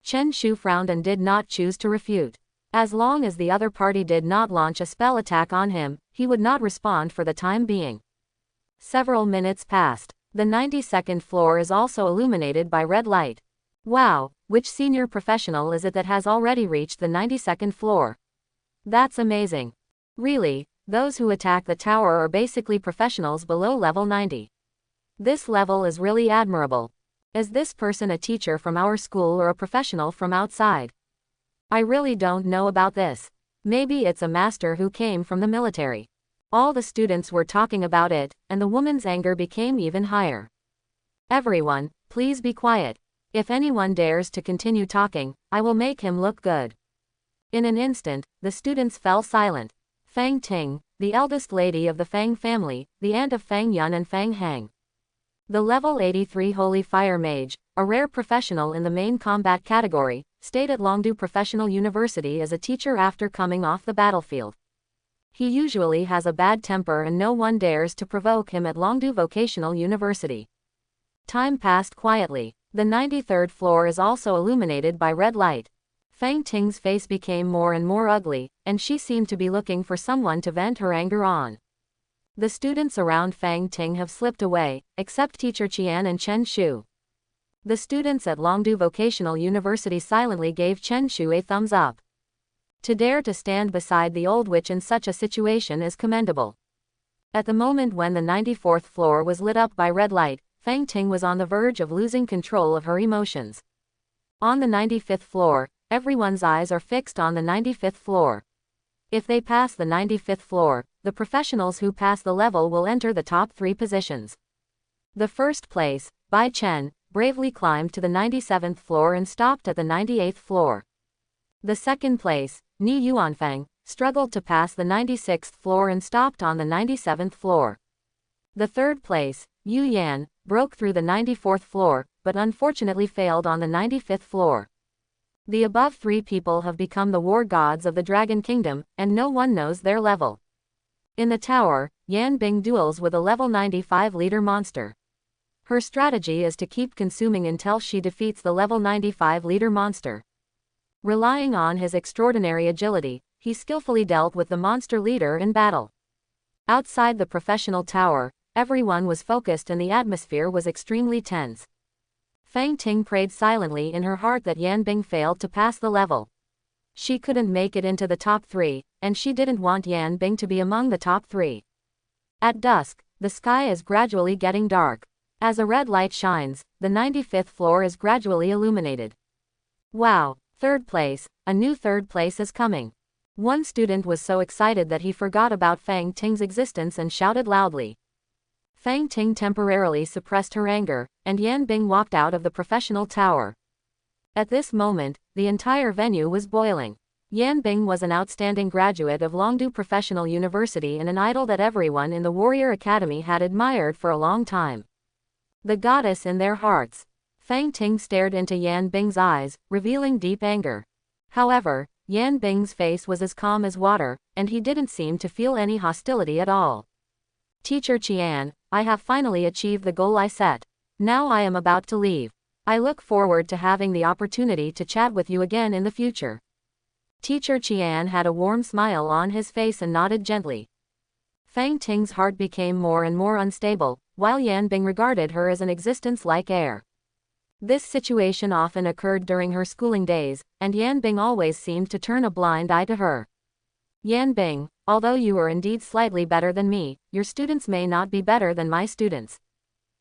Chen Shu frowned and did not choose to refute. As long as the other party did not launch a spell attack on him, he would not respond for the time being. Several minutes passed. The 92nd floor is also illuminated by red light. Wow, which senior professional is it that has already reached the 92nd floor? That's amazing. Really, those who attack the tower are basically professionals below level 90. This level is really admirable. Is this person a teacher from our school or a professional from outside? I really don't know about this. Maybe it's a master who came from the military. All the students were talking about it, and the woman's anger became even higher. Everyone, please be quiet. If anyone dares to continue talking, I will make him look good. In an instant, the students fell silent. Fang Ting, the eldest lady of the Fang family, the aunt of Fang Yun and Fang Hang. The level 83 Holy Fire Mage, a rare professional in the main combat category, stayed at Longdu Professional University as a teacher after coming off the battlefield. He usually has a bad temper and no one dares to provoke him at Longdu Vocational University. Time passed quietly. The 93rd floor is also illuminated by red light. Fang Ting's face became more and more ugly, and she seemed to be looking for someone to vent her anger on. The students around Fang Ting have slipped away, except teacher Qian and Chen Shu. The students at Longdu Vocational University silently gave Chen Shu a thumbs up. To dare to stand beside the old witch in such a situation is commendable. At the moment when the 94th floor was lit up by red light, Fang Ting was on the verge of losing control of her emotions. On the 95th floor, everyone's eyes are fixed on the 95th floor. If they pass the 95th floor, the professionals who pass the level will enter the top 3 positions. The first place, Bai Chen, bravely climbed to the 97th floor and stopped at the 98th floor. The second place, Ni Yuanfang, struggled to pass the 96th floor and stopped on the 97th floor. The third place, Yu Yan, broke through the 94th floor, but unfortunately failed on the 95th floor. The above 3 people have become the war gods of the Dragon Kingdom, and no one knows their level. In the tower, Yan Bing duels with a level 95 leader monster. Her strategy is to keep consuming until she defeats the level 95 leader monster. Relying on his extraordinary agility, he skillfully dealt with the monster leader in battle. Outside the professional tower, everyone was focused and the atmosphere was extremely tense. Fang Ting prayed silently in her heart that Yan Bing failed to pass the level. She couldn't make it into the top 3, and she didn't want Yan Bing to be among the top 3. At dusk, the sky is gradually getting dark. As a red light shines, the 95th floor is gradually illuminated. Wow! Third place, a new third place is coming. One student was so excited that he forgot about Fang Ting's existence and shouted loudly. Fang Ting temporarily suppressed her anger, and Yan Bing walked out of the professional tower. At this moment, the entire venue was boiling. Yan Bing was an outstanding graduate of Longdu Professional University and an idol that everyone in the Warrior Academy had admired for a long time. The goddess in their hearts. Fang Ting stared into Yan Bing's eyes, revealing deep anger. However, Yan Bing's face was as calm as water, and he didn't seem to feel any hostility at all. Teacher Qian, I have finally achieved the goal I set. Now I am about to leave. I look forward to having the opportunity to chat with you again in the future. Teacher Qian had a warm smile on his face and nodded gently. Fang Ting's heart became more and more unstable, while Yan Bing regarded her as an existence like air. This situation often occurred during her schooling days, and Yan Bing always seemed to turn a blind eye to her. Yan Bing, although you are indeed slightly better than me, your students may not be better than my students.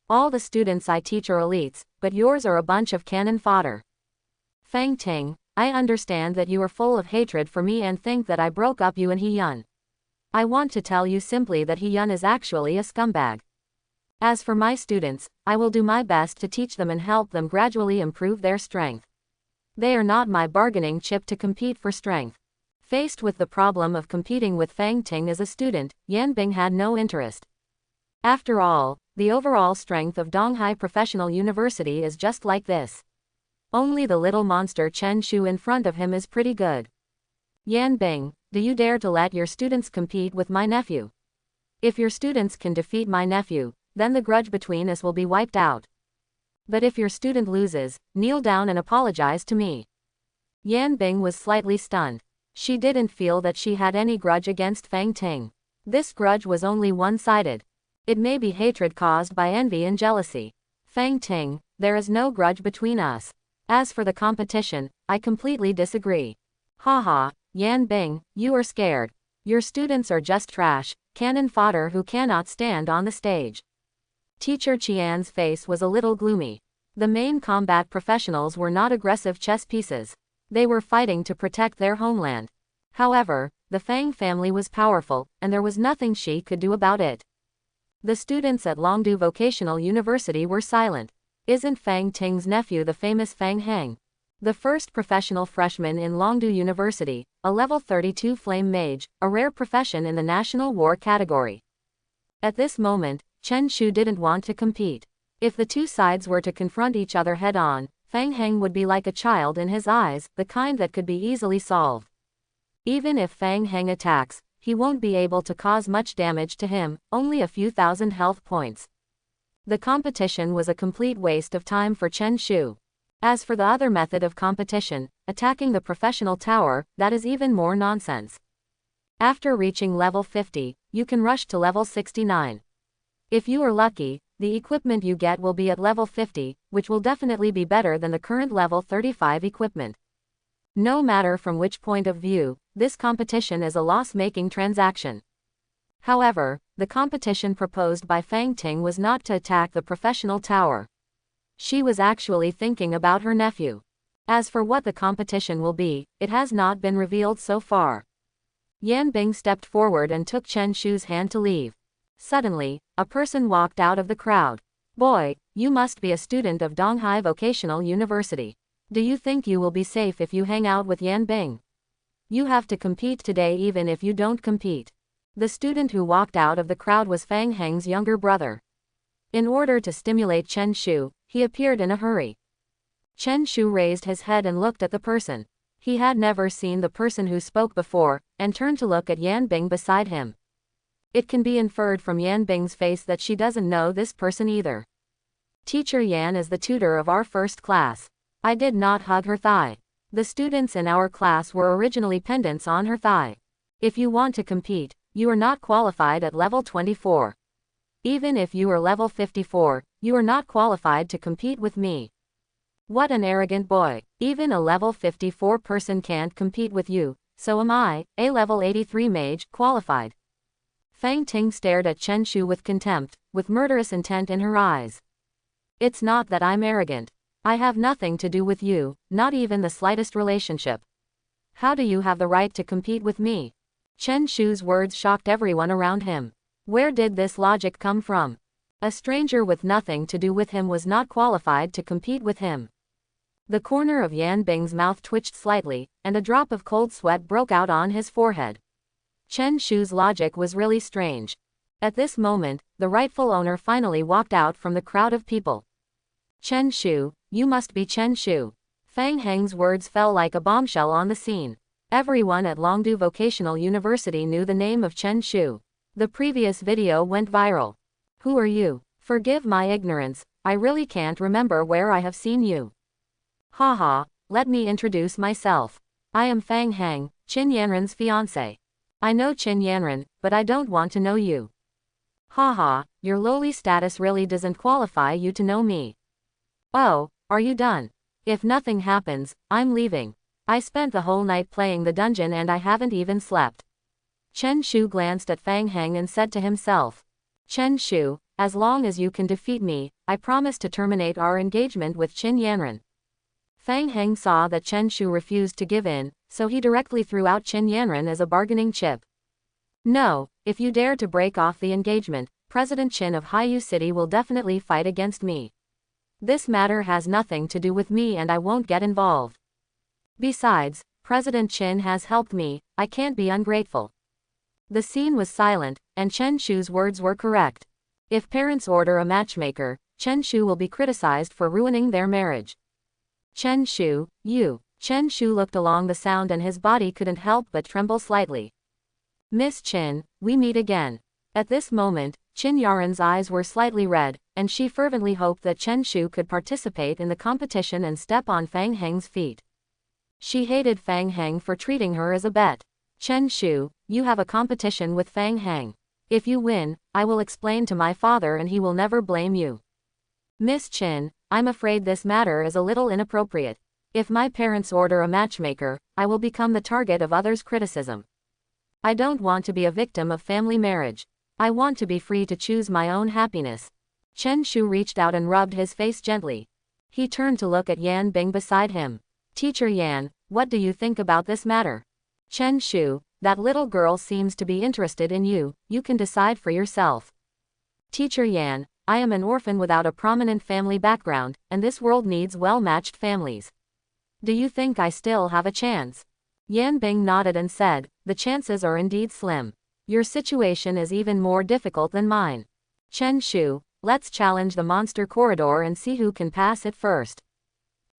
All the students I teach are elites, but yours are a bunch of cannon fodder. Fang Ting, I understand that you are full of hatred for me and think that I broke up you and He Yun. I want to tell you simply that He Yun is actually a scumbag. As for my students, I will do my best to teach them and help them gradually improve their strength. They are not my bargaining chip to compete for strength. Faced with the problem of competing with Fang Ting as a student, Yan Bing had no interest. After all, the overall strength of Donghai Professional University is just like this. Only the little monster Chen Shu in front of him is pretty good. Yan Bing, do you dare to let your students compete with my nephew? If your students can defeat my nephew, then the grudge between us will be wiped out. But if your student loses, kneel down and apologize to me. Yan Bing was slightly stunned. She didn't feel that she had any grudge against Fang Ting. This grudge was only one-sided. It may be hatred caused by envy and jealousy. Fang Ting, there is no grudge between us. As for the competition, I completely disagree. Haha, Yan Bing, you are scared. Your students are just trash, cannon fodder who cannot stand on the stage. Teacher Qian's face was a little gloomy. The main combat professionals were not aggressive chess pieces. They were fighting to protect their homeland. However, the Fang family was powerful, and there was nothing she could do about it. The students at Longdu Vocational University were silent. Isn't Fang Ting's nephew the famous Fang Heng? The first professional freshman in Longdu University, a level 32 flame mage, a rare profession in the national war category. At this moment, Chen Shu didn't want to compete. If the two sides were to confront each other head-on, Fang Heng would be like a child in his eyes, the kind that could be easily solved. Even if Fang Heng attacks, he won't be able to cause much damage to him, only a few thousand health points. The competition was a complete waste of time for Chen Shu. As for the other method of competition, attacking the professional tower, that is even more nonsense. After reaching level 50, you can rush to level 69. If you are lucky, the equipment you get will be at level 50, which will definitely be better than the current level 35 equipment. No matter from which point of view, this competition is a loss-making transaction. However, the competition proposed by Fang Ting was not to attack the professional tower. She was actually thinking about her nephew. As for what the competition will be, it has not been revealed so far. Yan Bing stepped forward and took Chen Shu's hand to leave. Suddenly, a person walked out of the crowd. "Boy, you must be a student of Donghai Vocational University. Do you think you will be safe if you hang out with Yan Bing? You have to compete today even if you don't compete." The student who walked out of the crowd was Fang Heng's younger brother. In order to stimulate Chen Shu, he appeared in a hurry. Chen Shu raised his head and looked at the person. He had never seen the person who spoke before, and turned to look at Yan Bing beside him. It can be inferred from Yan Bing's face that she doesn't know this person either. "Teacher Yan is the tutor of our first class." I did not hug her thigh. The students in our class were originally pendants on her thigh. If you want to compete, you are not qualified at level 24. Even if you are level 54, you are not qualified to compete with me. What an arrogant boy. Even a level 54 person can't compete with you, so am I, a level 83 mage, qualified. Fang Ting stared at Chen Shu with contempt, with murderous intent in her eyes. "It's not that I'm arrogant. I have nothing to do with you, not even the slightest relationship. How do you have the right to compete with me?" Chen Shu's words shocked everyone around him. Where did this logic come from? A stranger with nothing to do with him was not qualified to compete with him. The corner of Yan Bing's mouth twitched slightly, and a drop of cold sweat broke out on his forehead. Chen Shu's logic was really strange. At this moment, the rightful owner finally walked out from the crowd of people. "Chen Shu, you must be Chen Shu." Fang Heng's words fell like a bombshell on the scene. Everyone at Longdu Vocational University knew the name of Chen Shu. The previous video went viral. "Who are you? Forgive my ignorance, I really can't remember where I have seen you." "Haha, let me introduce myself. I am Fang Heng, Qin Yanren's fiancé. I know Qin Yanren, but I don't want to know you." "Haha, your lowly status really doesn't qualify you to know me." "Oh, are you done? If nothing happens, I'm leaving. I spent the whole night playing the dungeon and I haven't even slept." Chen Shu glanced at Fang Heng and said to himself, "Chen Shu, as long as you can defeat me, I promise to terminate our engagement with Qin Yanren." Fang Heng saw that Chen Shu refused to give in, so he directly threw out Qin Yanren as a bargaining chip. "No, if you dare to break off the engagement, President Qin of Haiyu City will definitely fight against me. This matter has nothing to do with me and I won't get involved. Besides, President Qin has helped me, I can't be ungrateful." The scene was silent, and Chen Shu's words were correct. If parents order a matchmaker, Chen Shu will be criticized for ruining their marriage. "Chen Shu, you." Chen Shu looked along the sound and his body couldn't help but tremble slightly. "Miss Qin, we meet again." At this moment, Qin Yaren's eyes were slightly red, and she fervently hoped that Chen Shu could participate in the competition and step on Fang Heng's feet. She hated Fang Heng for treating her as a bet. "Chen Shu, you have a competition with Fang Heng. If you win, I will explain to my father and he will never blame you." "Miss Qin, I'm afraid this matter is a little inappropriate. If my parents order a matchmaker, I will become the target of others' criticism. I don't want to be a victim of family marriage. I want to be free to choose my own happiness." Chen Shu reached out and rubbed his face gently. He turned to look at Yan Bing beside him. "Teacher Yan, what do you think about this matter?" "Chen Shu, that little girl seems to be interested in you, you can decide for yourself." "Teacher Yan, I am an orphan without a prominent family background, and this world needs well-matched families. Do you think I still have a chance?" Yan Bing nodded and said, "The chances are indeed slim. Your situation is even more difficult than mine. Chen Shu, Let's challenge the monster corridor and see who can pass it first.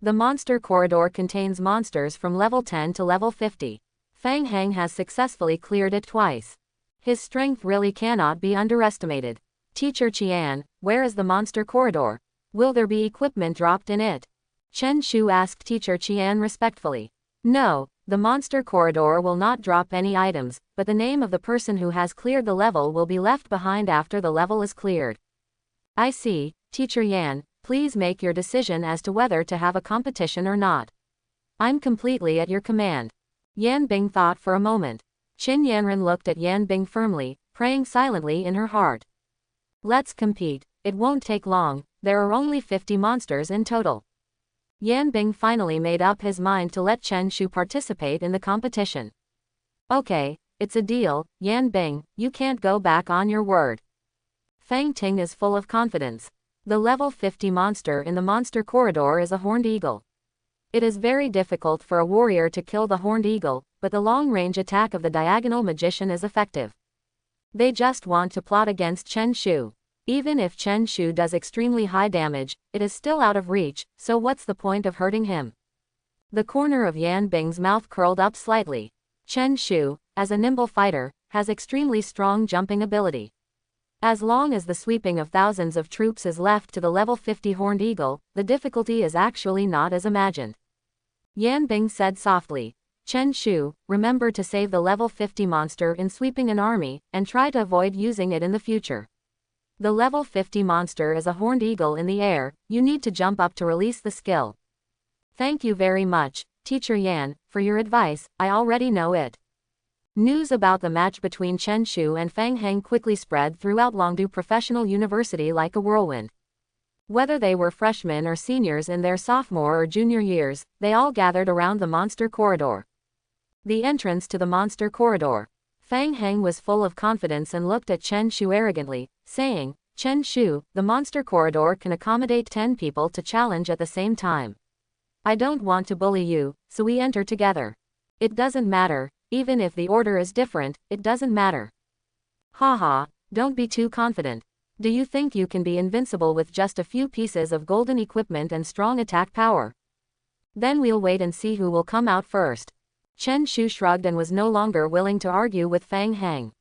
The monster corridor contains monsters from level 10 to level 50. Fang Heng has successfully cleared it twice. His strength really cannot be underestimated. Teacher Qian, where is the monster corridor? Will there be equipment dropped in it? Chen Shu asked Teacher Qian respectfully. No, the monster corridor will not drop any items, but the name of the person who has cleared the level will be left behind after the level is cleared. I see, Teacher Yan, please make your decision as to whether to have a competition or not. I'm completely at your command. Yan Bing thought for a moment. Qin Yanren looked at Yan Bing firmly, praying silently in her heart. Let's compete. It won't take long, there are only 50 monsters in total. Yan Bing finally made up his mind to let Chen Shu participate in the competition. Okay, it's a deal, Yan Bing, you can't go back on your word. Fang Ting is full of confidence. The level 50 monster in the monster corridor is a horned eagle. It is very difficult for a warrior to kill the horned eagle, but the long-range attack of the diagonal magician is effective. They just want to plot against Chen Shu. Even if Chen Shu does extremely high damage, it is still out of reach, so what's the point of hurting him? The corner of Yan Bing's mouth curled up slightly. Chen Shu, as a nimble fighter, has extremely strong jumping ability. As long as the sweeping of thousands of troops is left to the level 50 horned eagle, the difficulty is actually not as imagined. Yan Bing said softly, Chen Shu, remember to save the level 50 monster in sweeping an army, and try to avoid using it in the future. The level 50 monster is a horned eagle in the air, you need to jump up to release the skill. Thank you very much, Teacher Yan, for your advice, I already know it. News about the match between Chen Shu and Fang Heng quickly spread throughout Longdu Professional University like a whirlwind. Whether they were freshmen or seniors in their sophomore or junior years, they all gathered around the monster corridor. The entrance to the monster corridor. Fang Heng was full of confidence and looked at Chen Shu arrogantly, saying, Chen Shu, the monster corridor can accommodate 10 people to challenge at the same time. I don't want to bully you, so we enter together. It doesn't matter, even if the order is different, it doesn't matter. Haha, don't be too confident. Do you think you can be invincible with just a few pieces of golden equipment and strong attack power? Then we'll wait and see who will come out first. Chen Shu shrugged and was no longer willing to argue with Fang Heng.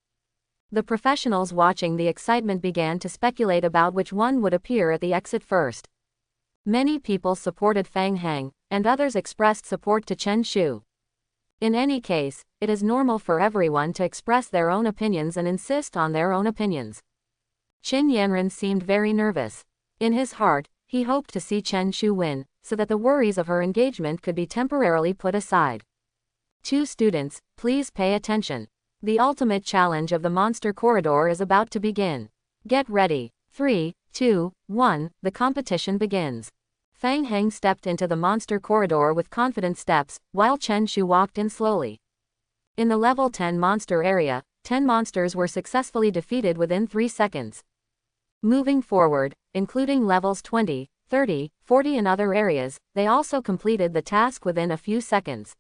The professionals watching the excitement began to speculate about which one would appear at the exit first. Many people supported Fang Heng, and others expressed support to Chen Shu. In any case, it is normal for everyone to express their own opinions and insist on their own opinions. Qin Yanren seemed very nervous. In his heart, he hoped to see Chen Shu win, so that the worries of her engagement could be temporarily put aside. 2 students, please pay attention. The ultimate challenge of the monster corridor is about to begin. Get ready. 3, 2, 1, the competition begins. Fang Heng stepped into the monster corridor with confident steps, while Chen Shu walked in slowly. In the level 10 monster area, 10 monsters were successfully defeated within 3 seconds. Moving forward, including levels 20, 30, 40 and other areas, they also completed the task within a few seconds.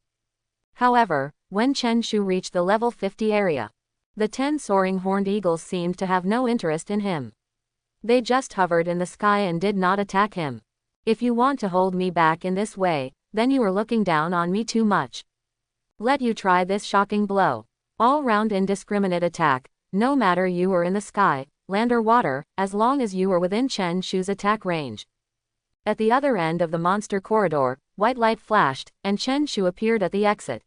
However, when Chen Shu reached the level 50 area, the 10 soaring horned eagles seemed to have no interest in him. They just hovered in the sky and did not attack him. If you want to hold me back in this way, then you are looking down on me too much. Let you try this shocking blow. All-round indiscriminate attack, no matter you are in the sky, land or water, as long as you are within Chen Shu's attack range. At the other end of the monster corridor, white light flashed, and Chen Shu appeared at the exit.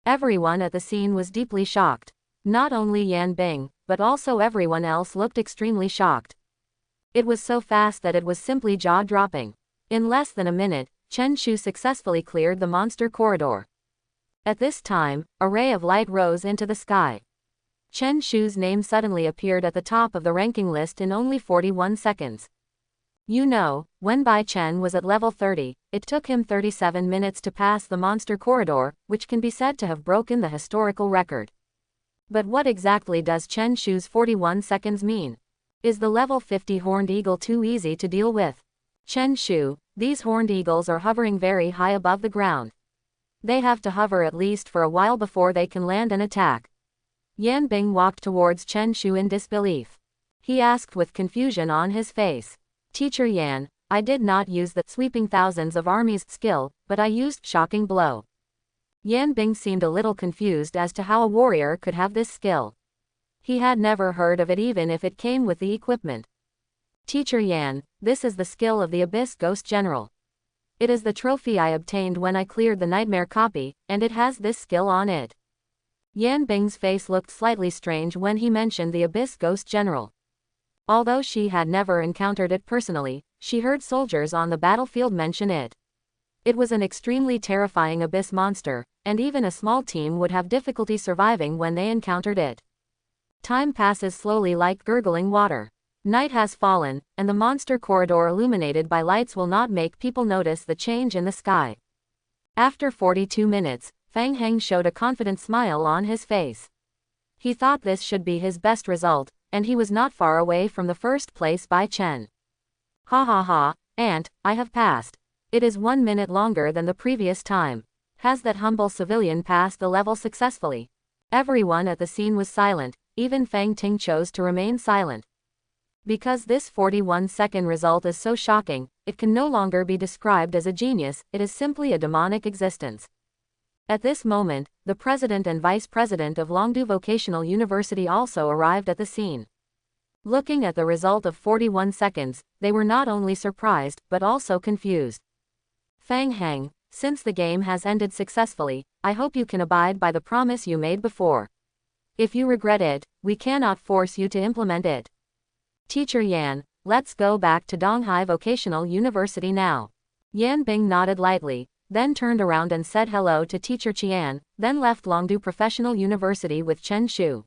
Everyone at the scene was deeply shocked. Not only Yan Bing, but also everyone else looked extremely shocked. It was so fast that it was simply jaw-dropping. In less than a minute, Chen Shu successfully cleared the monster corridor. At this time, a ray of light rose into the sky. Chen Shu's name suddenly appeared at the top of the ranking list in only 41 seconds. You know, when Bai Chen was at level 30, it took him 37 minutes to pass the monster corridor, which can be said to have broken the historical record. But what exactly does Chen Shu's 41 seconds mean? Is the level 50 horned eagle too easy to deal with? Chen Shu, these horned eagles are hovering very high above the ground. They have to hover at least for a while before they can land and attack. Yan Bing walked towards Chen Shu in disbelief. He asked with confusion on his face. Teacher Yan, I did not use the sweeping thousands of armies skill, but I used shocking blow. Yan Bing seemed a little confused as to how a warrior could have this skill. He had never heard of it even if it came with the equipment. Teacher Yan, this is the skill of the Abyss Ghost General. It is the trophy I obtained when I cleared the nightmare copy, and it has this skill on it. Yan Bing's face looked slightly strange when he mentioned the Abyss Ghost General. Although she had never encountered it personally, she heard soldiers on the battlefield mention it. It was an extremely terrifying abyss monster, and even a small team would have difficulty surviving when they encountered it. Time passes slowly like gurgling water. Night has fallen, and the monster corridor illuminated by lights will not make people notice the change in the sky. After 42 minutes, Fang Heng showed a confident smile on his face. He thought this should be his best result, and he was not far away from the first place by Chen. Ha ha ha, Aunt, I have passed. It is 1 minute longer than the previous time. Has that humble civilian passed the level successfully? Everyone at the scene was silent, even Fang Ting chose to remain silent. Because this 41-second result is so shocking, it can no longer be described as a genius, it is simply a demonic existence. At this moment, the president and vice president of Longdu Vocational University also arrived at the scene. Looking at the result of 41 seconds, they were not only surprised, but also confused. Fang Heng, since the game has ended successfully, I hope you can abide by the promise you made before. If you regret it, we cannot force you to implement it. Teacher Yan, let's go back to Donghai Vocational University now. Yan Bing nodded lightly, then turned around and said hello to Teacher Qian, then left Longdu Professional University with Chen Shu.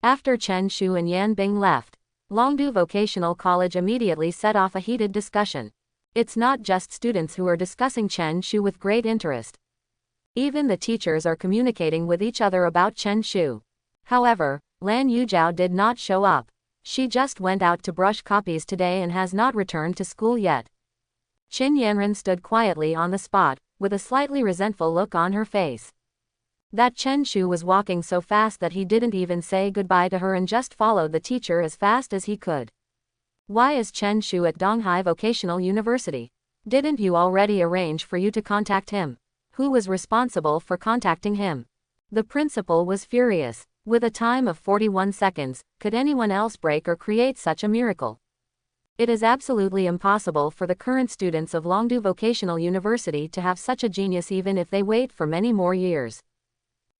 After Chen Shu and Yan Bing left, Longdu Vocational College immediately set off a heated discussion. It's not just students who are discussing Chen Shu with great interest. Even the teachers are communicating with each other about Chen Shu. However, Lan Yujiao did not show up. She just went out to brush copies today and has not returned to school yet. Qin Yanren stood quietly on the spot, with a slightly resentful look on her face. That Chen Shu was walking so fast that he didn't even say goodbye to her and just followed the teacher as fast as he could. Why is Chen Shu at Donghai Vocational University? Didn't you already arrange for you to contact him? Who was responsible for contacting him? The principal was furious. With a time of 41 seconds, could anyone else break or create such a miracle? It is absolutely impossible for the current students of Longdu Vocational University to have such a genius even if they wait for many more years.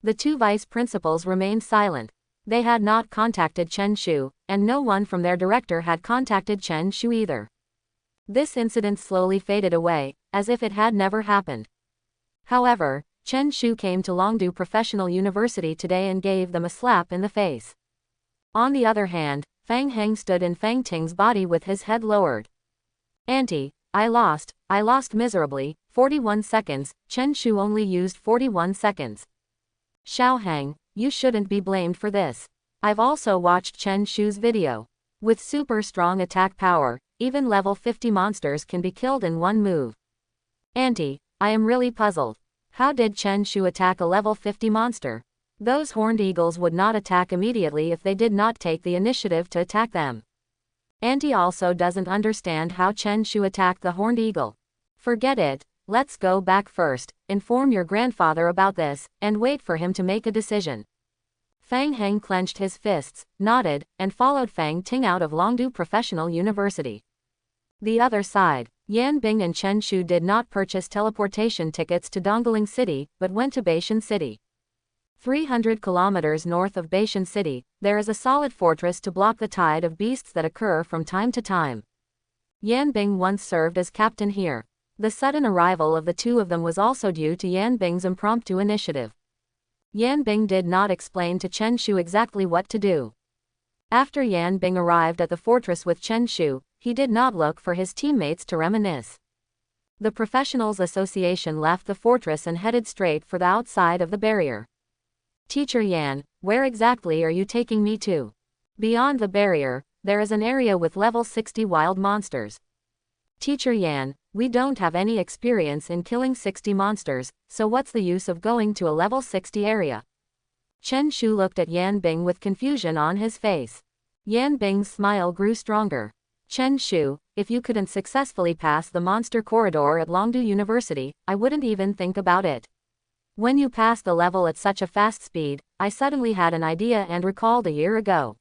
The two vice principals remained silent. They had not contacted Chen Shu, and no one from their director had contacted Chen Shu either. This incident slowly faded away, as if it had never happened. However, Chen Shu came to Longdu Professional University today and gave them a slap in the face. On the other hand, Fang Heng stood in Fang Ting's body with his head lowered. Auntie, I lost miserably, 41 seconds, Chen Shu only used 41 seconds. Xiao Heng, you shouldn't be blamed for this. I've also watched Chen Shu's video. With super strong attack power, even level 50 monsters can be killed in one move. Auntie, I am really puzzled. How did Chen Shu attack a level 50 monster? Those horned eagles would not attack immediately if they did not take the initiative to attack them. Auntie also doesn't understand how Chen Shu attacked the horned eagle. Forget it, let's go back first, inform your grandfather about this, and wait for him to make a decision. Fang Heng clenched his fists, nodded, and followed Fang Ting out of Longdu Professional University. The other side, Yan Bing and Chen Shu did not purchase teleportation tickets to Dongling City, but went to Baishan City. 300 kilometers north of Baishan City, there is a solid fortress to block the tide of beasts that occur from time to time. Yan Bing once served as captain here. The sudden arrival of the two of them was also due to Yan Bing's impromptu initiative. Yan Bing did not explain to Chen Shu exactly what to do. After Yan Bing arrived at the fortress with Chen Shu, he did not look for his teammates to reminisce. The Professionals Association left the fortress and headed straight for the outside of the barrier. Teacher Yan, where exactly are you taking me to? Beyond the barrier, there is an area with level 60 wild monsters. Teacher Yan, we don't have any experience in killing 60 monsters, so what's the use of going to a level 60 area? Chen Shu looked at Yan Bing with confusion on his face. Yan Bing's smile grew stronger. Chen Shu, if you couldn't successfully pass the monster corridor at Longdu University, I wouldn't even think about it. When you passed the level at such a fast speed, I suddenly had an idea and recalled a year ago.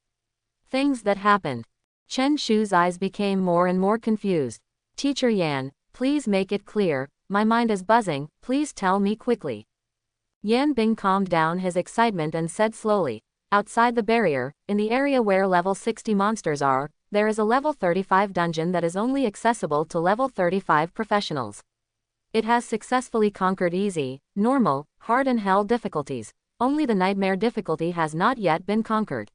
Things that happened. Chen Shu's eyes became more and more confused. Teacher Yan, please make it clear, my mind is buzzing, please tell me quickly. Yan Bing calmed down his excitement and said slowly, outside the barrier, in the area where level 60 monsters are, there is a level 35 dungeon that is only accessible to level 35 professionals. It has successfully conquered easy, normal, hard and hell difficulties. Only the nightmare difficulty has not yet been conquered.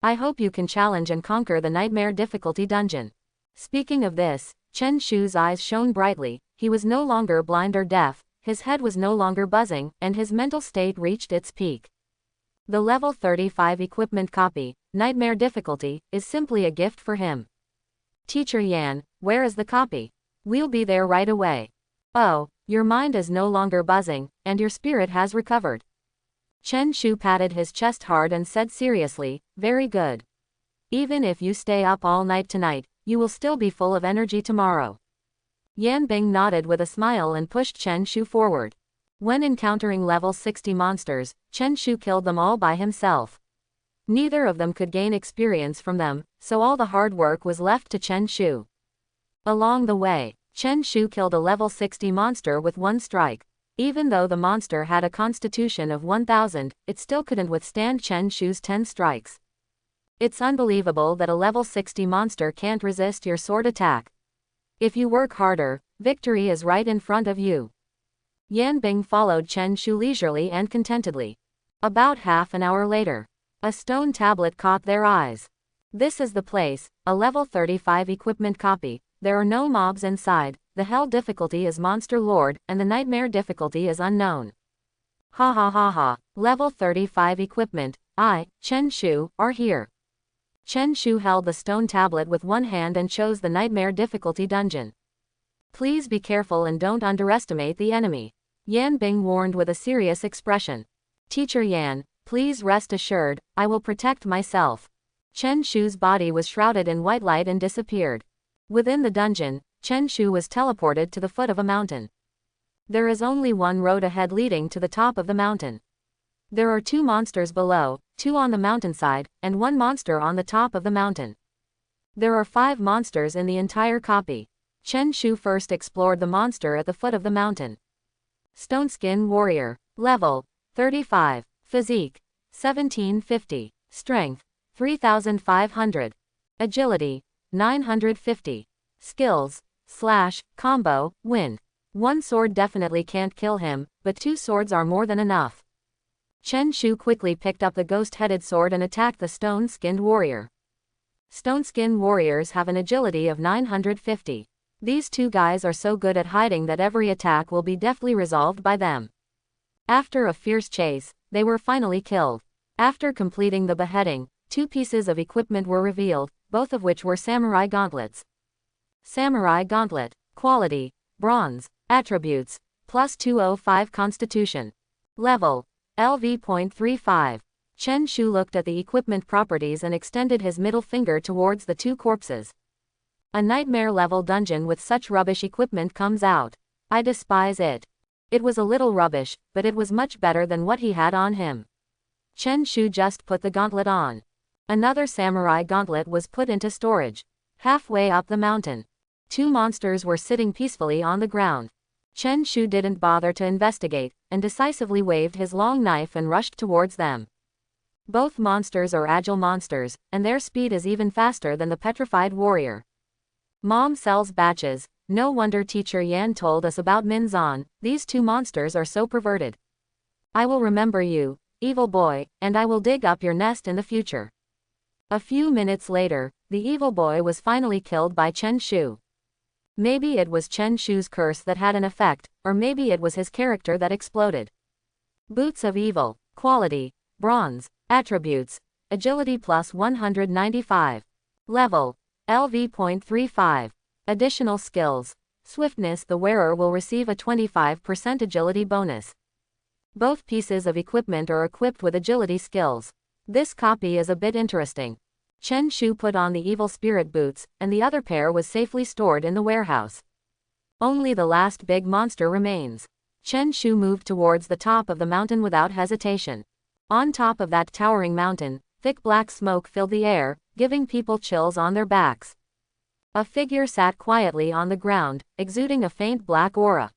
I hope you can challenge and conquer the nightmare difficulty dungeon. Speaking of this, Chen Shu's eyes shone brightly, he was no longer blind or deaf, his head was no longer buzzing, and his mental state reached its peak. The level 35 equipment copy, nightmare difficulty, is simply a gift for him. Teacher Yan, where is the copy? We'll be there right away. Oh, your mind is no longer buzzing, and your spirit has recovered. Chen Shu patted his chest hard and said seriously, very good. Even if you stay up all night tonight, you will still be full of energy tomorrow. Yan Bing nodded with a smile and pushed Chen Shu forward. When encountering level 60 monsters, Chen Shu killed them all by himself. Neither of them could gain experience from them, so all the hard work was left to Chen Shu. Along the way, Chen Shu killed a level 60 monster with one strike. Even though the monster had a constitution of 1000, it still couldn't withstand Chen Shu's 10 strikes. It's unbelievable that a level 60 monster can't resist your sword attack. If you work harder, victory is right in front of you. Yan Bing followed Chen Shu leisurely and contentedly. About half an hour later, a stone tablet caught their eyes. This is the place, a level 35 equipment copy. There are no mobs inside, the hell difficulty is Monster Lord, and the nightmare difficulty is unknown. Ha ha ha ha, level 35 equipment, Chen Shu, are here. Chen Shu held the stone tablet with one hand and chose the nightmare difficulty dungeon. Please be careful and don't underestimate the enemy. Yan Bing warned with a serious expression. Teacher Yan, please rest assured, I will protect myself. Chen Shu's body was shrouded in white light and disappeared. Within the dungeon, Chen Shu was teleported to the foot of a mountain. There is only one road ahead leading to the top of the mountain. There are 2 monsters below, 2 on the mountainside, and 1 monster on the top of the mountain. There are 5 monsters in the entire copy. Chen Shu first explored the monster at the foot of the mountain. Stone Skin Warrior, level 35, physique 1750, strength 3500, agility 950, skills, combo, wind. 1 sword definitely can't kill him, but 2 swords are more than enough. Chen Shu quickly picked up the ghost-headed sword and attacked the stone-skinned warrior. Stone-skinned warriors have an agility of 950. These 2 guys are so good at hiding that every attack will be deftly resolved by them. After a fierce chase, they were finally killed. After completing the beheading, 2 pieces of equipment were revealed, both of which were samurai gauntlets. Samurai gauntlet, quality, bronze, attributes, plus 205 constitution. Level, LV.35. Chen Shu looked at the equipment properties and extended his middle finger towards the 2 corpses. A nightmare-level dungeon with such rubbish equipment comes out. I despise it. It was a little rubbish, but it was much better than what he had on him. Chen Shu just put the gauntlet on. Another samurai gauntlet was put into storage. Halfway up the mountain, 2 monsters were sitting peacefully on the ground. Chen Shu didn't bother to investigate, and decisively waved his long knife and rushed towards them. Both monsters are agile monsters, and their speed is even faster than the petrified warrior. Mom sells batches, no wonder Teacher Yan told us about Minzan, these 2 monsters are so perverted. I will remember you, evil boy, and I will dig up your nest in the future. A few minutes later, the evil boy was finally killed by Chen Shu. Maybe it was Chen Shu's curse that had an effect, or maybe it was his character that exploded. Boots of Evil, quality, bronze, attributes, agility plus 195. Level, LV.35. Additional skills, swiftness. The wearer will receive a 25% agility bonus. Both pieces of equipment are equipped with agility skills. This copy is a bit interesting. Chen Shu put on the evil spirit boots, and the other pair was safely stored in the warehouse. Only the last big monster remains. Chen Shu moved towards the top of the mountain without hesitation. On top of that towering mountain, thick black smoke filled the air, giving people chills on their backs. A figure sat quietly on the ground, exuding a faint black aura.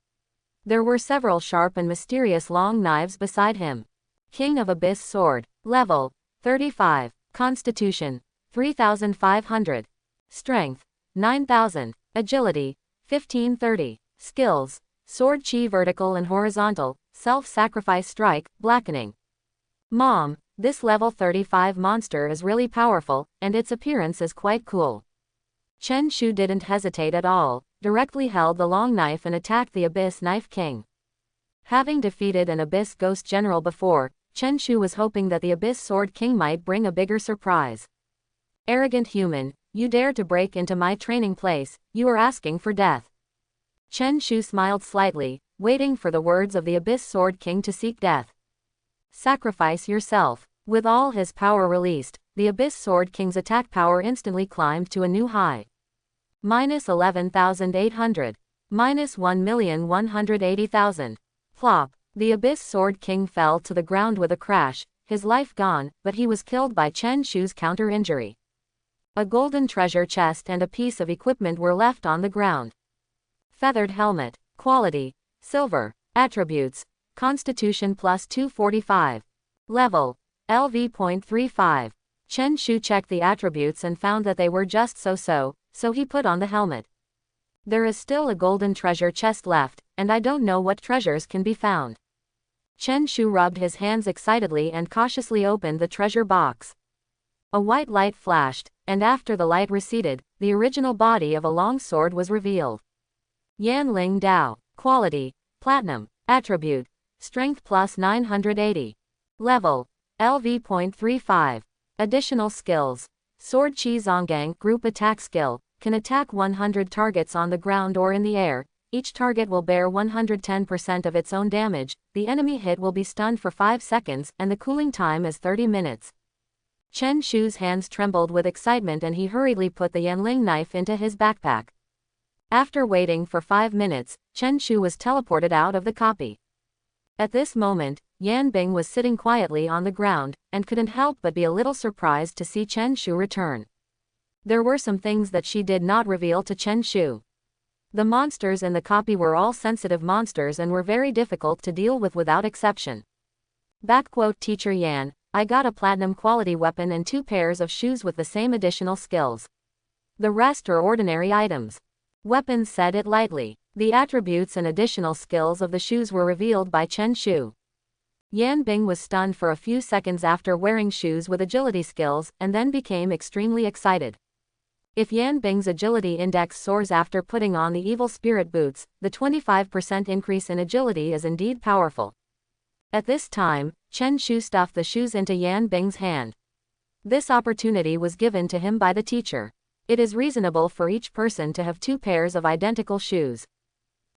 There were several sharp and mysterious long knives beside him. King of Abyss Sword. Level 35. Constitution 3500. Strength 9000. Agility 1530. Skills: Sword Chi vertical and horizontal, self-sacrifice strike, blackening. Mom, this level 35 monster is really powerful, and its appearance is quite cool. Chen Shu didn't hesitate at all, directly held the long knife and attacked the Abyss Knife King. Having defeated an Abyss Ghost General before, Chen Shu was hoping that the Abyss Sword King might bring a bigger surprise. Arrogant human, you dare to break into my training place, you are asking for death. Chen Shu smiled slightly, waiting for the words of the Abyss Sword King to seek death. Sacrifice yourself. With all his power released, the Abyss Sword King's attack power instantly climbed to a new high. -11,800. -1,180,000. Plop. The Abyss Sword King fell to the ground with a crash, his life gone, but he was killed by Chen Shu's counter-injury. A golden treasure chest and a piece of equipment were left on the ground. Feathered helmet. Quality: silver. Attributes: Constitution plus 245. Level: LV.35. Chen Shu checked the attributes and found that they were just so he put on the helmet. There is still a golden treasure chest left, and I don't know what treasures can be found. Chen Shu rubbed his hands excitedly and cautiously opened the treasure box. A white light flashed, and after the light receded, the original body of a long sword was revealed. Yanling Dao. Quality: platinum. Attribute: strength plus 980. Level: LV.35. Additional skills: Sword Chi Zonggang group attack skill, can attack 100 targets on the ground or in the air. Each target will bear 110% of its own damage, the enemy hit will be stunned for 5 seconds, and the cooling time is 30 minutes. Chen Shu's hands trembled with excitement and he hurriedly put the Yanling knife into his backpack. After waiting for 5 minutes, Chen Shu was teleported out of the copy. At this moment, Yan Bing was sitting quietly on the ground, and couldn't help but be a little surprised to see Chen Shu return. There were some things that she did not reveal to Chen Shu. The monsters in the copy were all sensitive monsters and were very difficult to deal with without exception. Teacher Yan, I got a platinum quality weapon and 2 pairs of shoes with the same additional skills. The rest are ordinary items. Weapons said it lightly. The attributes and additional skills of the shoes were revealed by Chen Shu. Yan Bing was stunned for a few seconds after wearing shoes with agility skills, and then became extremely excited. If Yan Bing's agility index soars after putting on the evil spirit boots, the 25% increase in agility is indeed powerful. At this time, Chen Shu stuffed the shoes into Yan Bing's hand. This opportunity was given to him by the teacher. It is reasonable for each person to have 2 pairs of identical shoes.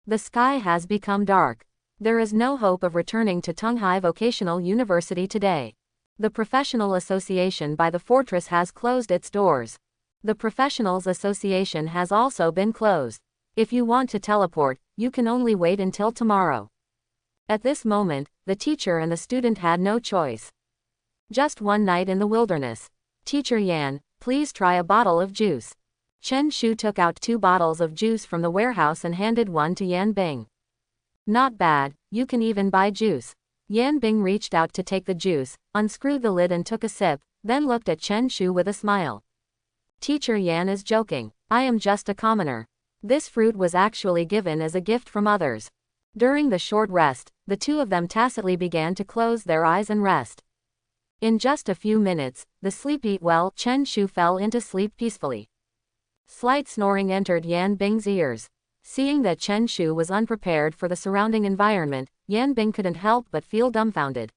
The sky has become dark. There is no hope of returning to Tunghai Vocational University today. The Professional Association by the fortress has closed its doors. The Professionals Association has also been closed. If you want to teleport, you can only wait until tomorrow. At this moment, the teacher and the student had no choice. Just one night in the wilderness. Teacher Yan, please try a bottle of juice. Chen Shu took out 2 bottles of juice from the warehouse and handed one to Yan Bing. Not bad, you can even buy juice. Yan Bing reached out to take the juice, unscrewed the lid and took a sip, then looked at Chen Shu with a smile. Teacher Yan is joking. I am just a commoner. This fruit was actually given as a gift from others. During the short rest, the 2 of them tacitly began to close their eyes and rest. In just a few minutes, the sleep eat well, Chen Shu fell into sleep peacefully. Slight snoring entered Yan Bing's ears. Seeing that Chen Shu was unprepared for the surrounding environment, Yan Bing couldn't help but feel dumbfounded.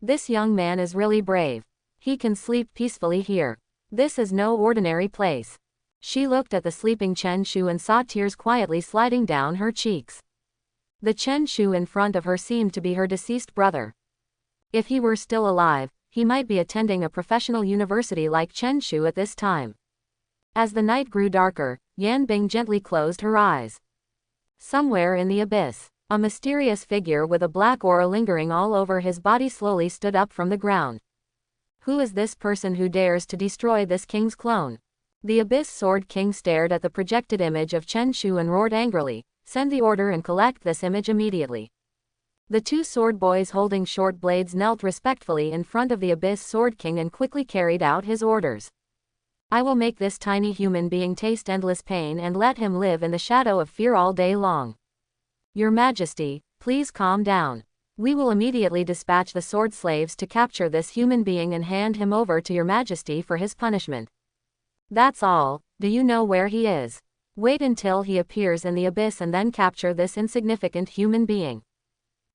This young man is really brave. He can sleep peacefully here. This is no ordinary place. She looked at the sleeping Chen Shu and saw tears quietly sliding down her cheeks. The Chen Shu in front of her seemed to be her deceased brother. If he were still alive, he might be attending a professional university like Chen Shu at this time. As the night grew darker, Yan Bing gently closed her eyes. Somewhere in the abyss, a mysterious figure with a black aura lingering all over his body slowly stood up from the ground. Who is this person who dares to destroy this king's clone? The Abyss Sword King stared at the projected image of Chen Shu and roared angrily, "Send the order and collect this image immediately." The two sword boys holding short blades knelt respectfully in front of the Abyss Sword King and quickly carried out his orders. "I will make this tiny human being taste endless pain and let him live in the shadow of fear all day long. Your Majesty, please calm down. We will immediately dispatch the sword slaves to capture this human being and hand him over to Your Majesty for his punishment. That's all. Do you know where he is? Wait until he appears in the abyss and then capture this insignificant human being.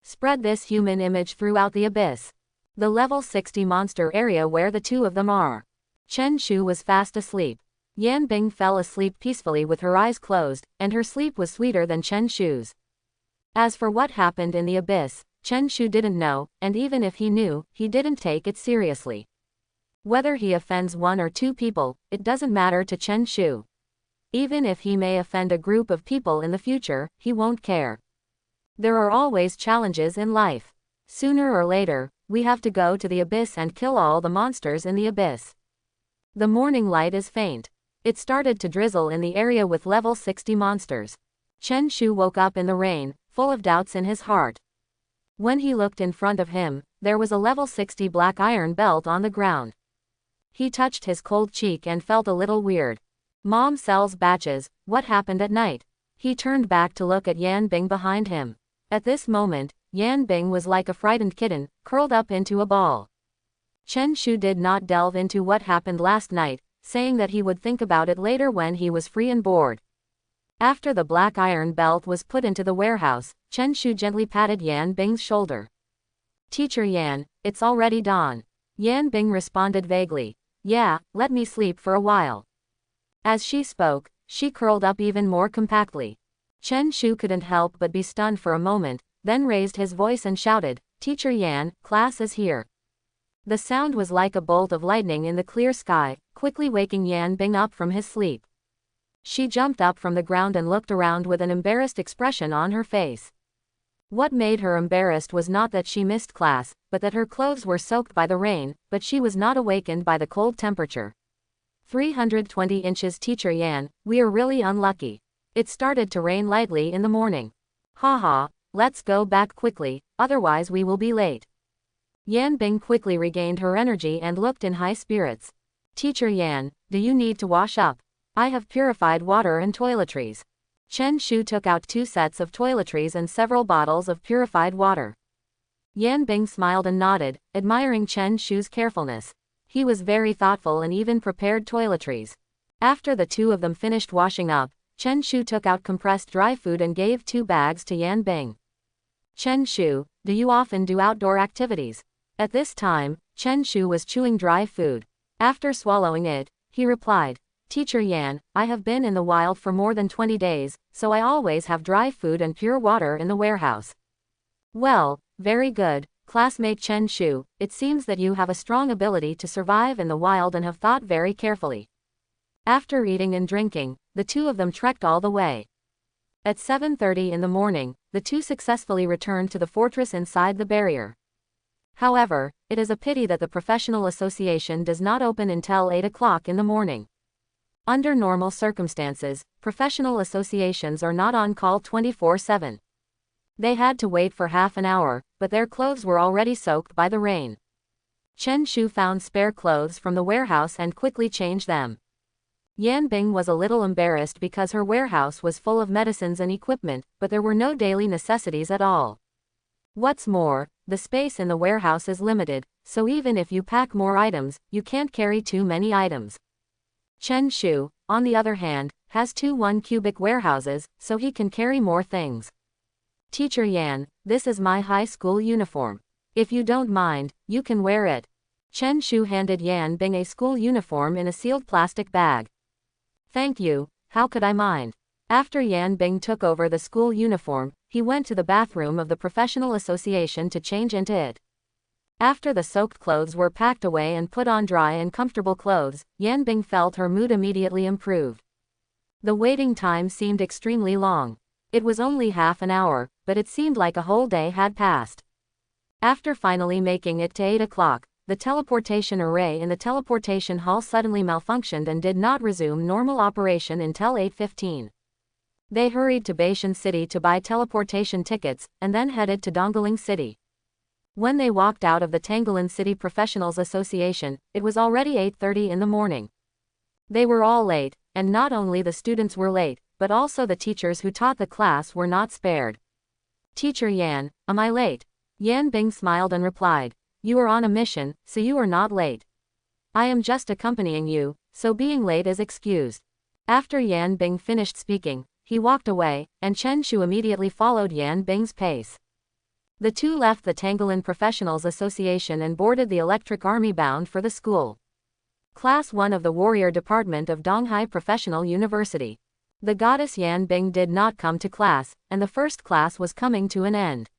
Spread this human image throughout the abyss. The level 60 monster area where the two of them are." Chen Shu was fast asleep. Yan Bing fell asleep peacefully with her eyes closed, and her sleep was sweeter than Chen Shu's. As for what happened in the abyss, Chen Shu didn't know, and even if he knew, he didn't take it seriously. Whether he offends one or two people, it doesn't matter to Chen Shu. Even if he may offend a group of people in the future, he won't care. There are always challenges in life. Sooner or later, we have to go to the abyss and kill all the monsters in the abyss. The morning light is faint. It started to drizzle in the area with level 60 monsters. Chen Shu woke up in the rain, full of doubts in his heart. When he looked in front of him, there was a level 60 black iron belt on the ground. He touched his cold cheek and felt a little weird. Mom sells batches, what happened at night? He turned back to look at Yan Bing behind him. At this moment, Yan Bing was like a frightened kitten, curled up into a ball. Chen Shu did not delve into what happened last night, saying that he would think about it later when he was free and bored. After the black iron belt was put into the warehouse, Chen Shu gently patted Yan Bing's shoulder. "Teacher Yan, it's already dawn." Yan Bing responded vaguely. "Yeah, let me sleep for a while." As she spoke, she curled up even more compactly. Chen Shu couldn't help but be stunned for a moment, then raised his voice and shouted, "Teacher Yan, class is here." The sound was like a bolt of lightning in the clear sky, quickly waking Yan Bing up from his sleep. She jumped up from the ground and looked around with an embarrassed expression on her face. What made her embarrassed was not that she missed class, but that her clothes were soaked by the rain, but she was not awakened by the cold temperature. 320 inches. Teacher Yan, we are really unlucky. It started to rain lightly in the morning. Haha, let's go back quickly, otherwise we will be late. Yan Bing quickly regained her energy and looked in high spirits. "Teacher Yan, do you need to wash up? I have purified water and toiletries." Chen Shu took out 2 sets of toiletries and several bottles of purified water. Yan Bing smiled and nodded, admiring Chen Shu's carefulness. He was very thoughtful and even prepared toiletries. After the two of them finished washing up, Chen Shu took out compressed dry food and gave 2 bags to Yan Bing. "Chen Shu, do you often do outdoor activities?" At this time, Chen Shu was chewing dry food. After swallowing it, he replied, "Teacher Yan, I have been in the wild for more than 20 days, so I always have dry food and pure water in the warehouse." "Well, very good, classmate Chen Shu, it seems that you have a strong ability to survive in the wild and have thought very carefully." After eating and drinking, the two of them trekked all the way. At 7:30 in the morning, the two successfully returned to the fortress inside the barrier. However, it is a pity that the professional association does not open until 8 o'clock in the morning. Under normal circumstances, professional associations are not on call 24/7. They had to wait for half an hour, but their clothes were already soaked by the rain. Chen Shu found spare clothes from the warehouse and quickly changed them. Yan Bing was a little embarrassed because her warehouse was full of medicines and equipment, but there were no daily necessities at all. What's more, the space in the warehouse is limited, so even if you pack more items, you can't carry too many items. Chen Shu, on the other hand, has 2 1-cubic warehouses, so he can carry more things. "Teacher Yan, this is my high school uniform. If you don't mind, you can wear it." Chen Shu handed Yan Bing a school uniform in a sealed plastic bag. "Thank you, how could I mind?" After Yan Bing took over the school uniform, he went to the bathroom of the professional association to change into it. After the soaked clothes were packed away and put on dry and comfortable clothes, Yan Bing felt her mood immediately improved. The waiting time seemed extremely long. It was only half an hour, but it seemed like a whole day had passed. After finally making it to 8 o'clock, the teleportation array in the teleportation hall suddenly malfunctioned and did not resume normal operation until 8:15. They hurried to Baishan City to buy teleportation tickets, and then headed to Dongling City. When they walked out of the Tangulin City Professionals Association, it was already 8:30 in the morning. They were all late, and not only the students were late, but also the teachers who taught the class were not spared. "Teacher Yan, am I late?" Yan Bing smiled and replied, "You are on a mission, so you are not late. I am just accompanying you, so being late is excused." After Yan Bing finished speaking, he walked away, and Chen Shu immediately followed Yan Bing's pace. The two left the Tangulin Professionals Association and boarded the Electric Army bound for the school. Class 1 of the Warrior Department of Donghai Professional University. The goddess Yan Bing did not come to class, and the first class was coming to an end.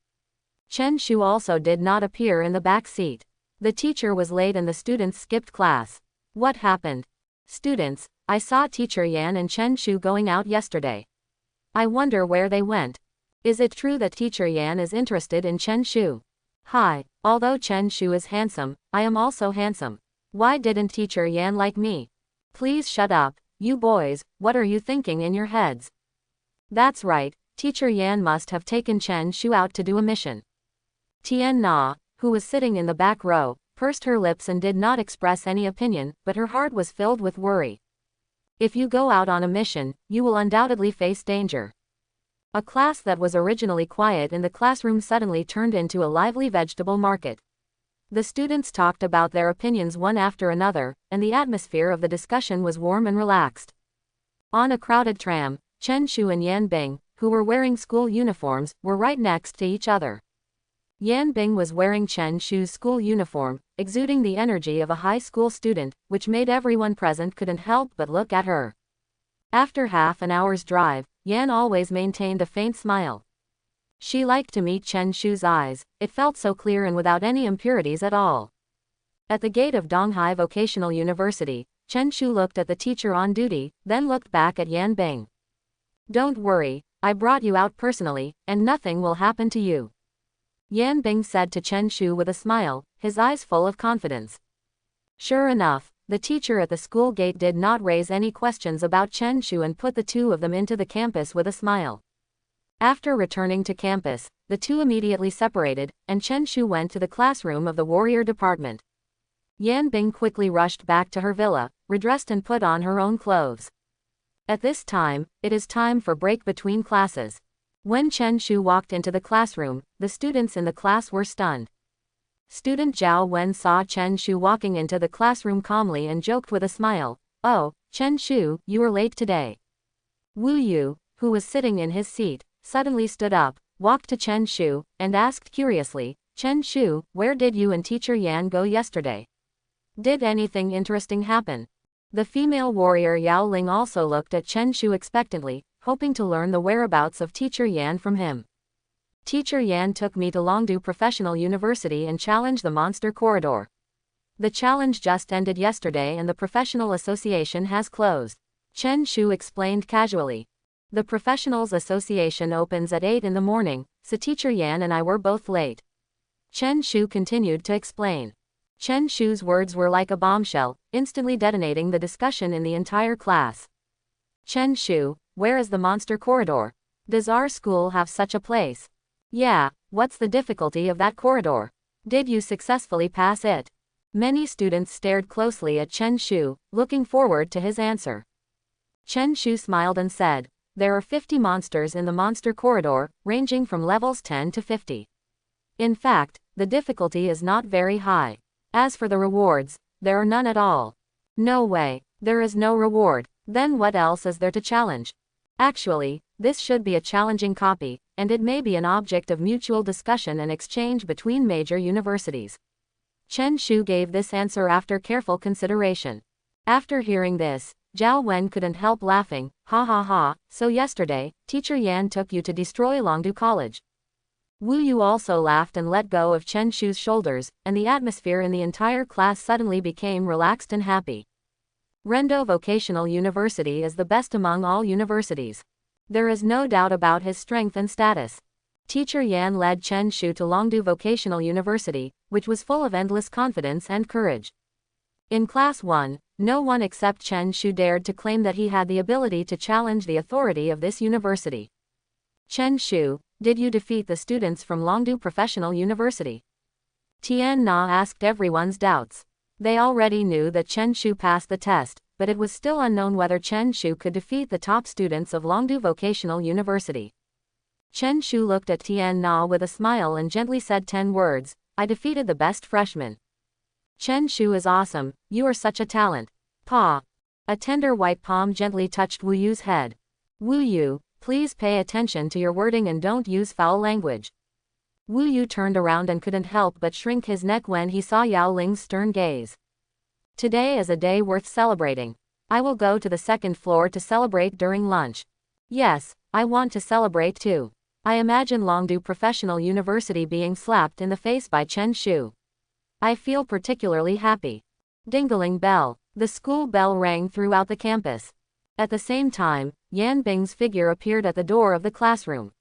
Chen Shu also did not appear in the back seat. The teacher was late and the students skipped class. What happened? Students, I saw Teacher Yan and Chen Shu going out yesterday. I wonder where they went. Is it true that Teacher Yan is interested in Chen Shu? Hi, although Chen Shu is handsome, I am also handsome. Why didn't Teacher Yan like me? Please shut up, you boys, what are you thinking in your heads? That's right, Teacher Yan must have taken Chen Shu out to do a mission. Tian Na, who was sitting in the back row, pursed her lips and did not express any opinion, but her heart was filled with worry. If you go out on a mission, you will undoubtedly face danger. A class that was originally quiet in the classroom suddenly turned into a lively vegetable market. The students talked about their opinions one after another, and the atmosphere of the discussion was warm and relaxed. On a crowded tram, Chen Shu and Yan Bing, who were wearing school uniforms, were right next to each other. Yan Bing was wearing Chen Shu's school uniform, exuding the energy of a high school student, which made everyone present couldn't help but look at her. After half an hour's drive, Yan always maintained a faint smile. She liked to meet Chen Shu's eyes, it felt so clear and without any impurities at all. At the gate of Donghai Vocational University, Chen Shu looked at the teacher on duty, then looked back at Yan Bing. Don't worry, I brought you out personally, and nothing will happen to you. Yan Bing said to Chen Shu with a smile, his eyes full of confidence. Sure enough, the teacher at the school gate did not raise any questions about Chen Shu and put the two of them into the campus with a smile. After returning to campus, the two immediately separated, and Chen Shu went to the classroom of the Warrior Department. Yan Bing quickly rushed back to her villa, redressed and put on her own clothes. At this time, it is time for break between classes. When Chen Shu walked into the classroom, the students in the class were stunned. Student Zhao Wen saw Chen Shu walking into the classroom calmly and joked with a smile, "Oh, Chen Shu, you are late today." Wu Yu, who was sitting in his seat, suddenly stood up, walked to Chen Shu, and asked curiously, "Chen Shu, where did you and Teacher Yan go yesterday? Did anything interesting happen?" The female warrior Yao Ling also looked at Chen Shu expectantly, hoping to learn the whereabouts of Teacher Yan from him. Teacher Yan took me to Longdu Professional University and challenged the Monster Corridor. The challenge just ended yesterday and the Professional Association has closed. Chen Shu explained casually. The Professionals Association opens at 8 in the morning, so Teacher Yan and I were both late. Chen Shu continued to explain. Chen Shu's words were like a bombshell, instantly detonating the discussion in the entire class. Chen Shu, where is the Monster Corridor? Does our school have such a place? Yeah, what's the difficulty of that corridor? Did you successfully pass it? Many students stared closely at Chen Shu, looking forward to his answer. Chen Shu smiled and said, there are 50 monsters in the Monster Corridor, ranging from levels 10 to 50. In fact, the difficulty is not very high. As for the rewards, there are none at all. No way, there is no reward, then what else is there to challenge? Actually, this should be a challenging copy, and it may be an object of mutual discussion and exchange between major universities. Chen Shu gave this answer after careful consideration. After hearing this, Zhao Wen couldn't help laughing, ha ha ha, so yesterday, Teacher Yan took you to destroy Longdu College. Wu Yu also laughed and let go of Chen Shu's shoulders, and the atmosphere in the entire class suddenly became relaxed and happy. Rendo Vocational University is the best among all universities. There is no doubt about his strength and status. Teacher Yan led Chen Shu to Longdu Vocational University, which was full of endless confidence and courage. In Class 1, no one except Chen Shu dared to claim that he had the ability to challenge the authority of this university. Chen Shu, did you defeat the students from Longdu Professional University? Tian Na asked everyone's doubts. They already knew that Chen Shu passed the test, but it was still unknown whether Chen Shu could defeat the top students of Longdu Vocational University. Chen Shu looked at Tian Na with a smile and gently said 10 words, I defeated the best freshman. Chen Shu is awesome, you are such a talent. Pa. A tender white palm gently touched Wu Yu's head. Wu Yu, please pay attention to your wording and don't use foul language. Wu Yu turned around and couldn't help but shrink his neck when he saw Yao Ling's stern gaze. Today is a day worth celebrating. I will go to the second floor to celebrate during lunch. Yes, I want to celebrate too. I imagine Longdu Professional University being slapped in the face by Chen Shu. I feel particularly happy. Dingling bell. The school bell rang throughout the campus. At the same time, Yan Bing's figure appeared at the door of the classroom.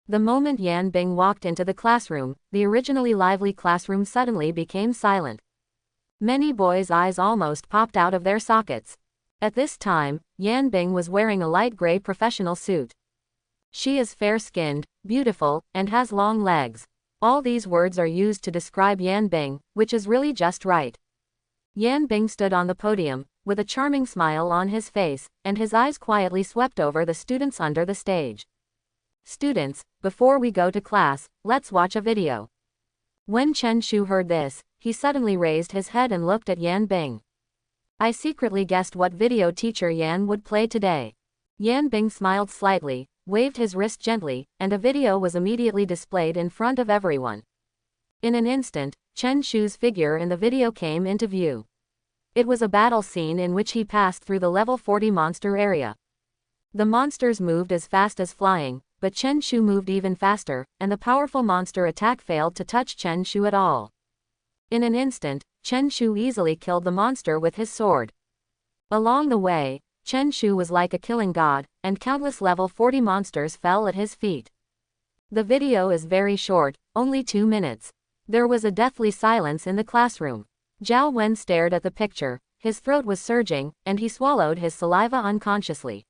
The moment Yan Bing walked into the classroom, the originally lively classroom suddenly became silent. Many boys' eyes almost popped out of their sockets. At this time, Yan Bing was wearing a light gray professional suit. She is fair-skinned, beautiful, and has long legs. All these words are used to describe Yan Bing, which is really just right. Yan Bing stood on the podium, with a charming smile on his face, and his eyes quietly swept over the students under the stage. Students, before we go to class, let's watch a video. When Chen Shu heard this, he suddenly raised his head and looked at Yan Bing. I secretly guessed what video teacher Yan would play today. Yan Bing smiled slightly, waved his wrist gently, and a video was immediately displayed in front of everyone. In an instant, Chen Shu's figure in the video came into view. It was a battle scene in which he passed through the level 40 monster area. The monsters moved as fast as flying, but Chen Shu moved even faster, and the powerful monster attack failed to touch Chen Shu at all. In an instant, Chen Shu easily killed the monster with his sword. Along the way, Chen Shu was like a killing god, and countless level 40 monsters fell at his feet. The video is very short, only 2 minutes. There was a deathly silence in the classroom. Zhao Wen stared at the picture, his throat was surging, and he swallowed his saliva unconsciously.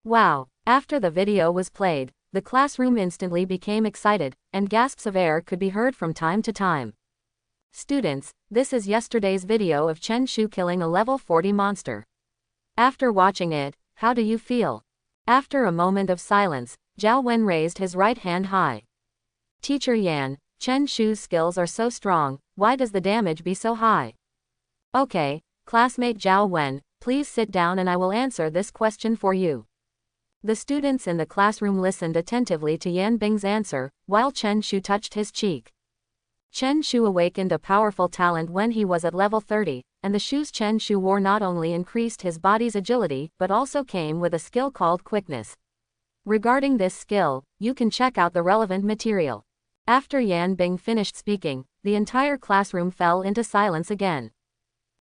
Wow! After the video was played, the classroom instantly became excited, and gasps of air could be heard from time to time. Students, this is yesterday's video of Chen Shu killing a level 40 monster. After watching it, how do you feel? After a moment of silence, Zhao Wen raised his right hand high. Teacher Yan, Chen Shu's skills are so strong, why does the damage be so high? Okay, classmate Zhao Wen, please sit down and I will answer this question for you. The students in the classroom listened attentively to Yan Bing's answer, while Chen Shu touched his cheek. Chen Shu awakened a powerful talent when he was at level 30, and the shoes Chen Shu wore not only increased his body's agility but also came with a skill called quickness. Regarding this skill, you can check out the relevant material. After Yan Bing finished speaking, the entire classroom fell into silence again.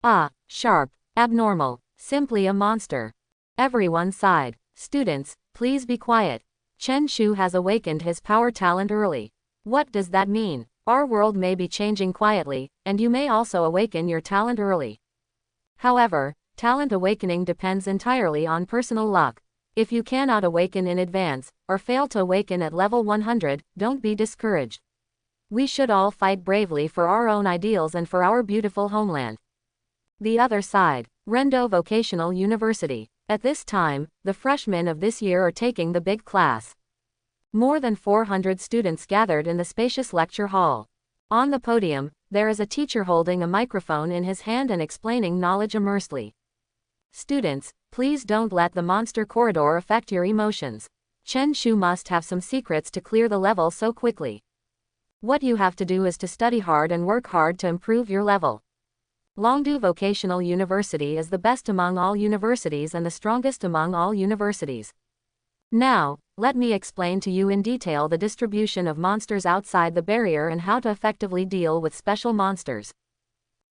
Ah, sharp, abnormal, simply a monster. Everyone sighed. Students, please be quiet. Chen Shu has awakened his power talent early. What does that mean? Our world may be changing quietly, and you may also awaken your talent early. However, talent awakening depends entirely on personal luck. If you cannot awaken in advance, or fail to awaken at level 100, don't be discouraged. We should all fight bravely for our own ideals and for our beautiful homeland. The other side, Rendo Vocational University. At this time, the freshmen of this year are taking the big class. More than 400 students gathered in the spacious lecture hall. On the podium, there is a teacher holding a microphone in his hand and explaining knowledge immersely. Students, please don't let the monster corridor affect your emotions. Chen Shu must have some secrets to clear the level so quickly. What you have to do is to study hard and work hard to improve your level. Longdu Vocational University is the best among all universities and the strongest among all universities. Now, let me explain to you in detail the distribution of monsters outside the barrier and how to effectively deal with special monsters.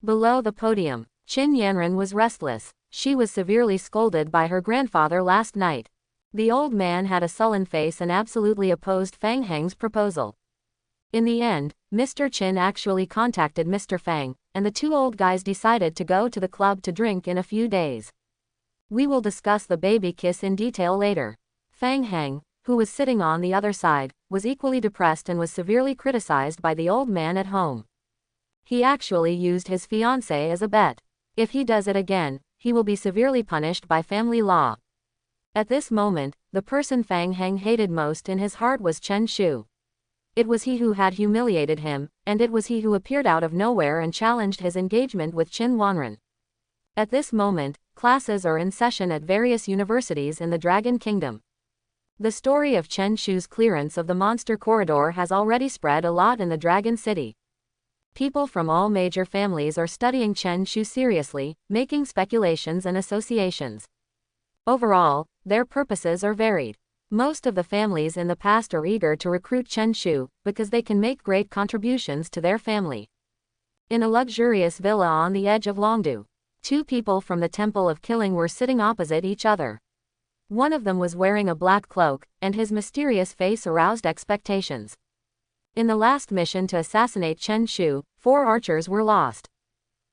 Below the podium, Qin Yanren was restless. She was severely scolded by her grandfather last night. The old man had a sullen face and absolutely opposed Fang Heng's proposal. In the end, Mr. Qin actually contacted Mr. Fang, and the two old guys decided to go to the club to drink in a few days. We will discuss the baby kiss in detail later. Fang Heng, who was sitting on the other side, was equally depressed and was severely criticized by the old man at home. He actually used his fiancée as a bet. If he does it again, he will be severely punished by family law. At this moment, the person Fang Heng hated most in his heart was Chen Shu. It was he who had humiliated him, and it was he who appeared out of nowhere and challenged his engagement with Qin Wanren. At this moment, classes are in session at various universities in the Dragon Kingdom. The story of Chen Shu's clearance of the monster corridor has already spread a lot in the Dragon City. People from all major families are studying Chen Shu seriously, making speculations and associations. Overall, their purposes are varied. Most of the families in the past are eager to recruit Chen Shu, because they can make great contributions to their family. In a luxurious villa on the edge of Longdu, two people from the Temple of Killing were sitting opposite each other. One of them was wearing a black cloak, and his mysterious face aroused expectations. In the last mission to assassinate Chen Shu, 4 archers were lost.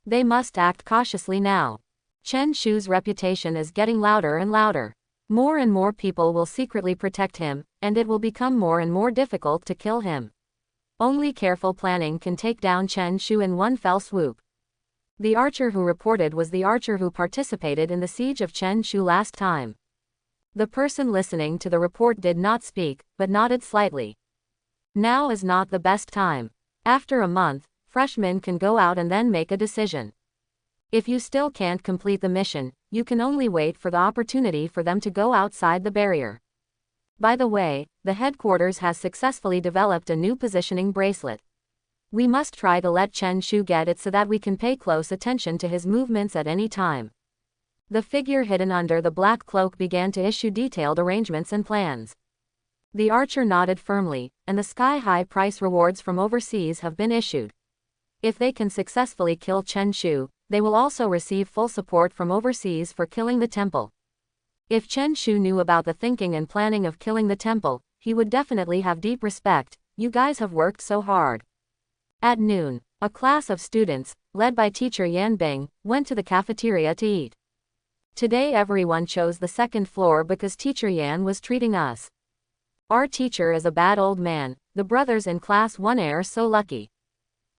They must act cautiously now. Chen Shu's reputation is getting louder and louder. More and more people will secretly protect him, and it will become more and more difficult to kill him. Only careful planning can take down Chen Shu in one fell swoop. The archer who reported was the archer who participated in the siege of Chen Shu last time. The person listening to the report did not speak, but nodded slightly. Now is not the best time. After a month, freshmen can go out and then make a decision. If you still can't complete the mission, you can only wait for the opportunity for them to go outside the barrier. By the way, the headquarters has successfully developed a new positioning bracelet. We must try to let Chen Shu get it so that we can pay close attention to his movements at any time. The figure hidden under the black cloak began to issue detailed arrangements and plans. The archer nodded firmly, and the sky-high price rewards from overseas have been issued. If they can successfully kill Chen Shu, they will also receive full support from overseas for killing the temple. If Chen Shu knew about the thinking and planning of killing the temple, he would definitely have deep respect. You guys have worked so hard. At noon, a class of students, led by teacher Yan Bing, went to the cafeteria to eat. Today everyone chose the second floor because teacher Yan was treating us. Our teacher is a bad old man. The brothers in class 1 are so lucky.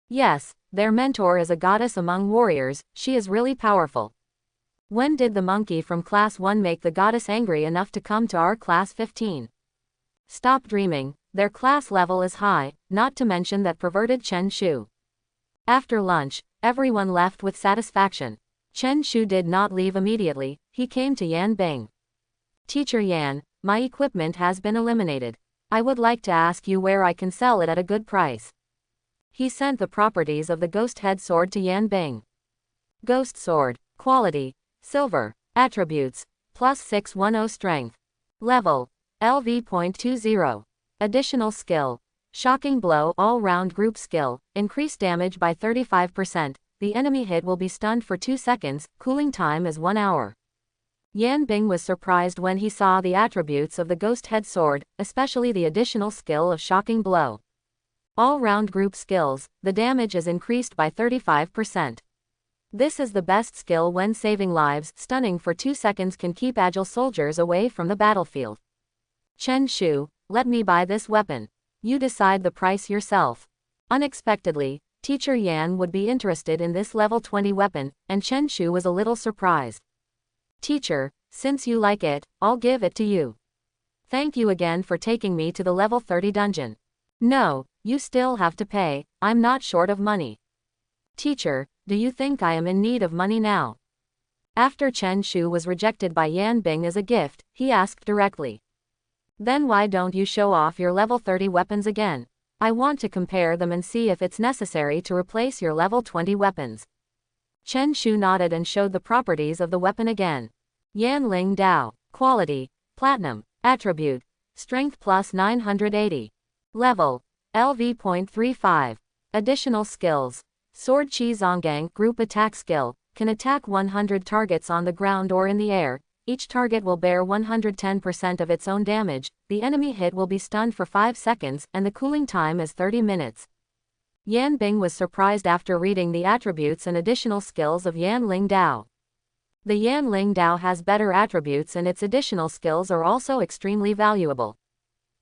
Yes, their mentor is a goddess among warriors. She is really powerful. When did the monkey from class 1 make the goddess angry enough to come to our class 15? Stop dreaming, their class level is high, not to mention that perverted Chen Shu. After lunch, everyone left with satisfaction. Chen Shu did not leave immediately, he came to Yan Bing. Teacher Yan, my equipment has been eliminated. I would like to ask you where I can sell it at a good price. He sent the properties of the ghost head sword to Yan Bing. Ghost sword, quality, silver, attributes, plus 610 strength. Level, LV.20. Additional skill, shocking blow all-round group skill, increase damage by 35%, the enemy hit will be stunned for 2 seconds, cooling time is 1 hour. Yan Bing was surprised when he saw the attributes of the ghost head sword, especially the additional skill of shocking blow. All-round group skills, the damage is increased by 35%. This is the best skill when saving lives. Stunning for 2 seconds can keep agile soldiers away from the battlefield. Chen Shu, let me buy this weapon. You decide the price yourself. Unexpectedly, teacher Yan would be interested in this level 20 weapon, and Chen Shu was a little surprised. Teacher, since you like it, I'll give it to you. Thank you again for taking me to the level 30 dungeon. No, you still have to pay, I'm not short of money. Teacher, do you think I am in need of money now? After Chen Shu was rejected by Yan Bing as a gift, he asked directly. Then why don't you show off your level 30 weapons again? I want to compare them and see if it's necessary to replace your level 20 weapons. Chen Shu nodded and showed the properties of the weapon again. Yan Ling Dao, quality, platinum, Attribute: Strength plus 980. Level: LV.35. Additional skills: Sword Chi Zonggang Group Attack Skill, can attack 100 targets on the ground or in the air. Each target will bear 110% of its own damage, the enemy hit will be stunned for 5 seconds, and the cooling time is 30 minutes. Yan Bing was surprised after reading the attributes and additional skills of Yan Ling Dao. The Yan Ling Dao has better attributes and its additional skills are also extremely valuable.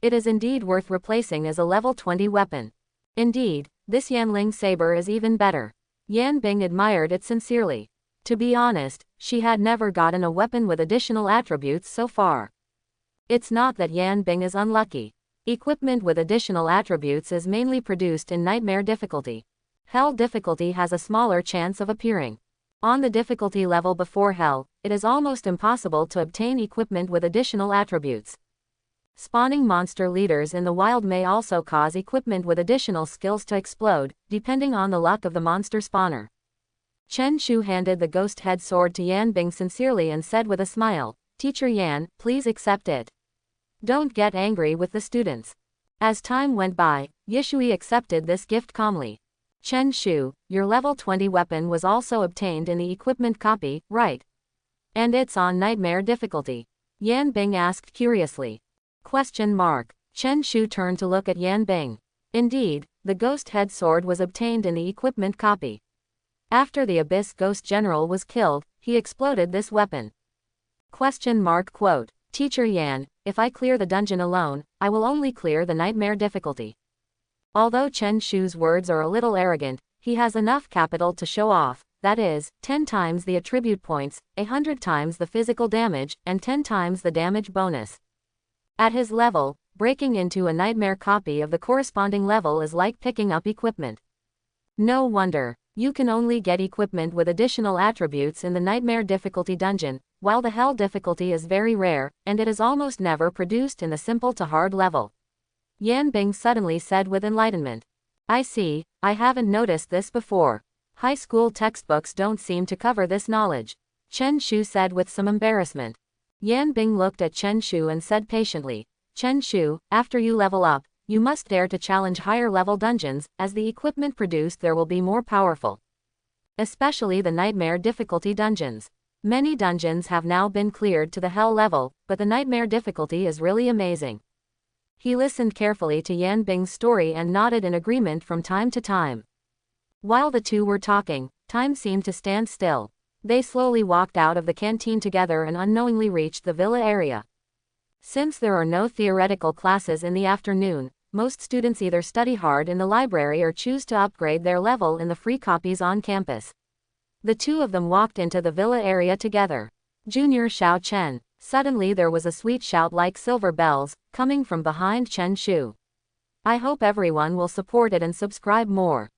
It is indeed worth replacing as a level 20 weapon. Indeed, this Yan Ling saber is even better. Yan Bing admired it sincerely. To be honest, she had never gotten a weapon with additional attributes so far. It's not that Yan Bing is unlucky. Equipment with additional attributes is mainly produced in nightmare difficulty. Hell difficulty has a smaller chance of appearing. On the difficulty level before Hell, it is almost impossible to obtain equipment with additional attributes. Spawning monster leaders in the wild may also cause equipment with additional skills to explode, depending on the luck of the monster spawner. Chen Shu handed the ghost head sword to Yan Bing sincerely and said with a smile, "Teacher Yan, please accept it. Don't get angry with the students." As time went by, Yishui accepted this gift calmly. "Chen Shu, your level 20 weapon was also obtained in the equipment copy, right? And it's on nightmare difficulty?" Yan Bing asked curiously. Chen Shu turned to look at Yan Bing. Indeed, the ghost head sword was obtained in the equipment copy. After the Abyss Ghost General was killed, he exploded this weapon. Quote, "Teacher Yan, if I clear the dungeon alone, I will only clear the nightmare difficulty." Although Chen Shu's words are a little arrogant, he has enough capital to show off, that is, 10 times the attribute points, 100 times the physical damage, and 10 times the damage bonus. At his level, breaking into a nightmare copy of the corresponding level is like picking up equipment. No wonder. You can only get equipment with additional attributes in the nightmare difficulty dungeon, while the hell difficulty is very rare, and it is almost never produced in the simple to hard level. Yan Bing suddenly said with enlightenment. "I see, I haven't noticed this before. High school textbooks don't seem to cover this knowledge," Chen Shu said with some embarrassment. Yan Bing looked at Chen Shu and said patiently, "Chen Shu, after you level up, you must dare to challenge higher level dungeons, as the equipment produced there will be more powerful. Especially the nightmare difficulty dungeons. Many dungeons have now been cleared to the hell level, but the nightmare difficulty is really amazing." He listened carefully to Yan Bing's story and nodded in agreement from time to time. While the two were talking, time seemed to stand still. They slowly walked out of the canteen together and unknowingly reached the villa area. Since there are no theoretical classes in the afternoon, most students either study hard in the library or choose to upgrade their level in the free copies on campus. The two of them walked into the villa area together. Junior Xiao Chen. Suddenly there was a sweet shout like silver bells, coming from behind Chen Shu. I hope everyone will support it and subscribe more.